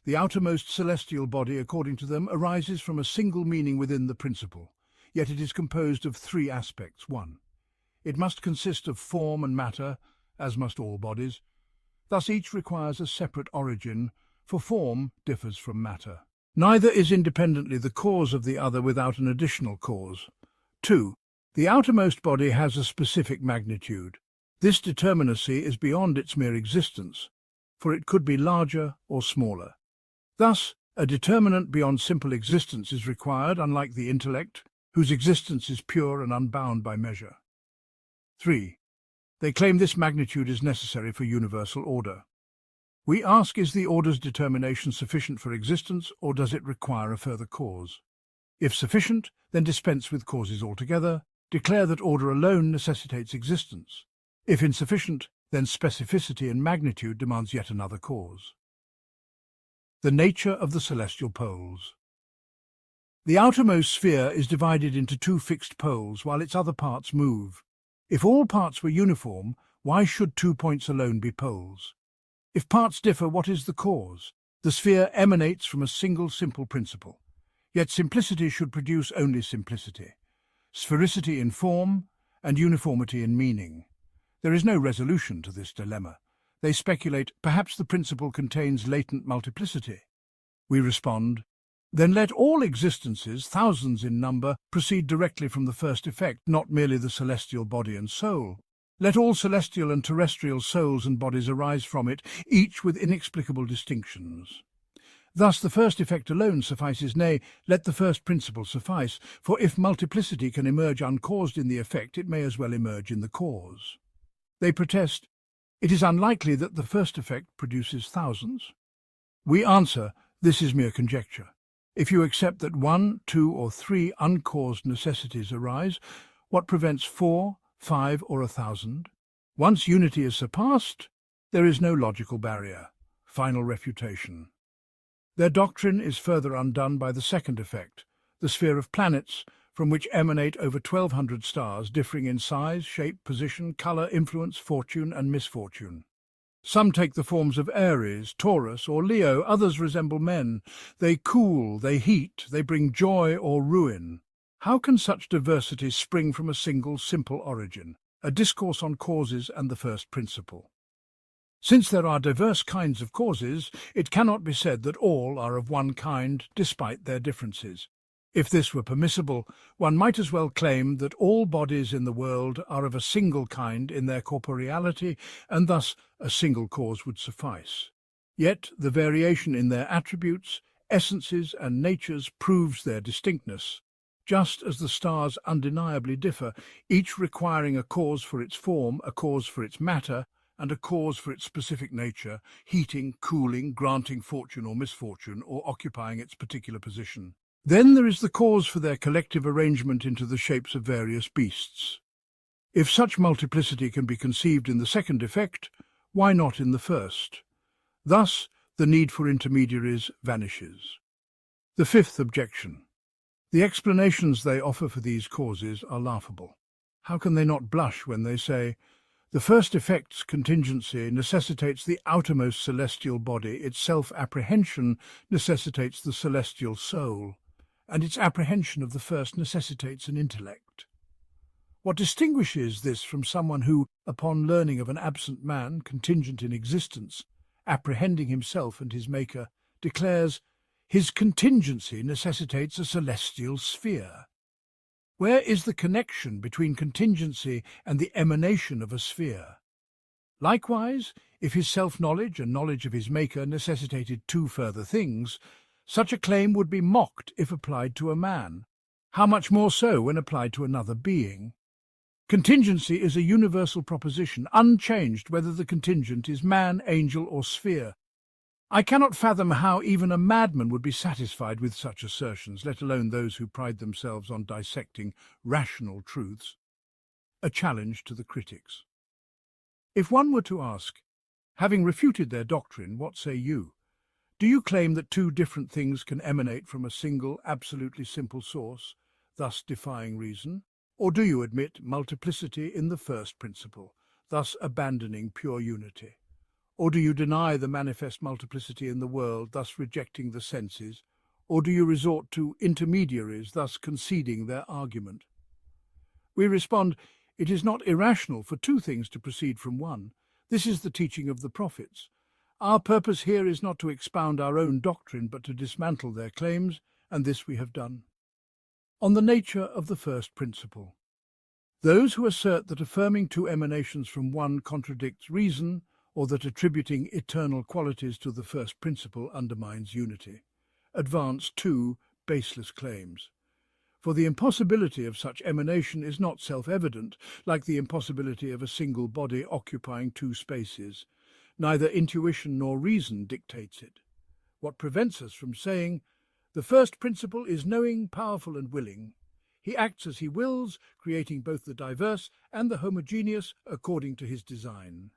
The outermost celestial body, according to them, arises from a single meaning within the principle, yet it is composed of three aspects. 1. It must consist of form and matter, as must all bodies. Thus each requires a separate origin, for form differs from matter. Neither is independently the cause of the other without an additional cause. 2. The outermost body has a specific magnitude. This determinacy is beyond its mere existence, for it could be larger or smaller. Thus, a determinant beyond simple existence is required, unlike the intellect, whose existence is pure and unbound by measure. 3. They claim this magnitude is necessary for universal order. We ask, is the order's determination sufficient for existence, or does it require a further cause? If sufficient, then dispense with causes altogether, declare that order alone necessitates existence. If insufficient, then specificity and magnitude demands yet another cause. The nature of the celestial poles. The outermost sphere is divided into two fixed poles, while its other parts move. If all parts were uniform, why should 2 points alone be poles? If parts differ, what is the cause? The sphere emanates from a single simple principle. Yet simplicity should produce only simplicity, sphericity in form, and uniformity in meaning. There is no resolution to this dilemma. They speculate, perhaps the principle contains latent multiplicity. We respond, then let all existences, thousands in number, proceed directly from the first effect, not merely the celestial body and soul. Let all celestial and terrestrial souls and bodies arise from it, each with inexplicable distinctions. Thus the first effect alone suffices, nay, let the first principle suffice, for if multiplicity can emerge uncaused in the effect, it may as well emerge in the cause. They protest, it is unlikely that the first effect produces thousands. We answer, this is mere conjecture. If you accept that 1, 2, or 3 uncaused necessities arise, what prevents 4, 5, or 1,000? Once unity is surpassed, there is no logical barrier. Final refutation. Their doctrine is further undone by the second effect, the sphere of planets, from which emanate over 1,200 stars, differing in size, shape, position, colour, influence, fortune, and misfortune. Some take the forms of Aries, Taurus, or Leo, others resemble men. They cool, they heat, they bring joy or ruin. How can such diversity spring from a single, simple origin? A discourse on causes and the first principle. Since there are diverse kinds of causes, it cannot be said that all are of one kind, despite their differences. If this were permissible, one might as well claim that all bodies in the world are of a single kind in their corporeality, and thus a single cause would suffice. Yet the variation in their attributes, essences, and natures proves their distinctness, just as the stars undeniably differ, each requiring a cause for its form, a cause for its matter, and a cause for its specific nature, heating, cooling, granting fortune or misfortune, or occupying its particular position. Then there is the cause for their collective arrangement into the shapes of various beasts. If such multiplicity can be conceived in the second effect, why not in the first? Thus, the need for intermediaries vanishes. The fifth objection. The explanations they offer for these causes are laughable. How can they not blush when they say, the first effect's contingency necessitates the outermost celestial body, its self-apprehension necessitates the celestial soul, and its apprehension of the first necessitates an intellect? What distinguishes this from someone who, upon learning of an absent man contingent in existence, apprehending himself and his maker, declares, his contingency necessitates a celestial sphere? Where is the connection between contingency and the emanation of a sphere? Likewise, if his self-knowledge and knowledge of his maker necessitated two further things, such a claim would be mocked if applied to a man. How much more so when applied to another being? Contingency is a universal proposition, unchanged whether the contingent is man, angel, or sphere. I cannot fathom how even a madman would be satisfied with such assertions, let alone those who pride themselves on dissecting rational truths. A challenge to the critics. If one were to ask, having refuted their doctrine, what say you? Do you claim that two different things can emanate from a single, absolutely simple source, thus defying reason? Or do you admit multiplicity in the first principle, thus abandoning pure unity? Or do you deny the manifest multiplicity in the world, thus rejecting the senses? Or do you resort to intermediaries, thus conceding their argument? We respond, it is not irrational for two things to proceed from one. This is the teaching of the prophets. Our purpose here is not to expound our own doctrine, but to dismantle their claims, and this we have done. On the nature of the first principle. Those who assert that affirming two emanations from one contradicts reason, or that attributing eternal qualities to the first principle undermines unity, advance two baseless claims. For the impossibility of such emanation is not self-evident, like the impossibility of a single body occupying two spaces. Neither intuition nor reason dictates it. What prevents us from saying, the first principle is knowing, powerful and willing. He acts as he wills, creating both the diverse and the homogeneous according to his design.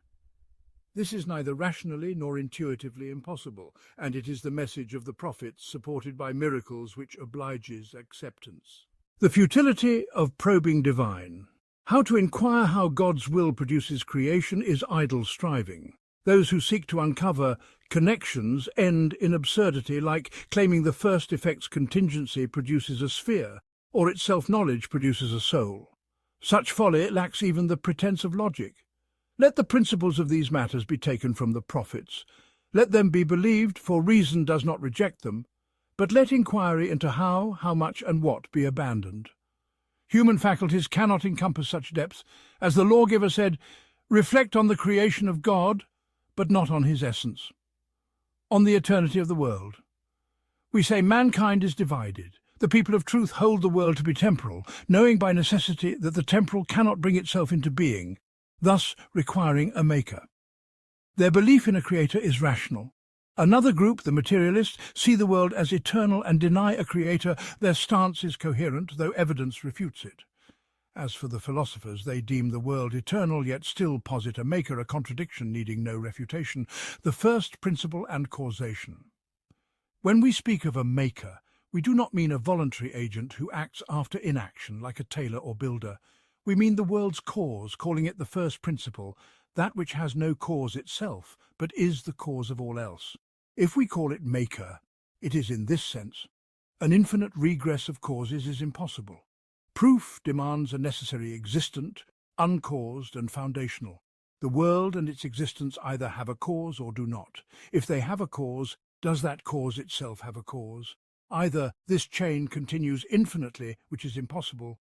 This is neither rationally nor intuitively impossible, and it is the message of the prophets supported by miracles which obliges acceptance. The futility of probing divine. How to inquire how God's will produces creation is idle striving. Those who seek to uncover connections end in absurdity, like claiming the first effect's contingency produces a sphere, or its self-knowledge produces a soul. Such folly lacks even the pretense of logic. Let the principles of these matters be taken from the prophets. Let them be believed, for reason does not reject them, but let inquiry into how much, and what be abandoned. Human faculties cannot encompass such depths, as the lawgiver said, reflect on the creation of God, but not on his essence, on the eternity of the world. We say mankind is divided. The people of truth hold the world to be temporal, knowing by necessity that the temporal cannot bring itself into being, thus requiring a maker. Their belief in a creator is rational. Another group, the materialists, see the world as eternal and deny a creator. Their stance is coherent, though evidence refutes it. As for the philosophers, they deem the world eternal, yet still posit a maker, a contradiction needing no refutation, the first principle and causation. When we speak of a maker, we do not mean a voluntary agent who acts after inaction, like a tailor or builder. We mean the world's cause, calling it the first principle, that which has no cause itself, but is the cause of all else. If we call it maker, it is in this sense. An infinite regress of causes is impossible. Proof demands a necessary existent, uncaused and foundational. The world and its existence either have a cause or do not. If they have a cause, does that cause itself have a cause? Either this chain continues infinitely, which is impossible,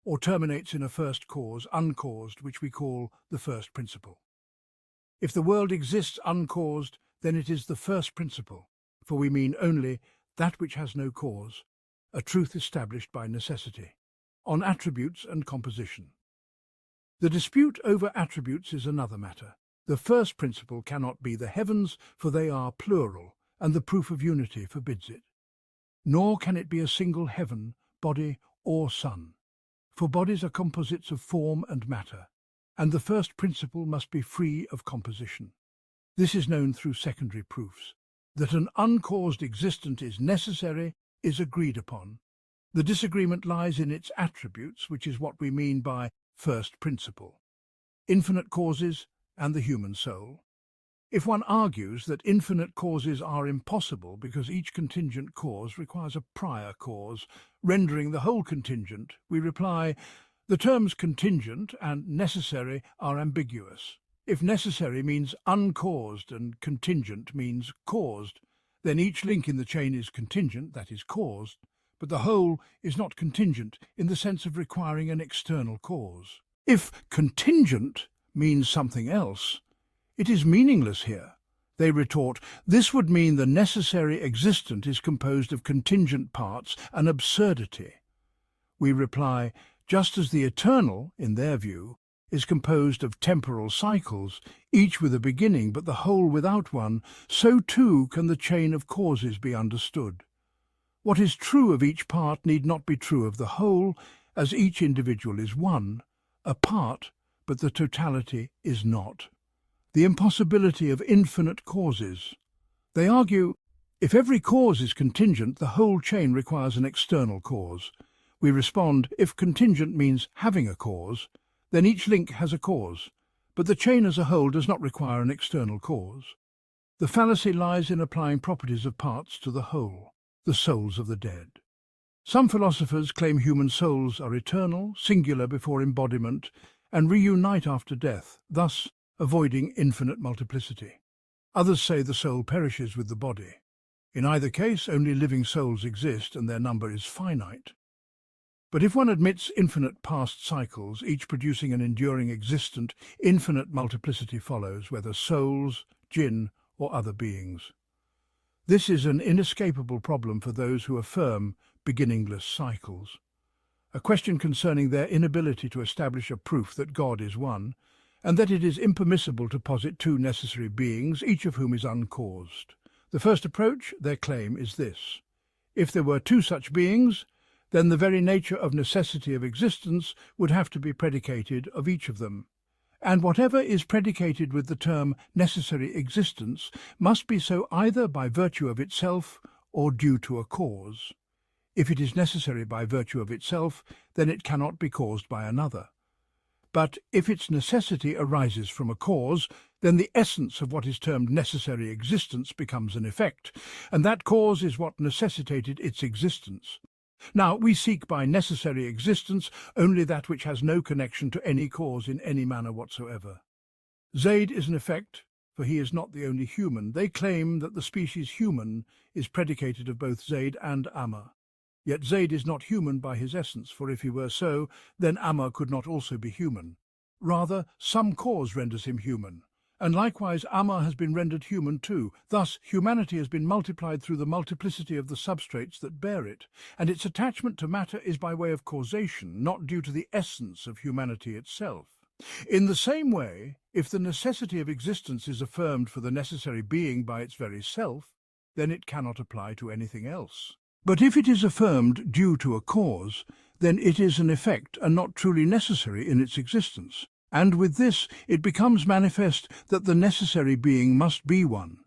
or terminates in a first cause, uncaused, which we call the first principle. If the world exists uncaused, then it is the first principle, for we mean only that which has no cause, a truth established by necessity. On attributes and composition. The dispute over attributes is another matter. The first principle cannot be the heavens, for they are plural, and the proof of unity forbids it. Nor can it be a single heaven, body, or sun, for bodies are composites of form and matter, and the first principle must be free of composition. This is known through secondary proofs. That an uncaused existent is necessary is agreed upon. The disagreement lies in its attributes, which is what we mean by first principle, infinite causes and the human soul. If one argues that infinite causes are impossible because each contingent cause requires a prior cause, rendering the whole contingent, we reply, the terms contingent and necessary are ambiguous. If necessary means uncaused and contingent means caused, then each link in the chain is contingent, that is caused, but the whole is not contingent in the sense of requiring an external cause. If contingent means something else, it is meaningless here. They retort, this would mean the necessary existent is composed of contingent parts, an absurdity. We reply, just as the eternal, in their view, is composed of temporal cycles, each with a beginning but the whole without one, so too can the chain of causes be understood. What is true of each part need not be true of the whole, as each individual is one, a part, but the totality is not. The impossibility of infinite causes. They argue, if every cause is contingent, the whole chain requires an external cause. We respond, if contingent means having a cause, then each link has a cause, but the chain as a whole does not require an external cause. The fallacy lies in applying properties of parts to the whole, the souls of the dead. Some philosophers claim human souls are eternal, singular before embodiment, and reunite after death, thus avoiding infinite multiplicity. Others say the soul perishes with the body. In either case, only living souls exist and their number is finite. But if one admits infinite past cycles, each producing an enduring existent, infinite multiplicity follows, whether souls, jinn, or other beings. This is an inescapable problem for those who affirm beginningless cycles, a question concerning their inability to establish a proof that God is one, and that it is impermissible to posit two necessary beings, each of whom is uncaused. The first approach, their claim, is this. If there were two such beings, then the very nature of necessity of existence would have to be predicated of each of them, and whatever is predicated with the term necessary existence must be so either by virtue of itself or due to a cause. If it is necessary by virtue of itself, then it cannot be caused by another. But if its necessity arises from a cause, then the essence of what is termed necessary existence becomes an effect, and that cause is what necessitated its existence. Now, we seek by necessary existence only that which has no connection to any cause in any manner whatsoever. Zayd is an effect, for he is not the only human. They claim that the species human is predicated of both Zayd and Amma. Yet Zayd is not human by his essence, for if he were so, then Amma could not also be human. Rather, some cause renders him human, and likewise Amma has been rendered human too. Thus, humanity has been multiplied through the multiplicity of the substrates that bear it, and its attachment to matter is by way of causation, not due to the essence of humanity itself. In the same way, if the necessity of existence is affirmed for the necessary being by its very self, then it cannot apply to anything else. But if it is affirmed due to a cause, then it is an effect and not truly necessary in its existence. And with this, it becomes manifest that the necessary being must be one.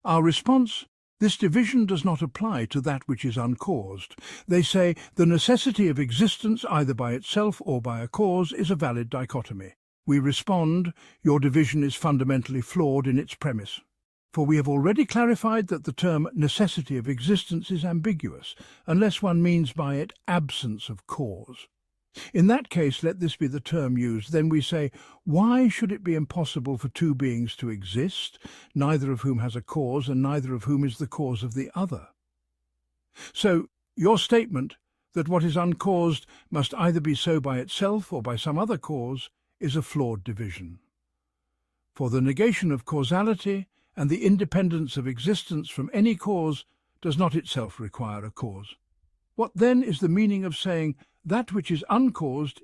Our response: this division does not apply to that which is uncaused. They say the necessity of existence, either by itself or by a cause, is a valid dichotomy. We respond, your division is fundamentally flawed in its premise. For we have already clarified that the term necessity of existence is ambiguous, unless one means by it absence of cause. In that case, let this be the term used. Then we say, why should it be impossible for two beings to exist, neither of whom has a cause and neither of whom is the cause of the other? So, your statement that what is uncaused must either be so by itself or by some other cause is a flawed division. For the negation of causality and the independence of existence from any cause does not itself require a cause. What then is the meaning of saying that which is uncaused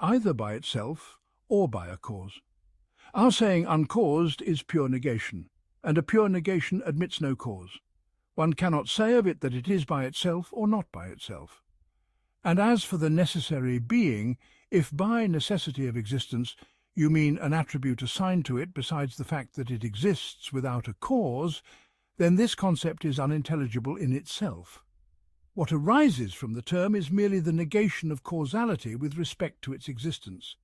either by itself or by a cause? Our saying uncaused is pure negation, and a pure negation admits no cause. One cannot say of it that it is by itself or not by itself. And as for the necessary being, if by necessity of existence you mean an attribute assigned to it besides the fact that it exists without a cause, then this concept is unintelligible in itself. What arises from the term is merely the negation of causality with respect to its existence.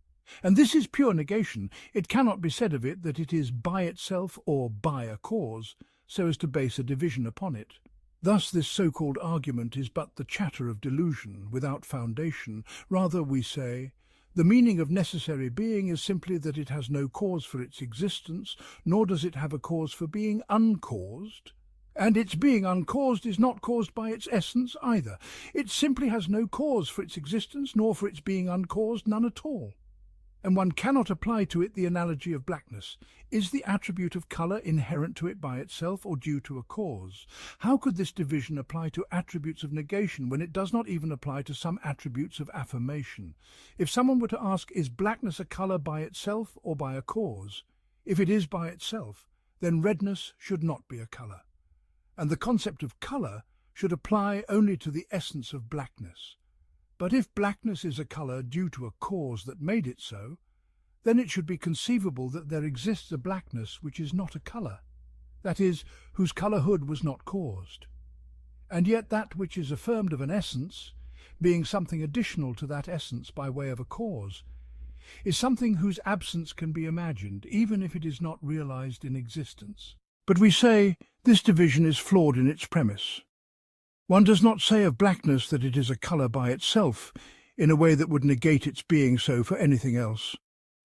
And this is pure negation. It cannot be said of it that it is by itself or by a cause, so as to base a division upon it. Thus this so-called argument is but the chatter of delusion, without foundation. Rather, we say, the meaning of necessary being is simply that it has no cause for its existence, nor does it have a cause for being uncaused. And its being uncaused is not caused by its essence either. It simply has no cause for its existence, nor for its being uncaused, none at all. And one cannot apply to it the analogy of blackness. Is the attribute of colour inherent to it by itself or due to a cause? How could this division apply to attributes of negation when it does not even apply to some attributes of affirmation? If someone were to ask, is blackness a colour by itself or by a cause? If it is by itself, then redness should not be a colour. And the concept of colour should apply only to the essence of blackness. But if blackness is a colour due to a cause that made it so, then it should be conceivable that there exists a blackness which is not a colour, that is, whose colourhood was not caused. And yet that which is affirmed of an essence, being something additional to that essence by way of a cause, is something whose absence can be imagined, even if it is not realised in existence. But we say this division is flawed in its premise. One does not say of blackness that it is a colour by itself, in a way that would negate its being so for anything else.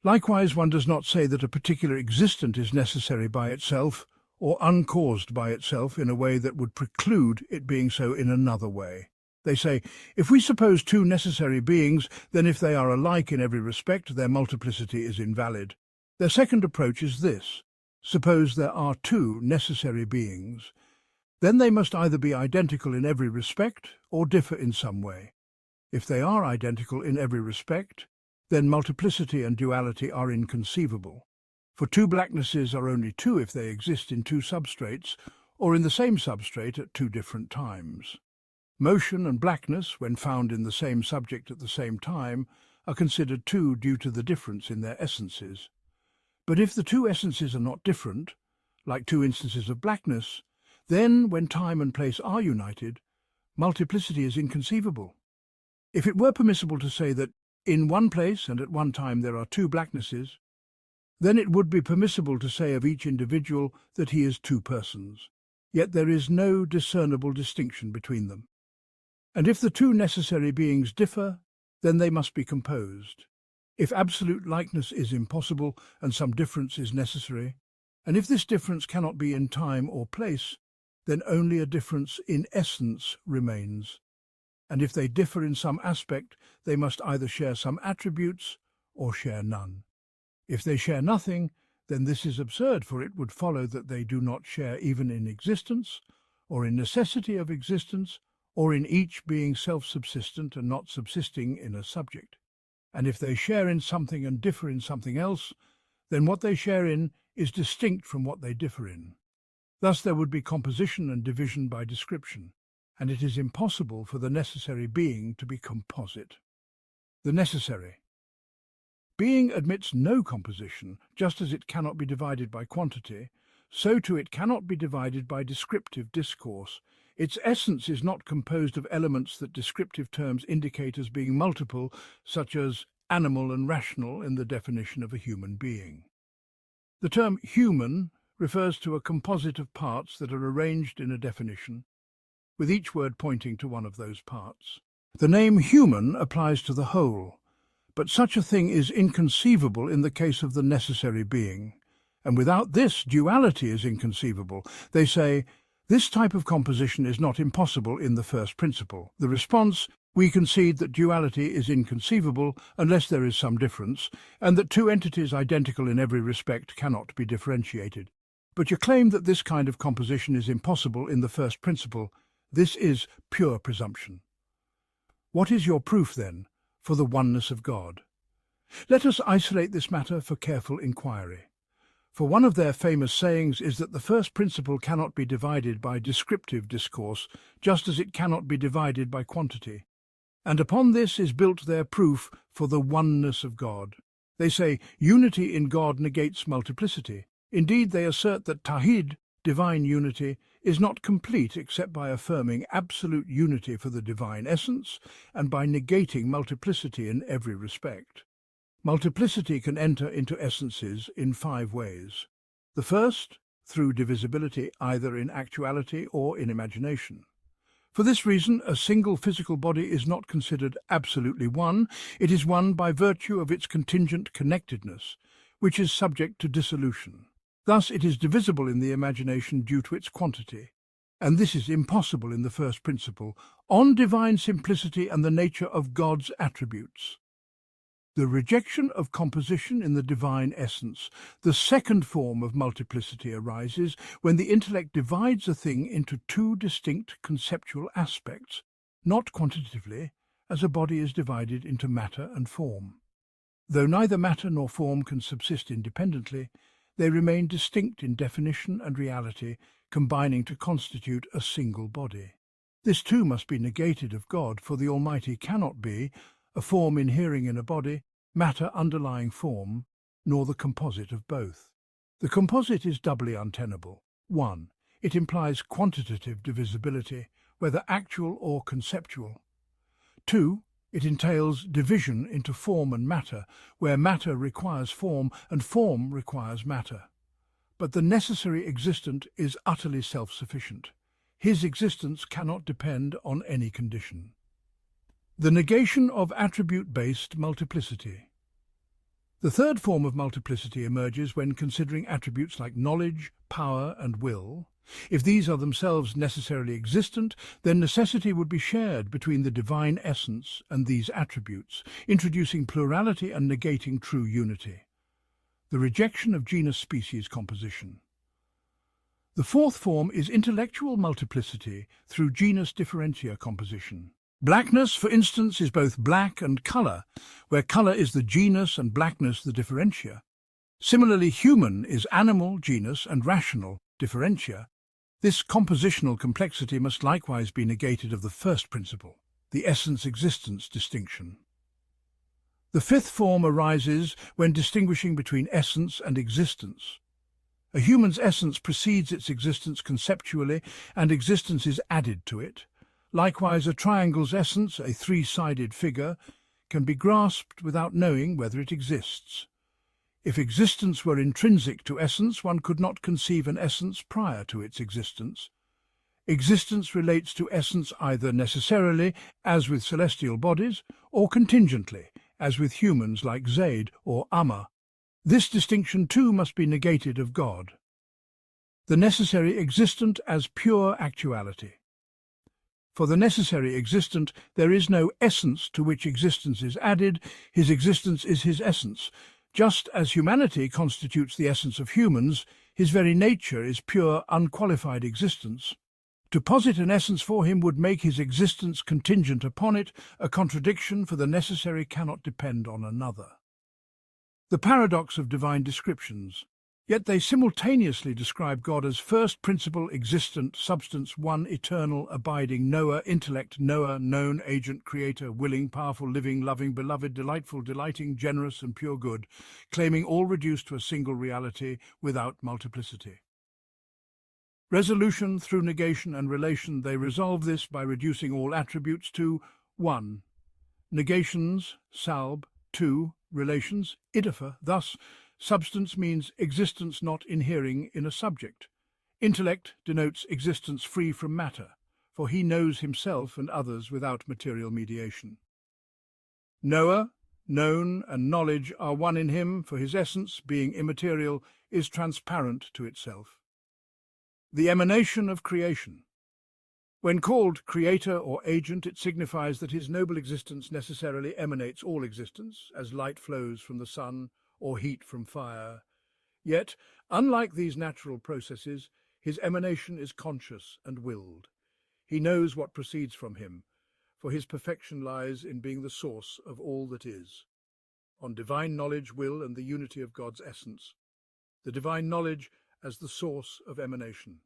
Likewise, one does not say that a particular existent is necessary by itself, or uncaused by itself in a way that would preclude it being so in another way. They say, if we suppose two necessary beings, then if they are alike in every respect, their multiplicity is invalid. Their second approach is this. Suppose there are two necessary beings. Then they must either be identical in every respect or differ in some way. If they are identical in every respect, then multiplicity and duality are inconceivable. For two blacknesses are only two if they exist in two substrates or in the same substrate at two different times. Motion and blackness, when found in the same subject at the same time, are considered two due to the difference in their essences. But if the two essences are not different, like two instances of blackness, then, when time and place are united, multiplicity is inconceivable. If it were permissible to say that in one place and at one time there are two blacknesses, then it would be permissible to say of each individual that he is two persons, yet there is no discernible distinction between them. And if the two necessary beings differ, then they must be composed. If absolute likeness is impossible and some difference is necessary, and if this difference cannot be in time or place, then only a difference in essence remains. And if they differ in some aspect, they must either share some attributes or share none. If they share nothing, then this is absurd, for it would follow that they do not share even in existence, or in necessity of existence, or in each being self-subsistent and not subsisting in a subject. And if they share in something and differ in something else, then what they share in is distinct from what they differ in. Thus there would be composition and division by description, and it is impossible for the necessary being to be composite. The necessary. Being admits no composition, just as it cannot be divided by quantity, so too it cannot be divided by descriptive discourse. Its essence is not composed of elements that descriptive terms indicate as being multiple, such as animal and rational in the definition of a human being. The term human refers to a composite of parts that are arranged in a definition, with each word pointing to one of those parts. The name human applies to the whole, but such a thing is inconceivable in the case of the necessary being, and without this duality is inconceivable. They say, this type of composition is not impossible in the first principle. The response, we concede that duality is inconceivable unless there is some difference, and that two entities identical in every respect cannot be differentiated. But your claim that this kind of composition is impossible in the first principle, this is pure presumption. What is your proof, then, for the oneness of God? Let us isolate this matter for careful inquiry. For one of their famous sayings is that the first principle cannot be divided by descriptive discourse, just as it cannot be divided by quantity. And upon this is built their proof for the oneness of God. They say unity in God negates multiplicity. Indeed, they assert that tawhid, divine unity, is not complete except by affirming absolute unity for the divine essence and by negating multiplicity in every respect. Multiplicity can enter into essences in 5 ways. The first, through divisibility either in actuality or in imagination. For this reason, a single physical body is not considered absolutely one, it is one by virtue of its contingent connectedness, which is subject to dissolution. Thus it is divisible in the imagination due to its quantity, and this is impossible in the first principle, on divine simplicity and the nature of God's attributes. The rejection of composition in the divine essence, the second form of multiplicity, arises when the intellect divides a thing into 2 distinct conceptual aspects, not quantitatively, as a body is divided into matter and form. Though neither matter nor form can subsist independently, they remain distinct in definition and reality, combining to constitute a single body. This too must be negated of God, for the Almighty cannot be a form inhering in a body, matter underlying form, nor the composite of both. The composite is doubly untenable. 1. It implies quantitative divisibility, whether actual or conceptual. 2. It entails division into form and matter, where matter requires form and form requires matter. But the necessary existent is utterly self-sufficient. His existence cannot depend on any condition. The negation of attribute-based multiplicity. The third form of multiplicity emerges when considering attributes like knowledge, power, and will. If these are themselves necessarily existent, then necessity would be shared between the divine essence and these attributes, introducing plurality and negating true unity. The rejection of genus-species composition. The fourth form is intellectual multiplicity through genus differentia composition. Blackness, for instance, is both black and colour, where colour is the genus and blackness the differentia. Similarly, human is animal, genus, and rational, differentia. This compositional complexity must likewise be negated of the first principle, the essence-existence distinction. The fifth form arises when distinguishing between essence and existence. A human's essence precedes its existence conceptually, and existence is added to it. Likewise, a triangle's essence, a 3-sided figure, can be grasped without knowing whether it exists. If existence were intrinsic to essence, one could not conceive an essence prior to its existence. Existence relates to essence either necessarily, as with celestial bodies, or contingently, as with humans like Zaid or Amma. This distinction too must be negated of God. The necessary existent as pure actuality. For the necessary existent, there is no essence to which existence is added, his existence is his essence. Just as humanity constitutes the essence of humans, his very nature is pure, unqualified existence. To posit an essence for him would make his existence contingent upon it, a contradiction, for the necessary cannot depend on another. The paradox of divine descriptions. Yet they simultaneously describe God as first principle, existent, substance, one, eternal, abiding, knower, intellect, knower, known, agent, creator, willing, powerful, living, loving, beloved, delightful, delighting, generous, and pure good, claiming all reduced to a single reality without multiplicity. Resolution through negation and relation. They resolve this by reducing all attributes to 1. Negations, salb, 2. Relations, idafer. Thus, substance means existence not inhering in a subject. Intellect denotes existence free from matter, for he knows himself and others without material mediation. Knower, known, and knowledge are one in him, for his essence, being immaterial, is transparent to itself. The emanation of creation. When called creator or agent, it signifies that his noble existence necessarily emanates all existence, as light flows from the sun or heat from fire. Yet, unlike these natural processes, his emanation is conscious and willed. He knows what proceeds from him, for his perfection lies in being the source of all that is. On divine knowledge, will, and the unity of God's essence. The divine knowledge as the source of emanation.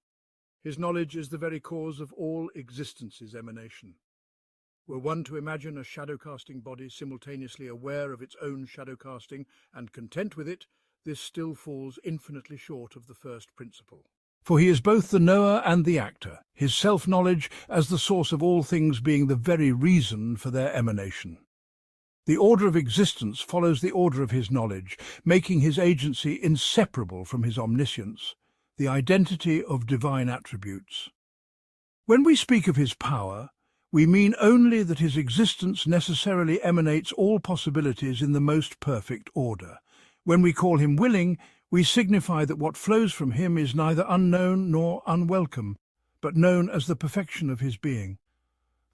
His knowledge is the very cause of all existence's emanation. Were one to imagine a shadow-casting body simultaneously aware of its own shadow-casting and content with it, this still falls infinitely short of the first principle. For he is both the knower and the actor, his self-knowledge as the source of all things being the very reason for their emanation. The order of existence follows the order of his knowledge, making his agency inseparable from his omniscience, the identity of divine attributes. When we speak of his power, we mean only that his existence necessarily emanates all possibilities in the most perfect order. When we call him willing, we signify that what flows from him is neither unknown nor unwelcome, but known as the perfection of his being.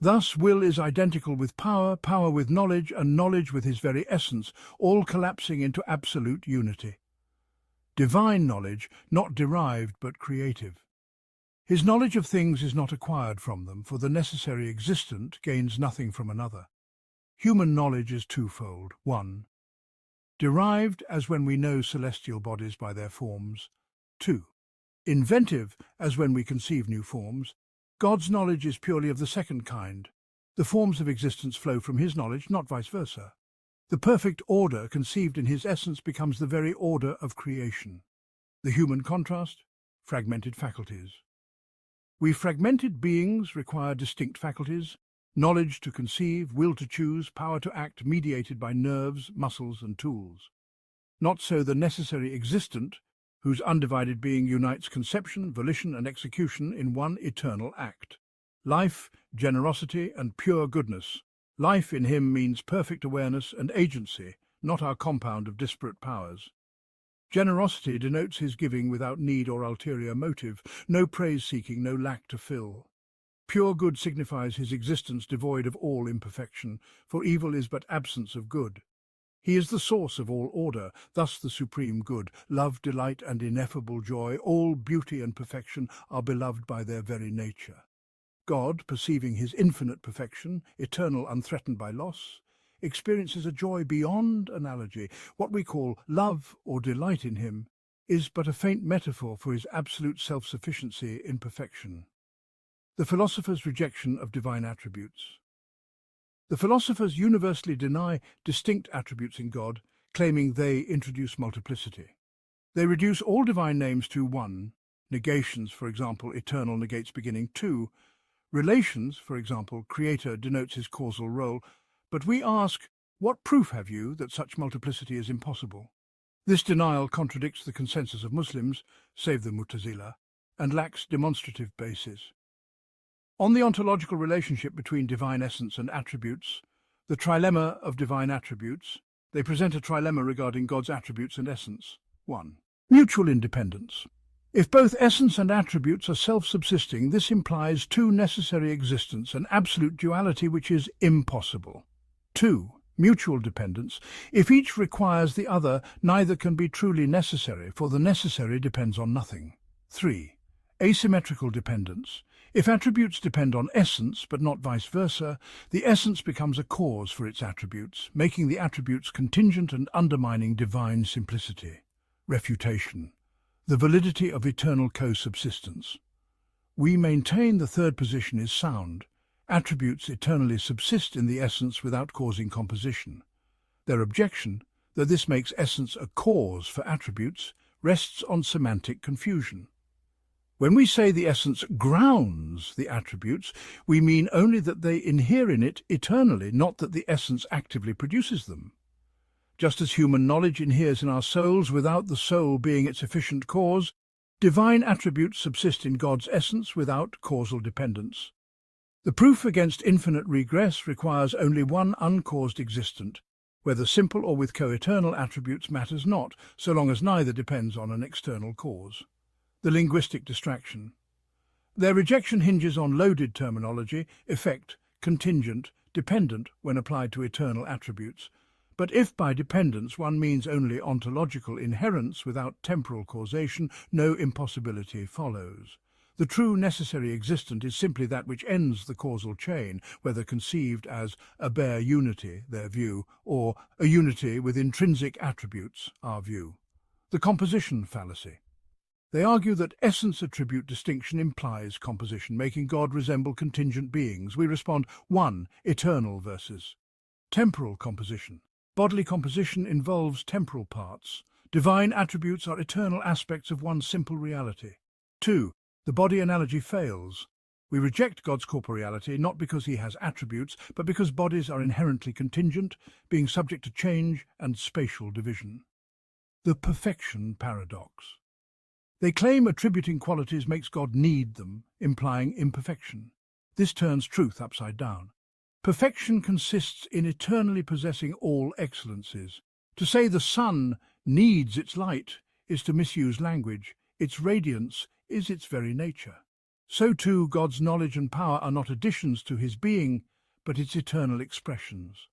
Thus will is identical with power, power with knowledge, and knowledge with his very essence, all collapsing into absolute unity. Divine knowledge, not derived but creative. His knowledge of things is not acquired from them, for the necessary existent gains nothing from another. Human knowledge is twofold. 1. Derived, as when we know celestial bodies by their forms. 2. Inventive, as when we conceive new forms. God's knowledge is purely of the second kind. The forms of existence flow from his knowledge, not vice versa. The perfect order conceived in his essence becomes the very order of creation. The human contrast? Fragmented faculties. We fragmented beings require distinct faculties, knowledge to conceive, will to choose, power to act, mediated by nerves, muscles, and tools. Not so the necessary existent, whose undivided being unites conception, volition, and execution in one eternal act. Life, generosity, and pure goodness. Life in him means perfect awareness and agency, not our compound of disparate powers. Generosity denotes his giving without need or ulterior motive, no praise-seeking, no lack to fill. Pure good signifies his existence devoid of all imperfection, for evil is but absence of good. He is the source of all order, thus the supreme good. Love, delight, and ineffable joy, all beauty and perfection are beloved by their very nature. God, perceiving his infinite perfection, eternal, unthreatened by loss, experiences a joy beyond analogy. What we call love or delight in him is but a faint metaphor for his absolute self-sufficiency in perfection. The philosopher's rejection of divine attributes. The philosophers universally deny distinct attributes in God, claiming they introduce multiplicity. They reduce all divine names to one. Negations, for example, eternal negates beginning. 2. Relations, for example, creator denotes his causal role. But we ask, what proof have you that such multiplicity is impossible? This denial contradicts the consensus of Muslims, save the Mu'tazila, and lacks demonstrative basis. On the ontological relationship between divine essence and attributes, the trilemma of divine attributes, they present a trilemma regarding God's attributes and essence. 1. Mutual independence. If both essence and attributes are self-subsisting, this implies two necessary existence, an absolute duality which is impossible. 2. Mutual dependence. If each requires the other, neither can be truly necessary, for the necessary depends on nothing. 3. Asymmetrical dependence. If attributes depend on essence, but not vice versa, the essence becomes a cause for its attributes, making the attributes contingent and undermining divine simplicity. Refutation. The validity of eternal co-subsistence. We maintain the third position is sound. Attributes eternally subsist in the essence without causing composition. Their objection, that this makes essence a cause for attributes, rests on semantic confusion. When we say the essence grounds the attributes, we mean only that they inhere in it eternally, not that the essence actively produces them. Just as human knowledge inheres in our souls without the soul being its efficient cause, divine attributes subsist in God's essence without causal dependence. The proof against infinite regress requires only one uncaused existent. Whether simple or with co-eternal attributes matters not, so long as neither depends on an external cause. The linguistic distraction. Their rejection hinges on loaded terminology, effect, contingent, dependent when applied to eternal attributes. But if by dependence one means only ontological inherence without temporal causation, no impossibility follows. The true necessary existent is simply that which ends the causal chain, whether conceived as a bare unity, their view, or a unity with intrinsic attributes, our view. The composition fallacy. They argue that essence-attribute distinction implies composition, making God resemble contingent beings. We respond, 1. Eternal versus temporal composition. Bodily composition involves temporal parts. Divine attributes are eternal aspects of one simple reality. 2. The body analogy fails. We reject God's corporeality not because he has attributes, but because bodies are inherently contingent, being subject to change and spatial division. The perfection paradox. They claim attributing qualities makes God need them, implying imperfection. This turns truth upside down. Perfection consists in eternally possessing all excellencies. To say the sun needs its light is to misuse language. Its radiance is its very nature. So too, God's knowledge and power are not additions to his being, but its eternal expressions.